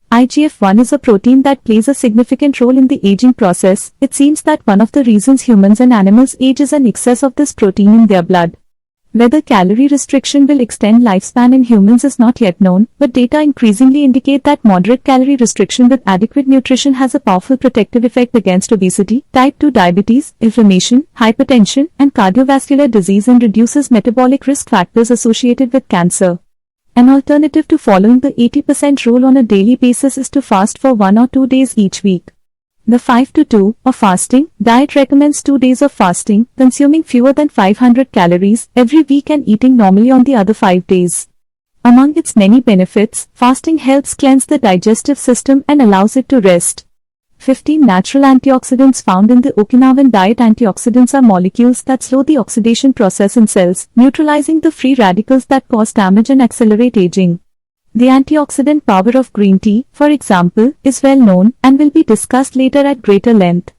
IGF-1 is a protein that plays a significant role in the aging process. It seems that one of the reasons humans and animals age is an excess of this protein in their blood. Whether calorie restriction will extend lifespan in humans is not yet known, but data increasingly indicate that moderate calorie restriction with adequate nutrition has a powerful protective effect against obesity, type 2 diabetes, inflammation, hypertension, and cardiovascular disease and reduces metabolic risk factors associated with cancer. An alternative to following the 80% rule on a daily basis is to fast for 1 or 2 days each week. The 5-2, or fasting, diet recommends 2 days of fasting, consuming fewer than 500 calories every week and eating normally on the other 5 days. Among its many benefits, fasting helps cleanse the digestive system and allows it to rest. 15 natural antioxidants found in the Okinawan diet. Antioxidants are molecules that slow the oxidation process in cells, neutralizing the free radicals that cause damage and accelerate aging. The antioxidant power of green tea, for example, is well known and will be discussed later at greater length.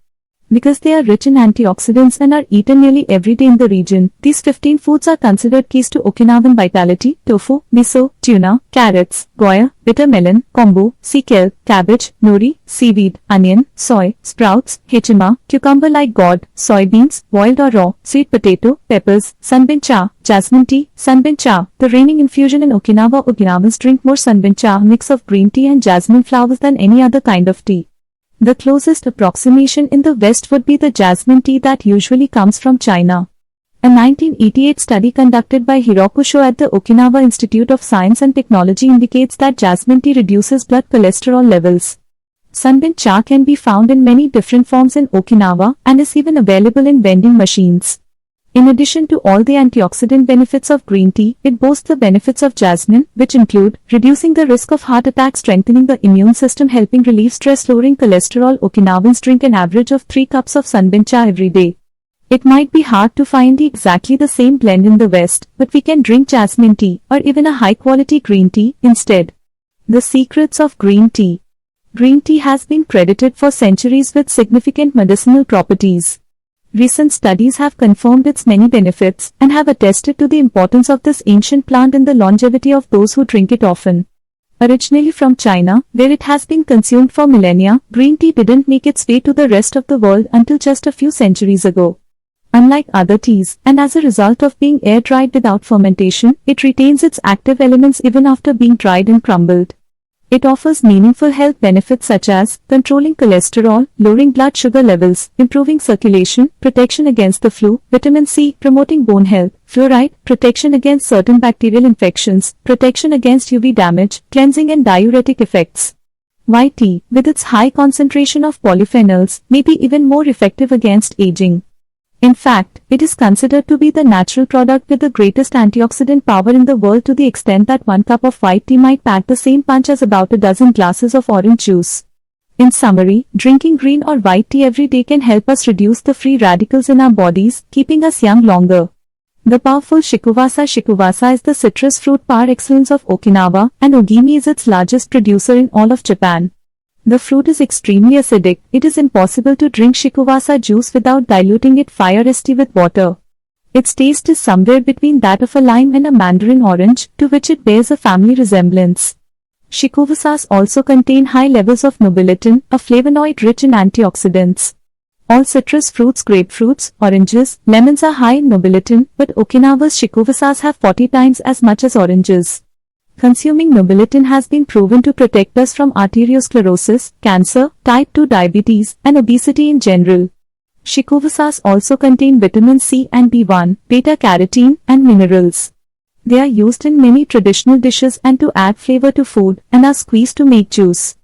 Because they are rich in antioxidants and are eaten nearly every day in the region, these 15 foods are considered keys to Okinawan vitality: tofu, miso, tuna, carrots, goya, bitter melon, kombu, sea kelp, cabbage, nori, seaweed, onion, soy, sprouts, hechima, cucumber like gourd, soybeans, boiled or raw, sweet potato, peppers, sunbean cha, jasmine tea, sunbean cha, the reigning infusion in Okinawa. Okinawans drink more sunbean cha, mix of green tea and jasmine flowers, than any other kind of tea. The closest approximation in the West would be the jasmine tea that usually comes from China. A 1988 study conducted by Hiroko Sho at the Okinawa Institute of Science and Technology indicates that jasmine tea reduces blood cholesterol levels. Sunbean cha can be found in many different forms in Okinawa and is even available in vending machines. In addition to all the antioxidant benefits of green tea, it boasts the benefits of jasmine, which include reducing the risk of heart attack, strengthening the immune system, helping relieve stress, lowering cholesterol. Okinawans drink an average of 3 cups of sunbean cha every day. It might be hard to find exactly the same blend in the West, but we can drink jasmine tea, or even a high-quality green tea, instead. The secrets of green tea. Green tea has been credited for centuries with significant medicinal properties. Recent studies have confirmed its many benefits and have attested to the importance of this ancient plant in the longevity of those who drink it often. Originally from China, where it has been consumed for millennia, green tea didn't make its way to the rest of the world until just a few centuries ago. Unlike other teas, and as a result of being air-dried without fermentation, it retains its active elements even after being dried and crumbled. It offers meaningful health benefits such as controlling cholesterol, lowering blood sugar levels, improving circulation, protection against the flu, vitamin C, promoting bone health, fluoride, protection against certain bacterial infections, protection against UV damage, cleansing and diuretic effects. White tea, with its high concentration of polyphenols, may be even more effective against aging. In fact, it is considered to be the natural product with the greatest antioxidant power in the world, to the extent that 1 cup of white tea might pack the same punch as about a dozen glasses of orange juice. In summary, drinking green or white tea every day can help us reduce the free radicals in our bodies, keeping us young longer. The powerful shikuvasa. Shikuvasa is the citrus fruit par excellence of Okinawa, and Ogimi is its largest producer in all of Japan. The fruit is extremely acidic. It is impossible to drink shikuvasa juice without diluting it first with water. Its taste is somewhere between that of a lime and a mandarin orange, to which it bears a family resemblance. Shikuvasas also contain high levels of nobiletin, a flavonoid rich in antioxidants. All citrus fruits, grapefruits, oranges, lemons are high in nobiletin, but Okinawa's shikuvasas have 40 times as much as oranges. Consuming nobiletin has been proven to protect us from arteriosclerosis, cancer, type 2 diabetes, and obesity in general. Shikuvasas also contain vitamin C and B1, beta-carotene, and minerals. They are used in many traditional dishes and to add flavor to food, and are squeezed to make juice.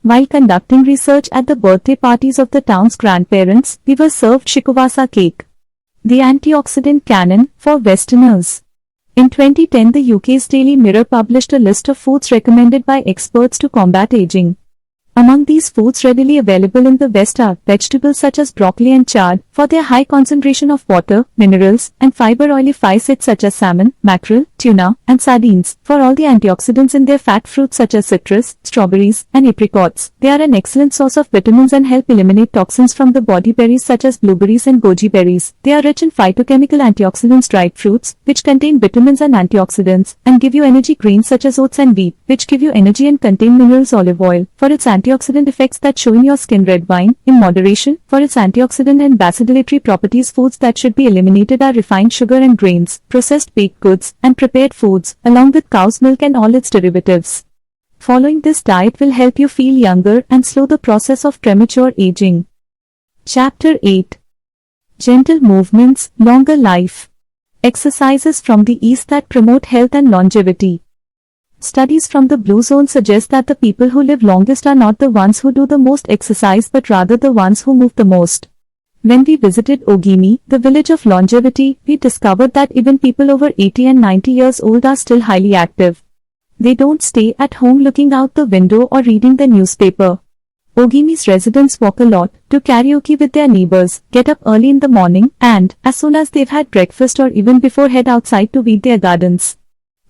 While conducting research at the birthday parties of the town's grandparents, we were served shikuvasa cake. The antioxidant canon for Westerners. In 2010, the UK's Daily Mirror published a list of foods recommended by experts to combat aging. Among these foods readily available in the West are vegetables such as broccoli and chard, for their high concentration of water, minerals, and fiber, oily fish such as salmon, mackerel, tuna, and sardines, for all the antioxidants in their fat, fruits such as citrus, strawberries, and apricots. They are an excellent source of vitamins and help eliminate toxins from the body. Berries such as blueberries and goji berries. They are rich in phytochemical antioxidants. Dried fruits, which contain vitamins and antioxidants, and give you energy. Grains such as oats and wheat, which give you energy and contain minerals. Olive oil, for its antioxidant effects that show in your skin. Red wine, in moderation, for its antioxidant and vasodilatory properties. Foods that should be eliminated are refined sugar and grains, processed baked goods, and prepared foods, along with cow's milk and all its derivatives. Following this diet will help you feel younger and slow the process of premature aging. Chapter 8. Gentle movements, longer life. Exercises from the East that promote health and longevity. Studies from the Blue Zone suggest that the people who live longest are not the ones who do the most exercise but rather the ones who move the most. When we visited Ogimi, the village of longevity, we discovered that even people over 80 and 90 years old are still highly active. They don't stay at home looking out the window or reading the newspaper. Ogimi's residents walk a lot, do karaoke with their neighbors, get up early in the morning, and, as soon as they've had breakfast or even before, head outside to weed their gardens.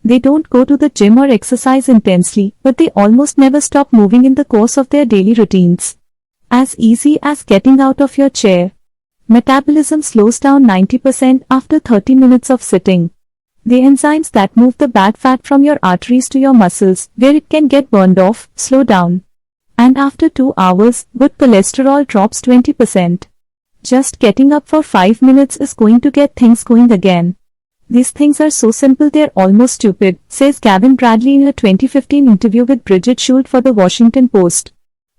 They don't go to the gym or exercise intensely, but they almost never stop moving in the course of their daily routines. As easy as getting out of your chair. Metabolism slows down 90% after 30 minutes of sitting. The enzymes that move the bad fat from your arteries to your muscles, where it can get burned off, slow down. And after 2 hours, good cholesterol drops 20%. Just getting up for 5 minutes is going to get things going again. These things are so simple they're almost stupid, says Gavin Bradley in a 2015 interview with Bridget Schult for the Washington Post.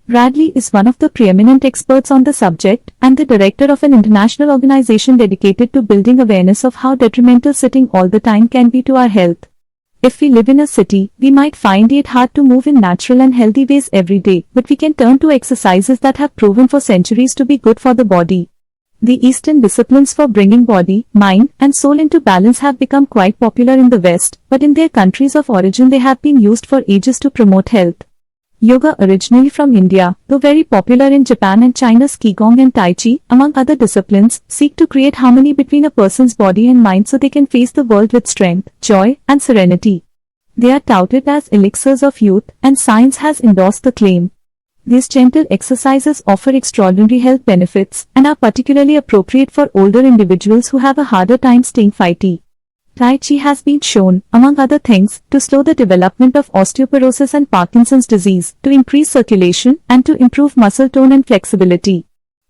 Bradley is one of the preeminent experts on the subject, and the director of an international organization dedicated to building awareness of how detrimental sitting all the time can be to our health. If we live in a city, we might find it hard to move in natural and healthy ways every day, but we can turn to exercises that have proven for centuries to be good for the body. The Eastern disciplines for bringing body, mind, and soul into balance have become quite popular in the West, but in their countries of origin they have been used for ages to promote health. Yoga, originally from India, though very popular in Japan and China's Qigong and Tai Chi, among other disciplines, seek to create harmony between a person's body and mind so they can face the world with strength, joy, and serenity. They are touted as elixirs of youth, and science has endorsed the claim. These gentle exercises offer extraordinary health benefits, and are particularly appropriate for older individuals who have a harder time staying fitty. Tai Chi has been shown, among other things, to slow the development of osteoporosis and Parkinson's disease, to increase circulation, and to improve muscle tone and flexibility.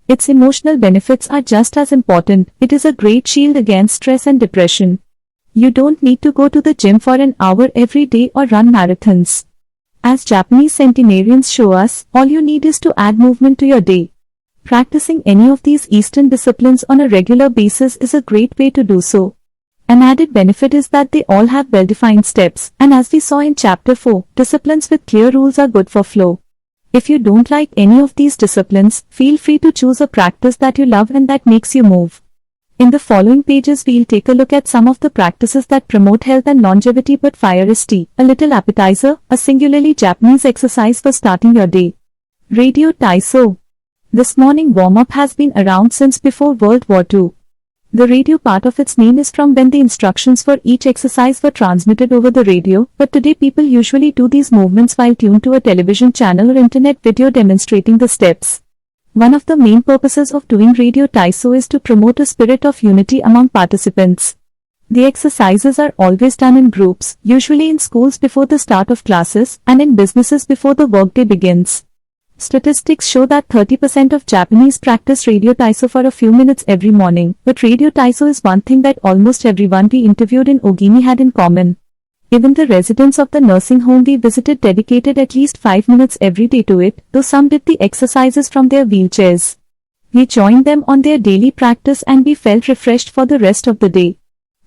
Its emotional benefits are just as important. It is a great shield against stress and depression. You don't need to go to the gym for an hour every day or run marathons. As Japanese centenarians show us, all you need is to add movement to your day. Practicing any of these Eastern disciplines on a regular basis is a great way to do so. An added benefit is that they all have well-defined steps, and as we saw in Chapter 4, disciplines with clear rules are good for flow. If you don't like any of these disciplines, feel free to choose a practice that you love and that makes you move. In the following pages we'll take a look at some of the practices that promote health and longevity. But fire is tea, a little appetizer, a singularly Japanese exercise for starting your day. Radio Taiso. This morning warm-up has been around since before World War II. The radio part of its name is from when the instructions for each exercise were transmitted over the radio, but today people usually do these movements while tuned to a television channel or internet video demonstrating the steps. One of the main purposes of doing Radio Taiso is to promote a spirit of unity among participants. The exercises are always done in groups, usually in schools before the start of classes, and in businesses before the workday begins. Statistics show that 30% of Japanese practice radio taiso for a few minutes every morning, but radio taiso is one thing that almost everyone we interviewed in Ogimi had in common. Even the residents of the nursing home we visited dedicated at least 5 minutes every day to it, though some did the exercises from their wheelchairs. We joined them on their daily practice and we felt refreshed for the rest of the day.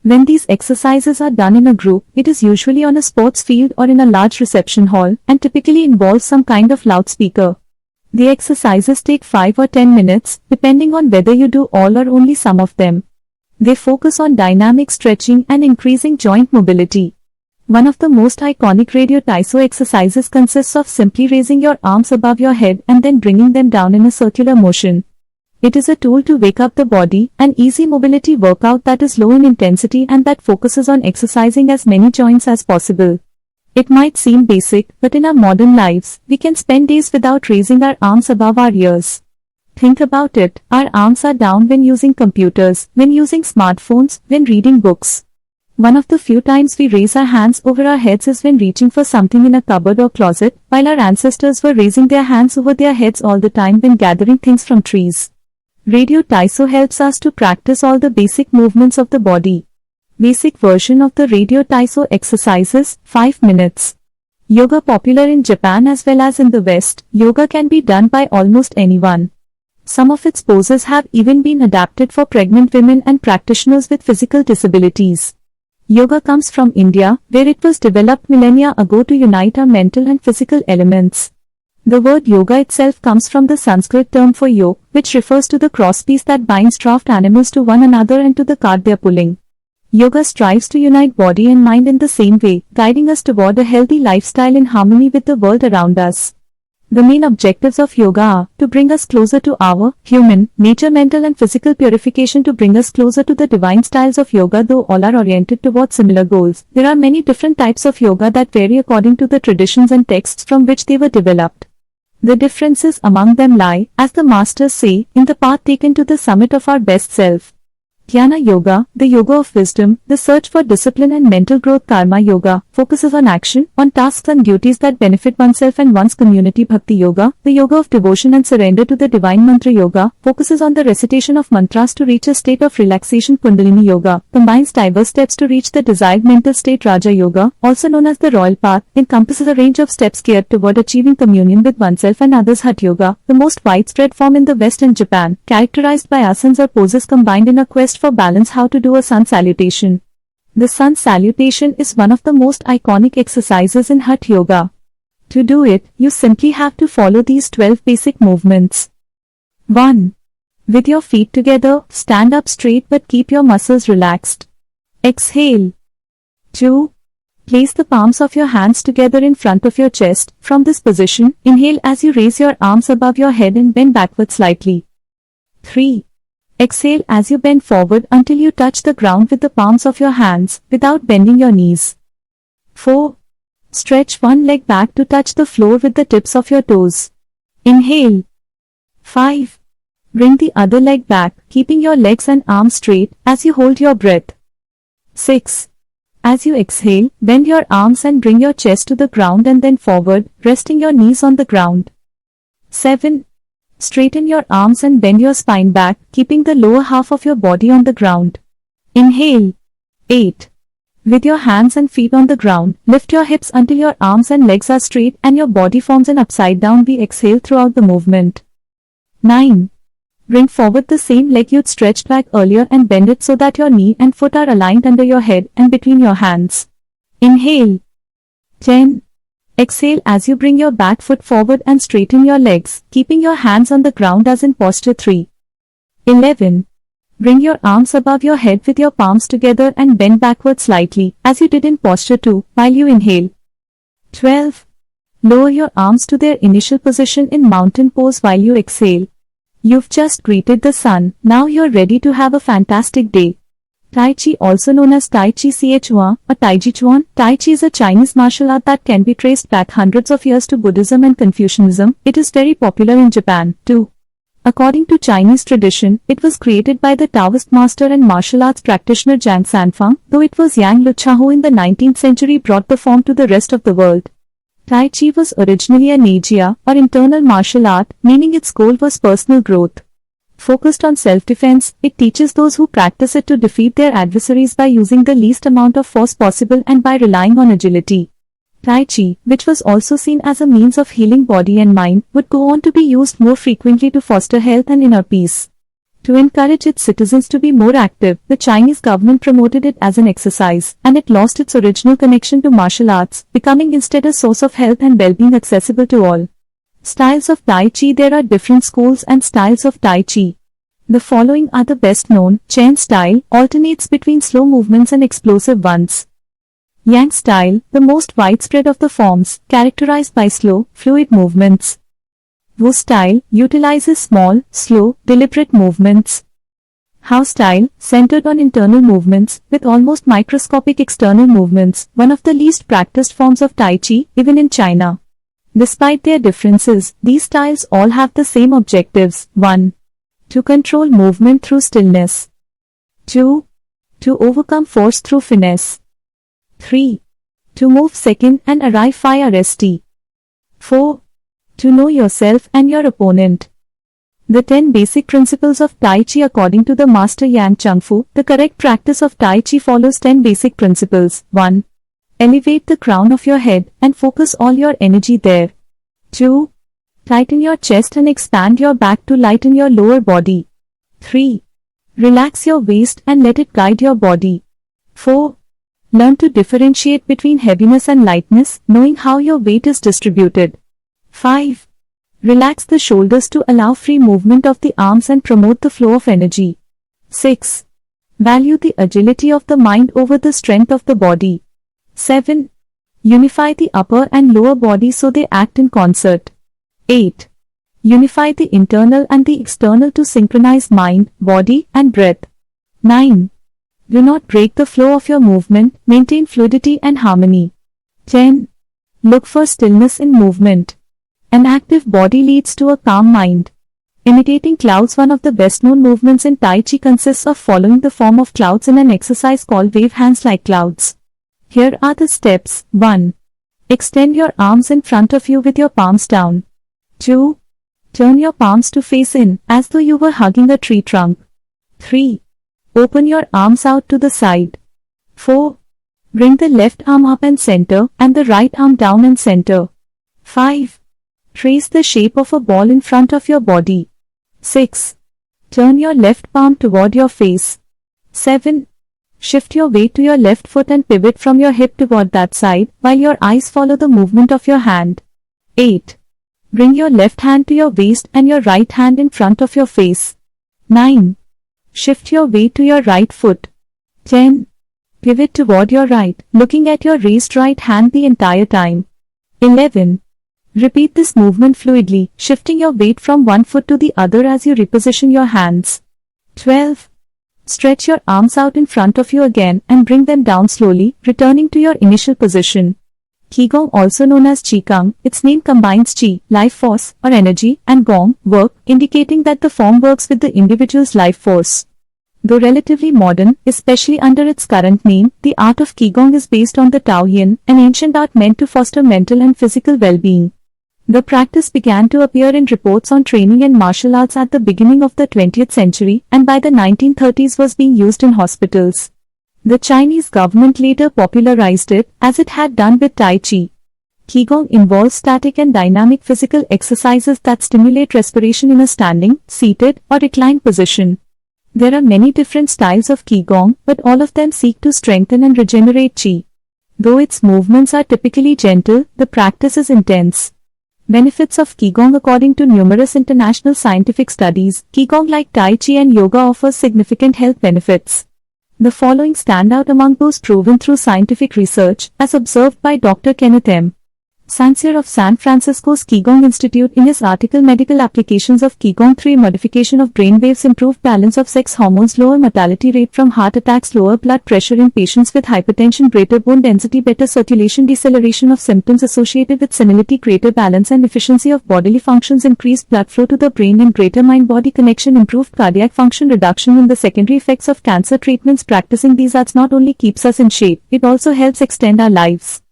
When these exercises are done in a group, it is usually on a sports field or in a large reception hall, and typically involves some kind of loudspeaker. The exercises take 5 or 10 minutes, depending on whether you do all or only some of them. They focus on dynamic stretching and increasing joint mobility. One of the most iconic radio taiso exercises consists of simply raising your arms above your head and then bringing them down in a circular motion. It is a tool to wake up the body, an easy mobility workout that is low in intensity and that focuses on exercising as many joints as possible. It might seem basic, but in our modern lives, we can spend days without raising our arms above our ears. Think about it, our arms are down when using computers, when using smartphones, when reading books. One of the few times we raise our hands over our heads is when reaching for something in a cupboard or closet, while our ancestors were raising their hands over their heads all the time when gathering things from trees. Radio taiso helps us to practice all the basic movements of the body. Basic version of the radio taiso exercises, 5 minutes. Yoga popular in Japan as well as in the West, yoga can be done by almost anyone. Some of its poses have even been adapted for pregnant women and practitioners with physical disabilities. Yoga comes from India, where it was developed millennia ago to unite our mental and physical elements. The word yoga itself comes from the Sanskrit term for yoke, which refers to the crosspiece that binds draft animals to one another and to the cart they are pulling. Yoga strives to unite body and mind in the same way, guiding us toward a healthy lifestyle in harmony with the world around us. The main objectives of yoga are to bring us closer to our human nature, mental and physical purification, to bring us closer to the divine styles of yoga, though all are oriented towards similar goals. There are many different types of yoga that vary according to the traditions and texts from which they were developed. The differences among them lie, as the masters say, in the path taken to the summit of our best self. Jnana Yoga, the yoga of wisdom, the search for discipline and mental growth. Karma Yoga focuses on action, on tasks and duties that benefit oneself and one's community. Bhakti Yoga, the yoga of devotion and surrender to the divine. Mantra Yoga focuses on the recitation of mantras to reach a state of relaxation. Kundalini Yoga combines diverse steps to reach the desired mental state. Raja Yoga, also known as the royal path, encompasses a range of steps geared toward achieving communion with oneself and others. Hatha Yoga, the most widespread form in the West and Japan, characterized by asanas or poses combined in a quest for balance. How to do a sun salutation. The sun salutation is one of the most iconic exercises in Hatha Yoga. To do it, you simply have to follow these 12 basic movements. 1. With your feet together, stand up straight but keep your muscles relaxed. Exhale. 2. Place the palms of your hands together in front of your chest. From this position, inhale as you raise your arms above your head and bend backward slightly. 3. Exhale as you bend forward until you touch the ground with the palms of your hands, without bending your knees. 4. Stretch one leg back to touch the floor with the tips of your toes. Inhale. 5. Bring the other leg back, keeping your legs and arms straight as you hold your breath. 6. As you exhale, bend your arms and bring your chest to the ground and then forward, resting your knees on the ground. 7. Straighten your arms and bend your spine back, keeping the lower half of your body on the ground. Inhale. 8. With your hands and feet on the ground, lift your hips until your arms and legs are straight and your body forms an upside down V. Exhale throughout the movement. 9. Bring forward the same leg you'd stretched back earlier and bend it so that your knee and foot are aligned under your head and between your hands. Inhale. 10. Exhale as you bring your back foot forward and straighten your legs, keeping your hands on the ground as in posture 3. 11. Bring your arms above your head with your palms together and bend backward slightly, as you did in posture 2, while you inhale. 12. Lower your arms to their initial position in mountain pose while you exhale. You've just greeted the sun, now you're ready to have a fantastic day. Tai Chi, also known as Tai Chi Chuan or Tai Chi Chuan. Tai Chi is a Chinese martial art that can be traced back hundreds of years to Buddhism and Confucianism. It is very popular in Japan, too. According to Chinese tradition, it was created by the Taoist master and martial arts practitioner Zhang Sanfang, though it was Yang Lucha who in the 19th century brought the form to the rest of the world. Tai Chi was originally a Neijia, or internal martial art, meaning its goal was personal growth. Focused on self-defense, it teaches those who practice it to defeat their adversaries by using the least amount of force possible and by relying on agility. Tai Chi, which was also seen as a means of healing body and mind, would go on to be used more frequently to foster health and inner peace. To encourage its citizens to be more active, the Chinese government promoted it as an exercise, and it lost its original connection to martial arts, becoming instead a source of health and well-being accessible to all. Styles of Tai Chi. There are different schools and styles of Tai Chi. The following are the best known. Chen style alternates between slow movements and explosive ones. Yang style, the most widespread of the forms, characterized by slow, fluid movements. Wu style utilizes small, slow, deliberate movements. Hao style, centered on internal movements, with almost microscopic external movements, one of the least practiced forms of Tai Chi, even in China. Despite their differences, these styles all have the same objectives. 1. To control movement through stillness. 2. To overcome force through finesse. 3. To move second and arrive via resti. 4. To know yourself and your opponent. The 10 basic principles of Tai Chi. According to the master Yang Chengfu, the correct practice of Tai Chi follows 10 basic principles. 1. Elevate the crown of your head and focus all your energy there. 2. Tighten your chest and expand your back to lighten your lower body. 3. Relax your waist and let it guide your body. 4. Learn to differentiate between heaviness and lightness, knowing how your weight is distributed. 5. Relax the shoulders to allow free movement of the arms and promote the flow of energy. 6. Value the agility of the mind over the strength of the body. 7. Unify the upper and lower body so they act in concert. 8. Unify the internal and the external to synchronize mind, body, and breath. 9. Do not break the flow of your movement, maintain fluidity and harmony. 10. Look for stillness in movement. An active body leads to a calm mind. Imitating clouds. One of the best-known movements in Tai Chi consists of following the form of clouds in an exercise called wave hands like clouds. Here are the steps. 1. Extend your arms in front of you with your palms down. 2. Turn your palms to face in, as though you were hugging a tree trunk. 3. Open your arms out to the side. 4. Bring the left arm up and center, and the right arm down and center. 5. Trace the shape of a ball in front of your body. 6. Turn your left palm toward your face. 7. Shift your weight to your left foot and pivot from your hip toward that side, while your eyes follow the movement of your hand. 8. Bring your left hand to your waist and your right hand in front of your face. 9. Shift your weight to your right foot. 10. Pivot toward your right, looking at your raised right hand the entire time. 11. Repeat this movement fluidly, shifting your weight from one foot to the other as you reposition your hands. 12. Stretch your arms out in front of you again and bring them down slowly, returning to your initial position. Qigong, also known as Qigong, its name combines Qi, life force, or energy, and Gong, work, indicating that the form works with the individual's life force. Though relatively modern, especially under its current name, the art of Qigong is based on the Tao Yin, an ancient art meant to foster mental and physical well-being. The practice began to appear in reports on training and martial arts at the beginning of the 20th century, and by the 1930s was being used in hospitals. The Chinese government later popularized it, as it had done with Tai Chi. Qigong involves static and dynamic physical exercises that stimulate respiration in a standing, seated, or reclined position. There are many different styles of Qigong, but all of them seek to strengthen and regenerate Qi. Though its movements are typically gentle, the practice is intense. Benefits of Qigong. According to numerous international scientific studies, Qigong, like Tai Chi and yoga, offers significant health benefits. The following stand out among those proven through scientific research, as observed by Dr. Kenneth M. Sancier of San Francisco's Qigong Institute in his article Medical Applications of Qigong. 3. Modification of brainwaves, improved balance of sex hormones, lower mortality rate from heart attacks, lower blood pressure in patients with hypertension, greater bone density, better circulation, deceleration of symptoms associated with senility, greater balance and efficiency of bodily functions, increased blood flow to the brain and greater mind-body connection, improved cardiac function, reduction in the secondary effects of cancer treatments. Practicing these arts not only keeps us in shape, it also helps extend our lives.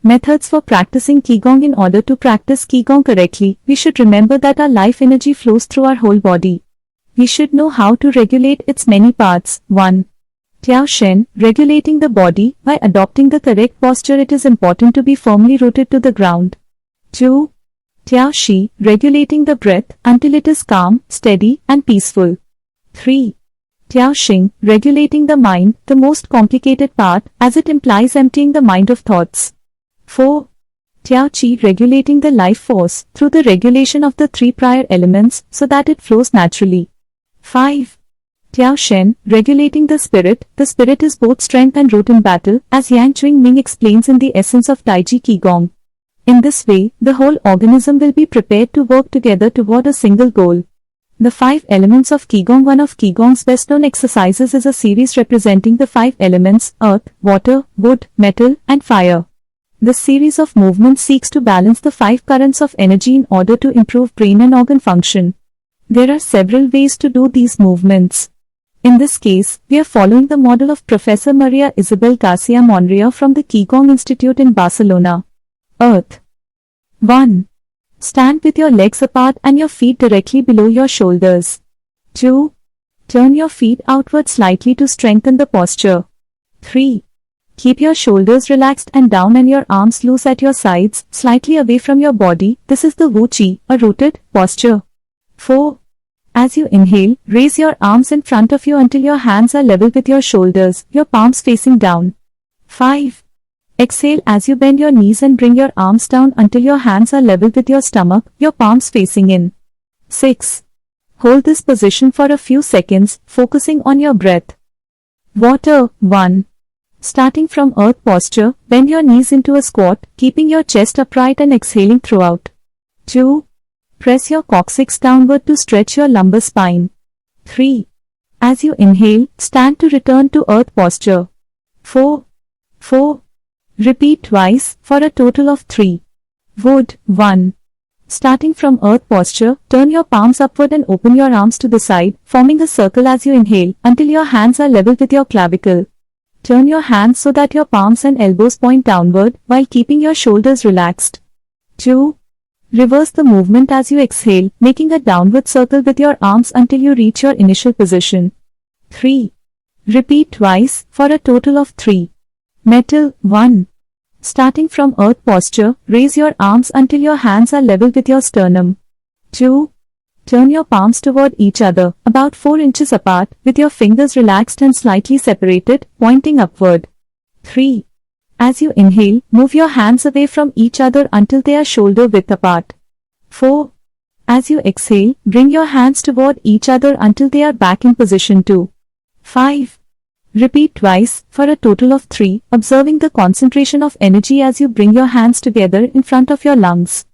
Methods for practicing Qigong. In order to practice Qigong correctly, we should remember that our life energy flows through our whole body. We should know how to regulate its many parts. 1. Tiao Shen, regulating the body. By adopting the correct posture, it is important to be firmly rooted to the ground. 2. Tiao Shi, regulating the breath until it is calm, steady, and peaceful. 3. Tiao Xing, regulating the mind, the most complicated part, as it implies emptying the mind of thoughts. 4. Tiao Qi, regulating the life force through the regulation of the 3 prior elements so that it flows naturally. 5. Tiao Shen, regulating the spirit. The spirit is both strength and root in battle, as Yang Chuing Ming explains in the essence of Taiji Qigong. In this way, the whole organism will be prepared to work together toward a single goal. The 5 elements of Qigong. One of Qigong's best-known exercises is a series representing the 5 elements: earth, water, wood, metal, and fire. This series of movements seeks to balance the 5 currents of energy in order to improve brain and organ function. There are several ways to do these movements. In this case, we are following the model of Professor Maria Isabel García Monreal from the Qigong Institute in Barcelona. Earth. 1. Stand with your legs apart and your feet directly below your shoulders. 2. Turn your feet outward slightly to strengthen the posture. 3. Keep your shoulders relaxed and down and your arms loose at your sides, slightly away from your body. This is the Wu Qi, a rooted posture. 4. As you inhale, raise your arms in front of you until your hands are level with your shoulders, your palms facing down. 5. Exhale as you bend your knees and bring your arms down until your hands are level with your stomach, your palms facing in. 6. Hold this position for a few seconds, focusing on your breath. Water. 1. Starting from earth posture, bend your knees into a squat, keeping your chest upright and exhaling throughout. 2. Press your coccyx downward to stretch your lumbar spine. 3. As you inhale, stand to return to earth posture. 4. Repeat twice, for a total of 3. Wood. 1. Starting from earth posture, turn your palms upward and open your arms to the side, forming a circle as you inhale, until your hands are level with your clavicle. Turn your hands so that your palms and elbows point downward, while keeping your shoulders relaxed. 2. Reverse the movement as you exhale, making a downward circle with your arms until you reach your initial position. 3. Repeat twice, for a total of 3. Metal. 1. Starting from earth posture, raise your arms until your hands are level with your sternum. 2. Turn your palms toward each other, about 4 inches apart, with your fingers relaxed and slightly separated, pointing upward. 3. As you inhale, move your hands away from each other until they are shoulder width apart. 4. As you exhale, bring your hands toward each other until they are back in position 2. 5. Repeat twice, for a total of 3, observing the concentration of energy as you bring your hands together in front of your lungs.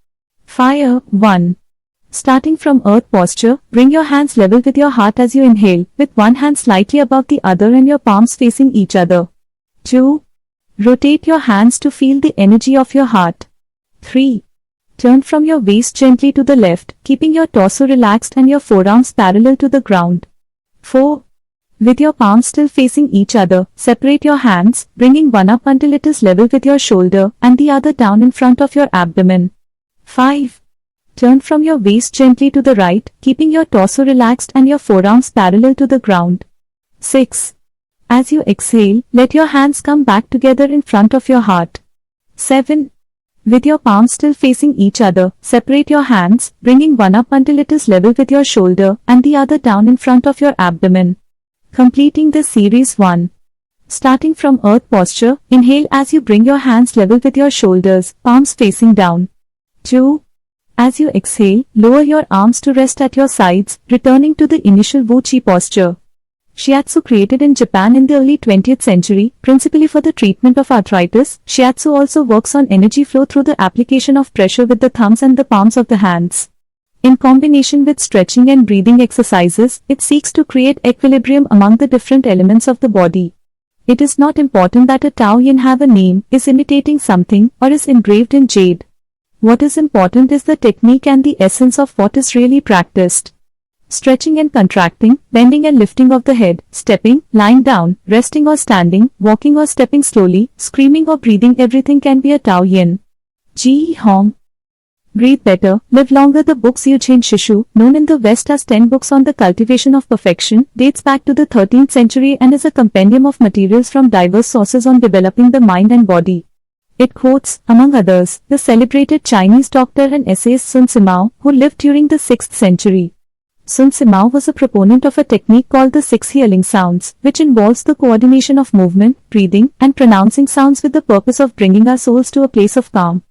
Fire. 1. Starting from earth posture, bring your hands level with your heart as you inhale, with one hand slightly above the other and your palms facing each other. 2. Rotate your hands to feel the energy of your heart. 3. Turn from your waist gently to the left, keeping your torso relaxed and your forearms parallel to the ground. 4. With your palms still facing each other, separate your hands, bringing one up until it is level with your shoulder and the other down in front of your abdomen. 5. Turn from your waist gently to the right, keeping your torso relaxed and your forearms parallel to the ground. 6. As you exhale, let your hands come back together in front of your heart. 7. With your palms still facing each other, separate your hands, bringing one up until it is level with your shoulder and the other down in front of your abdomen. Completing this series 1. Starting from earth posture, inhale as you bring your hands level with your shoulders, palms facing down. 2. As you exhale, lower your arms to rest at your sides, returning to the initial Wu Qi posture. Shiatsu created in Japan in the early 20th century, principally for the treatment of arthritis, Shiatsu also works on energy flow through the application of pressure with the thumbs and the palms of the hands. In combination with stretching and breathing exercises, it seeks to create equilibrium among the different elements of the body. It is not important that a Tao Yin have a name, is imitating something, or is engraved in jade. What is important is the technique and the essence of what is really practiced. stretching and contracting, bending and lifting of the head, stepping, lying down, resting or standing, walking or stepping slowly, screaming or breathing, everything can be a Tao Yin. Ji Hong. Breathe better, live longer. The book Yujin Shishu, known in the West as 10 Books on the Cultivation of Perfection, dates back to the 13th century and is a compendium of materials from diverse sources on developing the mind and body. It quotes, among others, the celebrated Chinese doctor and essayist Sun Simiao, who lived during the 6th century. Sun Simiao was a proponent of a technique called the 6 healing sounds, which involves the coordination of movement, breathing, and pronouncing sounds with the purpose of bringing our souls to a place of calm.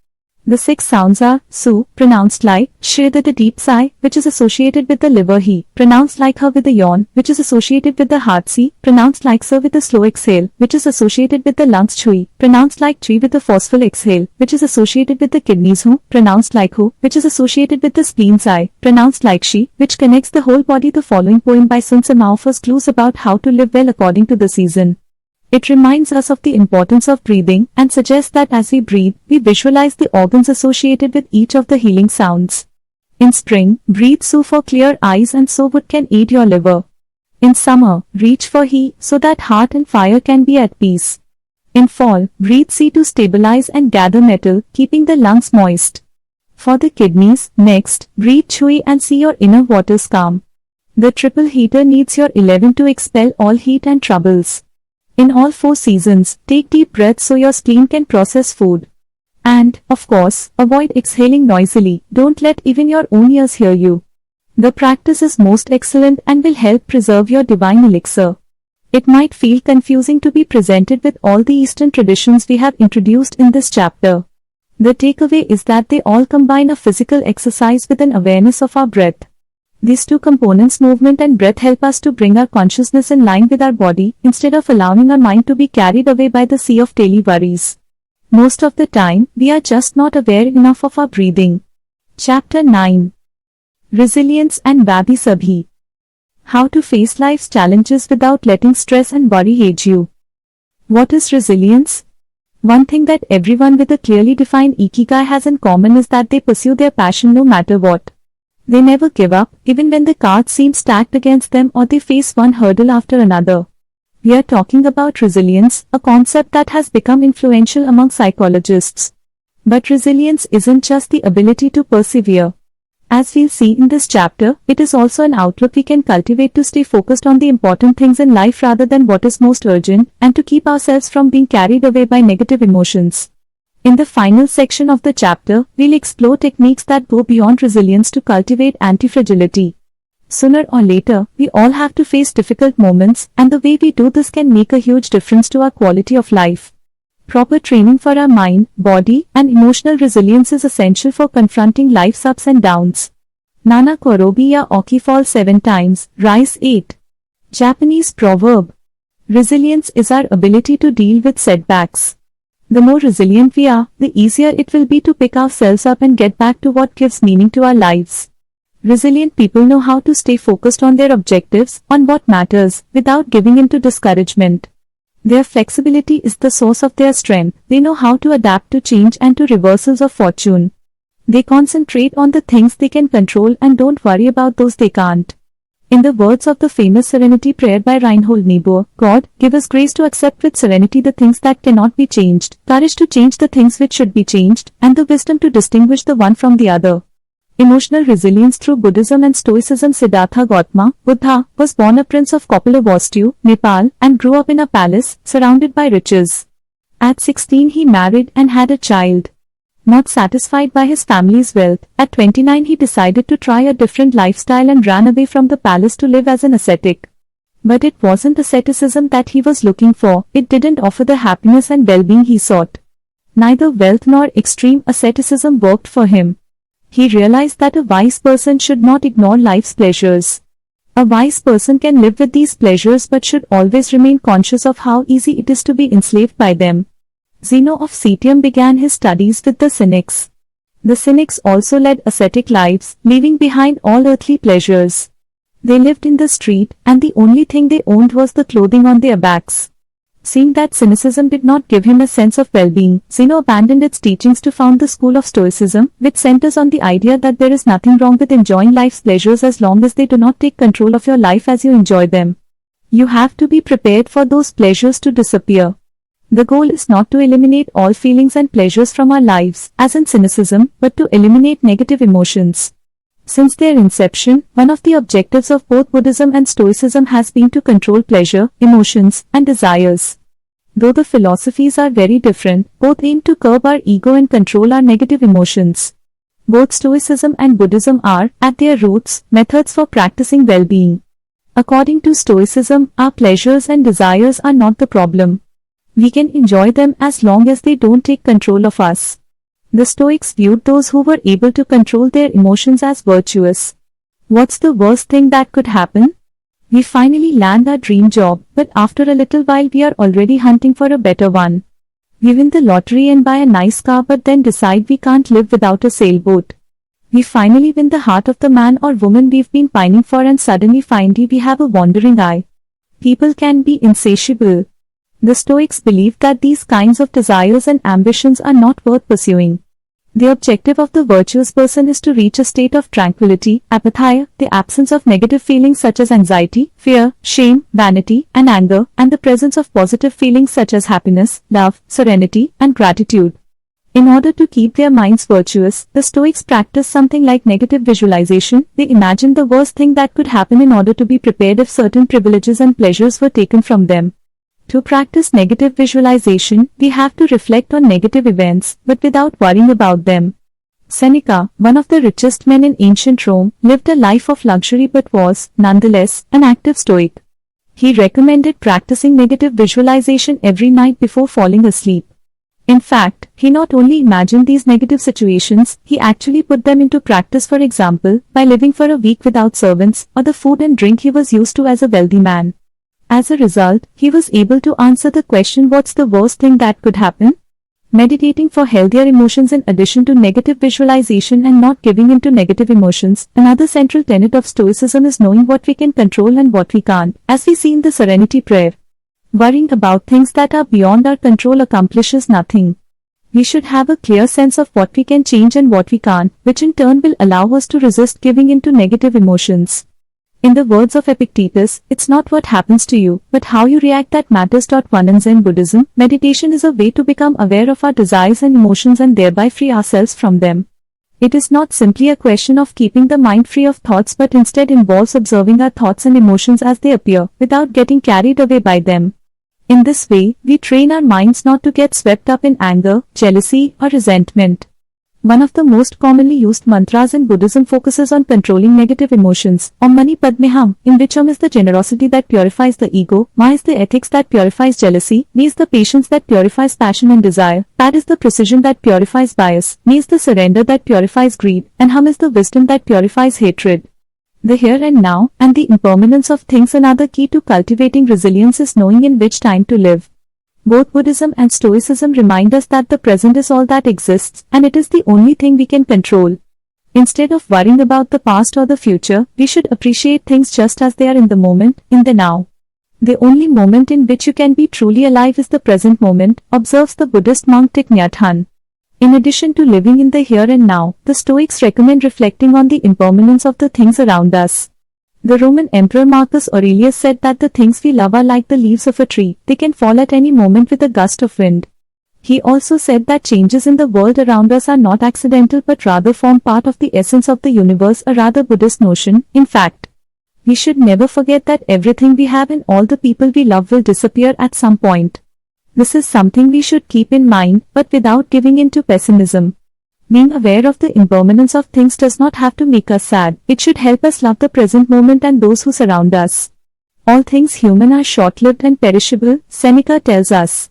The 6 sounds are Su, pronounced like Sh with a deep sigh, which is associated with the liver. He, pronounced like Her with a yawn, which is associated with the heart. Si, pronounced like Sir with a slow exhale, which is associated with the lungs. Chui, pronounced like Chi with a forceful exhale, which is associated with the kidneys. Hu, pronounced like Hu, which is associated with the spleen. Sai, pronounced like Shi, which connects the whole body. The following poem by Sun Simiao offers clues about how to live well according to the season. It reminds us of the importance of breathing and suggests that as we breathe, we visualize the organs associated with each of the healing sounds. In spring, breathe Su for clear eyes and so wood can aid your liver. In summer, reach for He so that heart and fire can be at peace. In fall, breathe Si to stabilize and gather metal, keeping the lungs moist. For the kidneys, next, breathe Chui and see your inner waters calm. The triple heater needs your 11 to expel all heat and troubles. In all 4 seasons, take deep breaths so your spleen can process food. And, of course, avoid exhaling noisily. Don't let even your own ears hear you. The practice is most excellent and will help preserve your divine elixir. It might feel confusing to be presented with all the Eastern traditions we have introduced in this chapter. The takeaway is that they all combine a physical exercise with an awareness of our breath. These 2 components, movement and breath, help us to bring our consciousness in line with our body, instead of allowing our mind to be carried away by the sea of daily worries. Most of the time, we are just not aware enough of our breathing. Chapter 9. Resilience and Vabi Sabhi. How to face life's challenges without letting stress and worry age you. What is resilience? One thing that everyone with a clearly defined Ikigai has in common is that they pursue their passion no matter what. They never give up, even when the cards seem stacked against them or they face one hurdle after another. We are talking about resilience, a concept that has become influential among psychologists. But resilience isn't just the ability to persevere. As we'll see in this chapter, it is also an outlook we can cultivate to stay focused on the important things in life rather than what is most urgent, and to keep ourselves from being carried away by negative emotions. In the final section of the chapter, we'll explore techniques that go beyond resilience to cultivate anti-fragility. Sooner or later, we all have to face difficult moments, and the way we do this can make a huge difference to our quality of life. Proper training for our mind, body, and emotional resilience is essential for confronting life's ups and downs. Nana Korobi ya Oki fall 7 times, rise 8. Japanese proverb. Resilience is our ability to deal with setbacks. The more resilient we are, the easier it will be to pick ourselves up and get back to what gives meaning to our lives. Resilient people know how to stay focused on their objectives, on what matters, without giving in to discouragement. Their flexibility is the source of their strength. They know how to adapt to change and to reversals of fortune. They concentrate on the things they can control and don't worry about those they can't. In the words of the famous Serenity Prayer by Reinhold Niebuhr, God, give us grace to accept with serenity the things that cannot be changed, courage to change the things which should be changed, and the wisdom to distinguish the one from the other. Emotional resilience through Buddhism and Stoicism. Siddhartha Gautama, Buddha, was born a prince of Kopilavastu, Nepal, and grew up in a palace, surrounded by riches. At 16 he married and had a child. Not satisfied by his family's wealth, at 29 he decided to try a different lifestyle and ran away from the palace to live as an ascetic. But it wasn't asceticism that he was looking for, it didn't offer the happiness and well-being he sought. Neither wealth nor extreme asceticism worked for him. He realized that a wise person should not ignore life's pleasures. A wise person can live with these pleasures but should always remain conscious of how easy it is to be enslaved by them. Zeno of Citium began his studies with the Cynics. The Cynics also led ascetic lives, leaving behind all earthly pleasures. They lived in the street, and the only thing they owned was the clothing on their backs. Seeing that cynicism did not give him a sense of well-being, Zeno abandoned its teachings to found the school of Stoicism, which centers on the idea that there is nothing wrong with enjoying life's pleasures as long as they do not take control of your life as you enjoy them. You have to be prepared for those pleasures to disappear. The goal is not to eliminate all feelings and pleasures from our lives, as in cynicism, but to eliminate negative emotions. Since their inception, one of the objectives of both Buddhism and Stoicism has been to control pleasure, emotions, and desires. Though the philosophies are very different, both aim to curb our ego and control our negative emotions. Both Stoicism and Buddhism are, at their roots, methods for practicing well-being. According to Stoicism, our pleasures and desires are not the problem. We can enjoy them as long as they don't take control of us. The Stoics viewed those who were able to control their emotions as virtuous. What's the worst thing that could happen? We finally land our dream job, but after a little while we are already hunting for a better one. We win the lottery and buy a nice car but then decide we can't live without a sailboat. We finally win the heart of the man or woman we've been pining for and suddenly finally we have a wandering eye. People can be insatiable. The Stoics believed that these kinds of desires and ambitions are not worth pursuing. The objective of the virtuous person is to reach a state of tranquility, apatheia, the absence of negative feelings such as anxiety, fear, shame, vanity, and anger, and the presence of positive feelings such as happiness, love, serenity, and gratitude. In order to keep their minds virtuous, the Stoics practiced something like negative visualization. They imagined the worst thing that could happen in order to be prepared if certain privileges and pleasures were taken from them. To practice negative visualization, we have to reflect on negative events, but without worrying about them. Seneca, one of the richest men in ancient Rome, lived a life of luxury but was, nonetheless, an active Stoic. He recommended practicing negative visualization every night before falling asleep. In fact, he not only imagined these negative situations, he actually put them into practice, for example, by living for a week without servants, or the food and drink he was used to as a wealthy man. As a result, he was able to answer the question, what's the worst thing that could happen? Meditating for healthier emotions in addition to negative visualization and not giving in to negative emotions. Another central tenet of Stoicism is knowing what we can control and what we can't, as we see in the Serenity Prayer. Worrying about things that are beyond our control accomplishes nothing. We should have a clear sense of what we can change and what we can't, which in turn will allow us to resist giving in to negative emotions. In the words of Epictetus, it's not what happens to you, but how you react that matters. One in Zen Buddhism, meditation is a way to become aware of our desires and emotions and thereby free ourselves from them. It is not simply a question of keeping the mind free of thoughts but instead involves observing our thoughts and emotions as they appear, without getting carried away by them. In this way, we train our minds not to get swept up in anger, jealousy, or resentment. One of the most commonly used mantras in Buddhism focuses on controlling negative emotions. Om Mani Padme Hum, in which Om is the generosity that purifies the ego, Ma is the ethics that purifies jealousy, Ni is the patience that purifies passion and desire, Pad is the precision that purifies bias, Me is the surrender that purifies greed, and Hum is the wisdom that purifies hatred. The here and now, and the impermanence of things. Another key to cultivating resilience is knowing in which time to live. Both Buddhism and Stoicism remind us that the present is all that exists, and it is the only thing we can control. Instead of worrying about the past or the future, we should appreciate things just as they are in the moment, in the now. The only moment in which you can be truly alive is the present moment, observes the Buddhist monk Thich Nhat Hanh. In addition to living in the here and now, the Stoics recommend reflecting on the impermanence of the things around us. The Roman Emperor Marcus Aurelius said that the things we love are like the leaves of a tree, they can fall at any moment with a gust of wind. He also said that changes in the world around us are not accidental but rather form part of the essence of the universe, a rather Buddhist notion. In fact, we should never forget that everything we have and all the people we love will disappear at some point. This is something we should keep in mind, but without giving in to pessimism. Being aware of the impermanence of things does not have to make us sad. It should help us love the present moment and those who surround us. All things human are short-lived and perishable, Seneca tells us.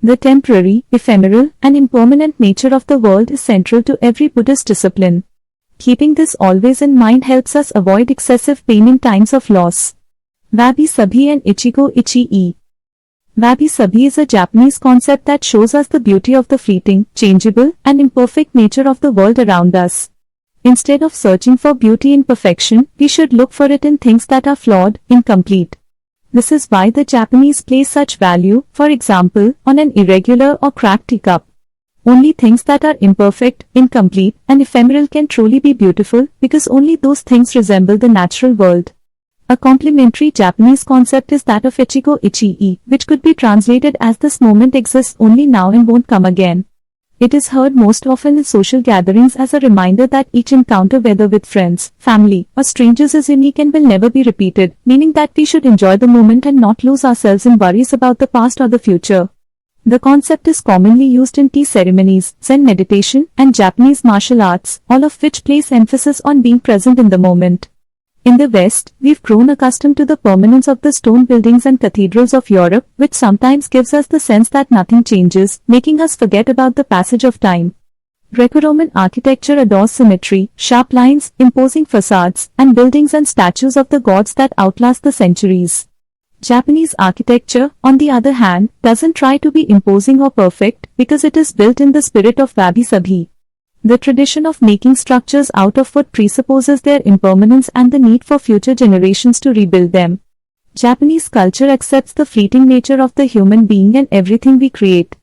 The temporary, ephemeral, and impermanent nature of the world is central to every Buddhist discipline. Keeping this always in mind helps us avoid excessive pain in times of loss. Wabi Sabi and Ichigo Ichi-e. Wabi Sabi is a Japanese concept that shows us the beauty of the fleeting, changeable, and imperfect nature of the world around us. Instead of searching for beauty in perfection, we should look for it in things that are flawed, incomplete. This is why the Japanese place such value, for example, on an irregular or cracked teacup. Only things that are imperfect, incomplete, and ephemeral can truly be beautiful, because only those things resemble the natural world. A complementary Japanese concept is that of Ichigo Ichii, which could be translated as this moment exists only now and won't come again. It is heard most often in social gatherings as a reminder that each encounter, whether with friends, family, or strangers, is unique and will never be repeated, meaning that we should enjoy the moment and not lose ourselves in worries about the past or the future. The concept is commonly used in tea ceremonies, Zen meditation, and Japanese martial arts, all of which place emphasis on being present in the moment. In the West, we've grown accustomed to the permanence of the stone buildings and cathedrals of Europe, which sometimes gives us the sense that nothing changes, making us forget about the passage of time. Greco-Roman architecture adores symmetry, sharp lines, imposing facades, and buildings and statues of the gods that outlast the centuries. Japanese architecture, on the other hand, doesn't try to be imposing or perfect, because it is built in the spirit of wabi-sabi. The tradition of making structures out of wood presupposes their impermanence and the need for future generations to rebuild them. Japanese culture accepts the fleeting nature of the human being and everything we create.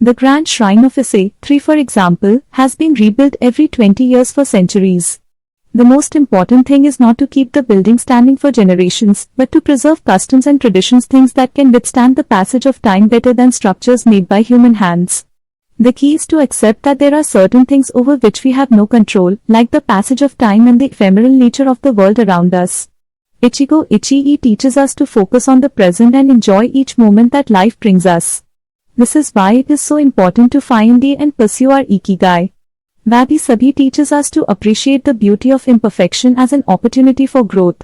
The Grand Shrine of Ise, 3 for example, has been rebuilt every 20 years for centuries. The most important thing is not to keep the building standing for generations, but to preserve customs and traditions, things that can withstand the passage of time better than structures made by human hands. The key is to accept that there are certain things over which we have no control, like the passage of time and the ephemeral nature of the world around us. Ichigo Ichii teaches us to focus on the present and enjoy each moment that life brings us. This is why it is so important to find and pursue our Ikigai. Wabi-sabi teaches us to appreciate the beauty of imperfection as an opportunity for growth.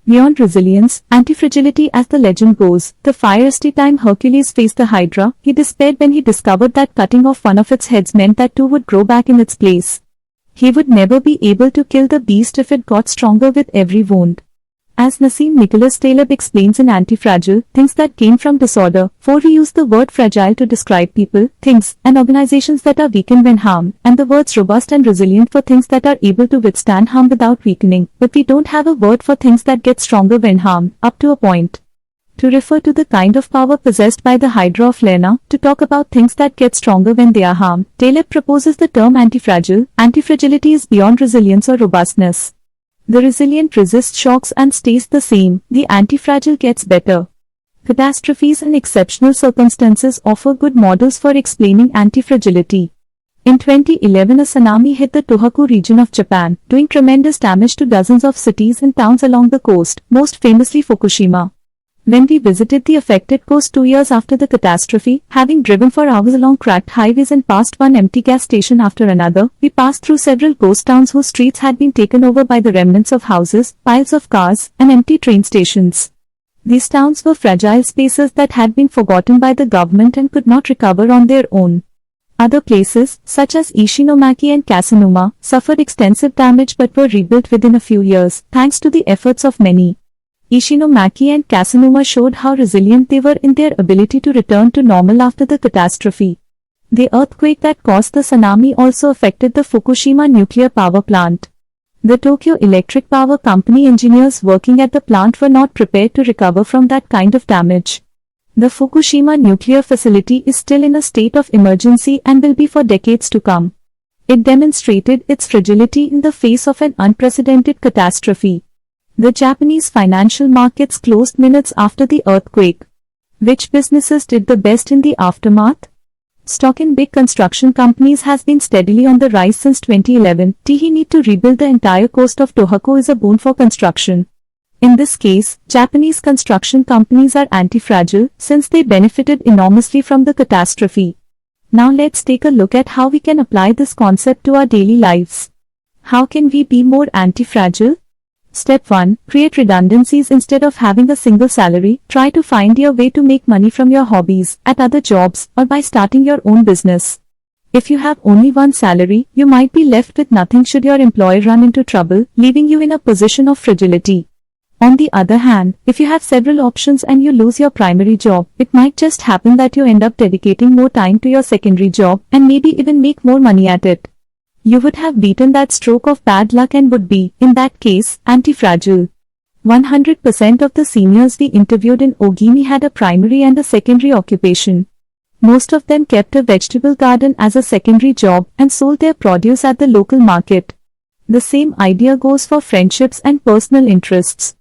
Beyond resilience, anti-fragility, as the legend goes, the fiery time Hercules faced the Hydra, he despaired when he discovered that cutting off one of its heads meant that two would grow back in its place. He would never be able to kill the beast if it got stronger with every wound. As Nassim Nicholas Taleb explains in Anti-Fragile, things that came from disorder, for we use the word fragile to describe people, things, and organizations that are weakened when harmed, and the words robust and resilient for things that are able to withstand harm without weakening, but we don't have a word for things that get stronger when harmed, up to a point. To refer to the kind of power possessed by the Hydra of Lerna, to talk about things that get stronger when they are harmed, Taleb proposes the term anti-fragile. Anti-fragility is beyond resilience or robustness. The resilient resists shocks and stays the same, the anti-fragile gets better. Catastrophes and exceptional circumstances offer good models for explaining anti-fragility. In 2011, a tsunami hit the Tohoku region of Japan, doing tremendous damage to dozens of cities and towns along the coast, most famously Fukushima. When we visited the affected coast 2 years after the catastrophe, having driven for hours along cracked highways and passed one empty gas station after another, we passed through several ghost towns whose streets had been taken over by the remnants of houses, piles of cars, and empty train stations. These towns were fragile spaces that had been forgotten by the government and could not recover on their own. Other places, such as Ishinomaki and Kasanuma, suffered extensive damage but were rebuilt within a few years, thanks to the efforts of many. Ishinomaki and Kasanuma showed how resilient they were in their ability to return to normal after the catastrophe. The earthquake that caused the tsunami also affected the Fukushima nuclear power plant. The Tokyo Electric Power Company engineers working at the plant were not prepared to recover from that kind of damage. The Fukushima nuclear facility is still in a state of emergency and will be for decades to come. It demonstrated its fragility in the face of an unprecedented catastrophe. The Japanese financial markets closed minutes after the earthquake. Which businesses did the best in the aftermath? Stock in big construction companies has been steadily on the rise since 2011. The need to rebuild the entire coast of Tohoku is a boon for construction. In this case, Japanese construction companies are anti-fragile since they benefited enormously from the catastrophe. Now let's take a look at how we can apply this concept to our daily lives. How can we be more anti-fragile? Step 1. Create redundancies. Instead of having a single salary, try to find your way to make money from your hobbies, at other jobs, or by starting your own business. If you have only one salary, you might be left with nothing should your employer run into trouble, leaving you in a position of fragility. On the other hand, if you have several options and you lose your primary job, it might just happen that you end up dedicating more time to your secondary job and maybe even make more money at it. You would have beaten that stroke of bad luck and would be, in that case, anti-fragile. 100% of the seniors we interviewed in Ogini had a primary and a secondary occupation. Most of them kept a vegetable garden as a secondary job and sold their produce at the local market. The same idea goes for friendships and personal interests.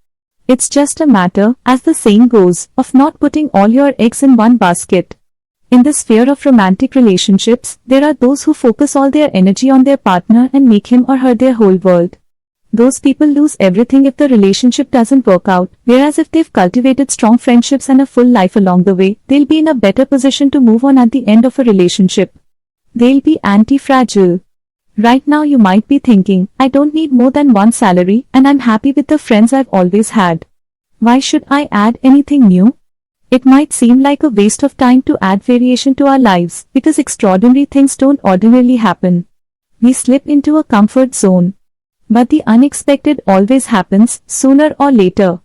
It's just a matter, as the saying goes, of not putting all your eggs in one basket. In the sphere of romantic relationships, there are those who focus all their energy on their partner and make him or her their whole world. Those people lose everything if the relationship doesn't work out, whereas if they've cultivated strong friendships and a full life along the way, they'll be in a better position to move on at the end of a relationship. They'll be anti-fragile. Right now you might be thinking, I don't need more than one salary and I'm happy with the friends I've always had. Why should I add anything new? It might seem like a waste of time to add variation to our lives because extraordinary things don't ordinarily happen. We slip into a comfort zone. But the unexpected always happens, sooner or later.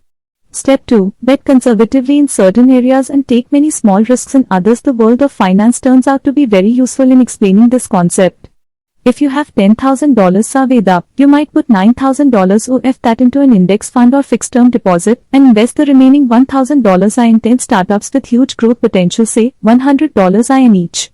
Step 2. Bet conservatively in certain areas and take many small risks in others. The world of finance turns out to be very useful in explaining this concept. If you have $10,000 saved up, you might put $9,000 of that into an index fund or fixed term deposit and invest the remaining $1,000 in 10 startups with huge growth potential, say $100 in each.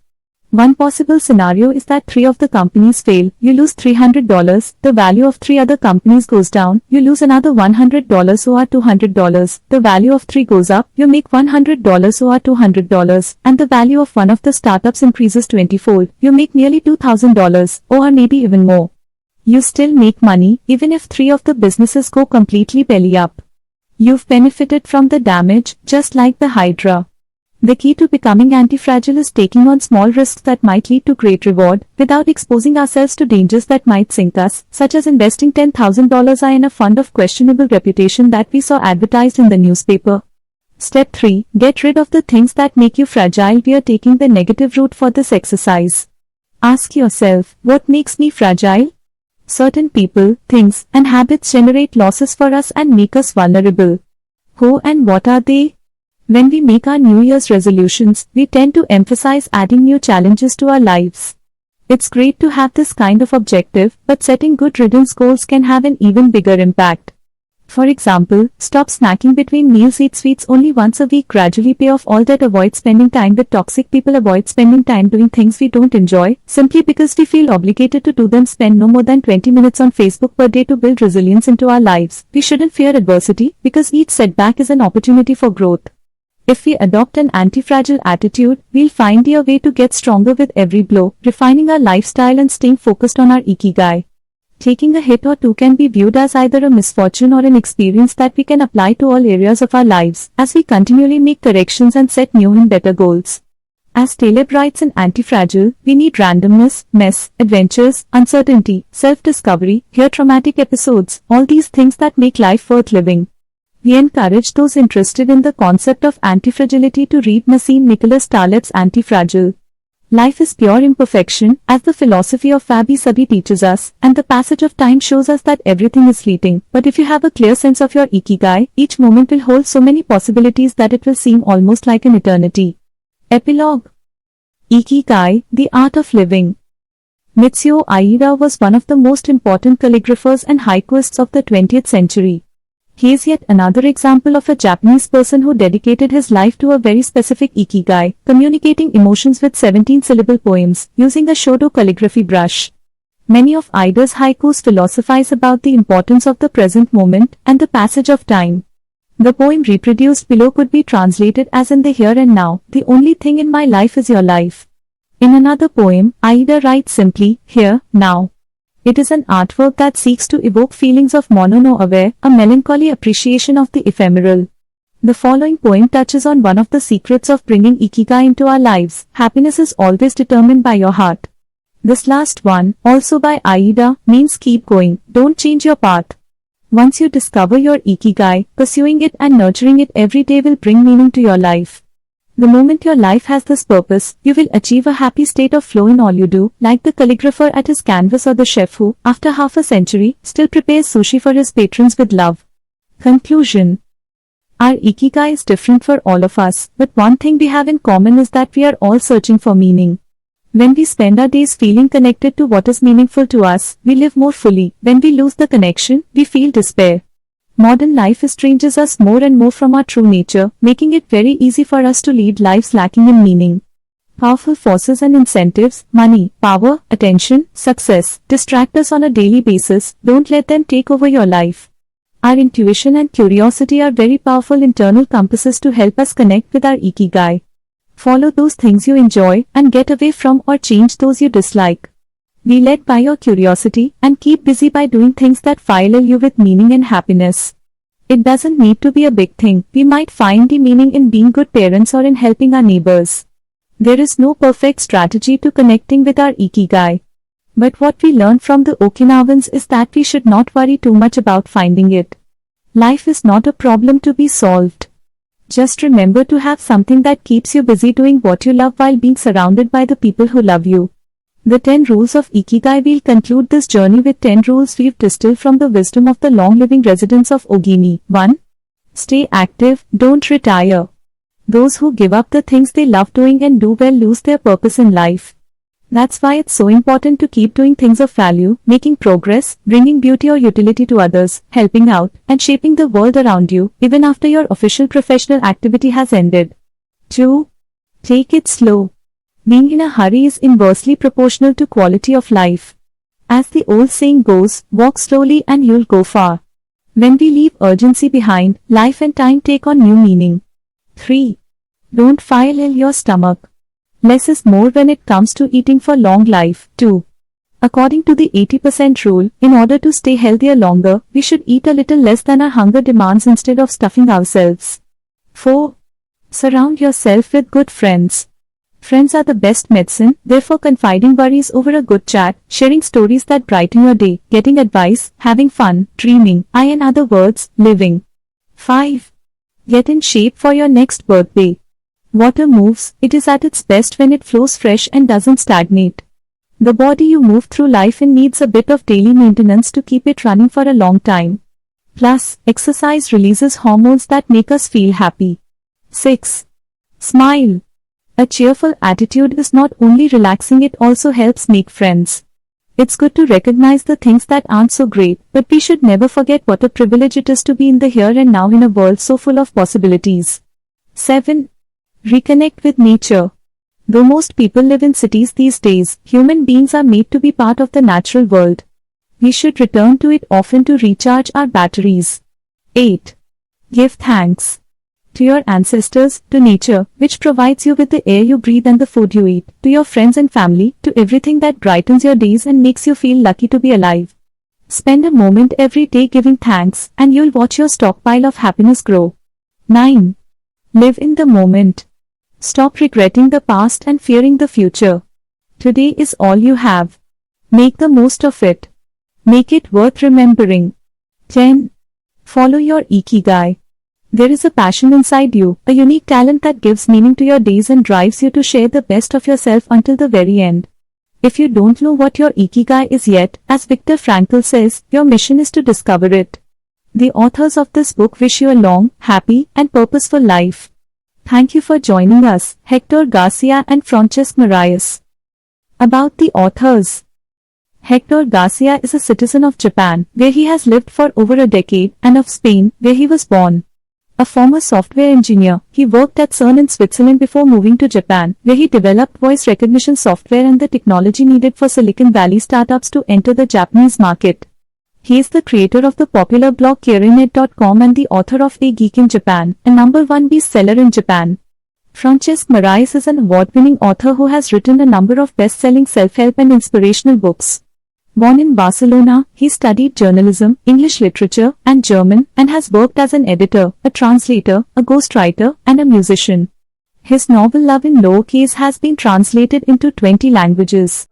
One possible scenario is that 3 of the companies fail, you lose $300, the value of 3 other companies goes down, you lose another $100 or $200, the value of 3 goes up, you make $100 or $200, and the value of one of the startups increases 20-fold, you make nearly $2,000, or maybe even more. You still make money, even if 3 of the businesses go completely belly up. You've benefited from the damage, just like the Hydra. The key to becoming anti-fragile is taking on small risks that might lead to great reward, without exposing ourselves to dangers that might sink us, such as investing $10,000 in a fund of questionable reputation that we saw advertised in the newspaper. Step 3. Get rid of the things that make you fragile. We are taking the negative route for this exercise. Ask yourself, what makes me fragile? Certain people, things, and habits generate losses for us and make us vulnerable. Who and what are they? When we make our New Year's resolutions, we tend to emphasize adding new challenges to our lives. It's great to have this kind of objective, but setting good riddance goals can have an even bigger impact. For example, stop snacking between meals, eat sweets only once a week, gradually pay off all debt, avoid spending time with toxic people, avoid spending time doing things we don't enjoy, simply because we feel obligated to do them, spend no more than 20 minutes on Facebook per day to build resilience into our lives. We shouldn't fear adversity, because each setback is an opportunity for growth. If we adopt an anti-fragile attitude, we'll find a way to get stronger with every blow, refining our lifestyle and staying focused on our Ikigai. Taking a hit or two can be viewed as either a misfortune or an experience that we can apply to all areas of our lives, as we continually make corrections and set new and better goals. As Taleb writes in Anti-Fragile, we need randomness, mess, adventures, uncertainty, self-discovery, hear traumatic episodes, all these things that make life worth living. We encourage those interested in the concept of anti-fragility to read Nassim Nicholas Taleb's Anti-Fragile. Life is pure imperfection, as the philosophy of Wabi Sabi teaches us, and the passage of time shows us that everything is fleeting. But if you have a clear sense of your Ikigai, each moment will hold so many possibilities that it will seem almost like an eternity. Epilogue. Ikigai, the art of living. Mitsuo Aida was one of the most important calligraphers and haikuists of the 20th century. He is yet another example of a Japanese person who dedicated his life to a very specific Ikigai, communicating emotions with 17-syllable poems, using a Shodo calligraphy brush. Many of Aida's haikus philosophize about the importance of the present moment and the passage of time. The poem reproduced below could be translated as in the here and now, the only thing in my life is your life. In another poem, Aida writes simply, here, now. It is an artwork that seeks to evoke feelings of mono no aware, a melancholy appreciation of the ephemeral. The following poem touches on one of the secrets of bringing Ikigai into our lives. Happiness is always determined by your heart. This last one, also by Aida, means keep going, don't change your path. Once you discover your Ikigai, pursuing it and nurturing it every day will bring meaning to your life. The moment your life has this purpose, you will achieve a happy state of flow in all you do, like the calligrapher at his canvas or the chef who, after half a century, still prepares sushi for his patrons with love. Conclusion. Our Ikigai is different for all of us, but one thing we have in common is that we are all searching for meaning. When we spend our days feeling connected to what is meaningful to us, we live more fully. When we lose the connection, we feel despair. Modern life estranges us more and more from our true nature, making it very easy for us to lead lives lacking in meaning. Powerful forces and incentives, money, power, attention, success, distract us on a daily basis. Don't let them take over your life. Our intuition and curiosity are very powerful internal compasses to help us connect with our Ikigai. Follow those things you enjoy and get away from or change those you dislike. Be led by your curiosity and keep busy by doing things that fill you with meaning and happiness. It doesn't need to be a big thing. We might find the meaning in being good parents or in helping our neighbors. There is no perfect strategy to connecting with our Ikigai. But what we learn from the Okinawans is that we should not worry too much about finding it. Life is not a problem to be solved. Just remember to have something that keeps you busy doing what you love while being surrounded by the people who love you. The 10 rules of Ikigai. We'll conclude this journey with 10 rules we've distilled from the wisdom of the long-living residents of Ogini. 1. Stay active, don't retire. Those who give up the things they love doing and do well lose their purpose in life. That's why it's so important to keep doing things of value, making progress, bringing beauty or utility to others, helping out, and shaping the world around you, even after your official professional activity has ended. 2. Take it slow. Being in a hurry is inversely proportional to quality of life. As the old saying goes, walk slowly and you'll go far. When we leave urgency behind, life and time take on new meaning. 3. Don't file ill your stomach. Less is more when it comes to eating for long life. 2. According to the 80% rule, in order to stay healthier longer, we should eat a little less than our hunger demands instead of stuffing ourselves. 4. Surround yourself with good friends. Friends are the best medicine, therefore confiding worries over a good chat, sharing stories that brighten your day, getting advice, having fun, dreaming, in other words, living. 5. Get in shape for your next birthday. Water moves, it is at its best when it flows fresh and doesn't stagnate. The body you move through life in needs a bit of daily maintenance to keep it running for a long time. Plus, exercise releases hormones that make us feel happy. 6. Smile. A cheerful attitude is not only relaxing, it also helps make friends. It's good to recognize the things that aren't so great, but we should never forget what a privilege it is to be in the here and now in a world so full of possibilities. 7. Reconnect with nature. Though most people live in cities these days, human beings are made to be part of the natural world. We should return to it often to recharge our batteries. 8. Give thanks. To your ancestors, to nature, which provides you with the air you breathe and the food you eat, to your friends and family, to everything that brightens your days and makes you feel lucky to be alive. Spend a moment every day giving thanks, and you'll watch your stockpile of happiness grow. 9. Live in the moment. Stop regretting the past and fearing the future. Today is all you have. Make the most of it. Make it worth remembering. 10. Follow your Ikigai. There is a passion inside you, a unique talent that gives meaning to your days and drives you to share the best of yourself until the very end. If you don't know what your Ikigai is yet, as Viktor Frankl says, your mission is to discover it. The authors of this book wish you a long, happy, and purposeful life. Thank you for joining us, Héctor García and Francesc Miralles. About the authors. Héctor García is a citizen of Japan, where he has lived for over a decade, and of Spain, where he was born. A former software engineer, he worked at CERN in Switzerland before moving to Japan, where he developed voice recognition software and the technology needed for Silicon Valley startups to enter the Japanese market. He is the creator of the popular blog Kirinet.com and the author of A Geek in Japan, a #1 bestseller in Japan. Francesc Miralles is an award-winning author who has written a number of best-selling self-help and inspirational books. Born in Barcelona, he studied journalism, English literature, and German, and has worked as an editor, a translator, a ghostwriter, and a musician. His novel Love in Lowercase has been translated into 20 languages.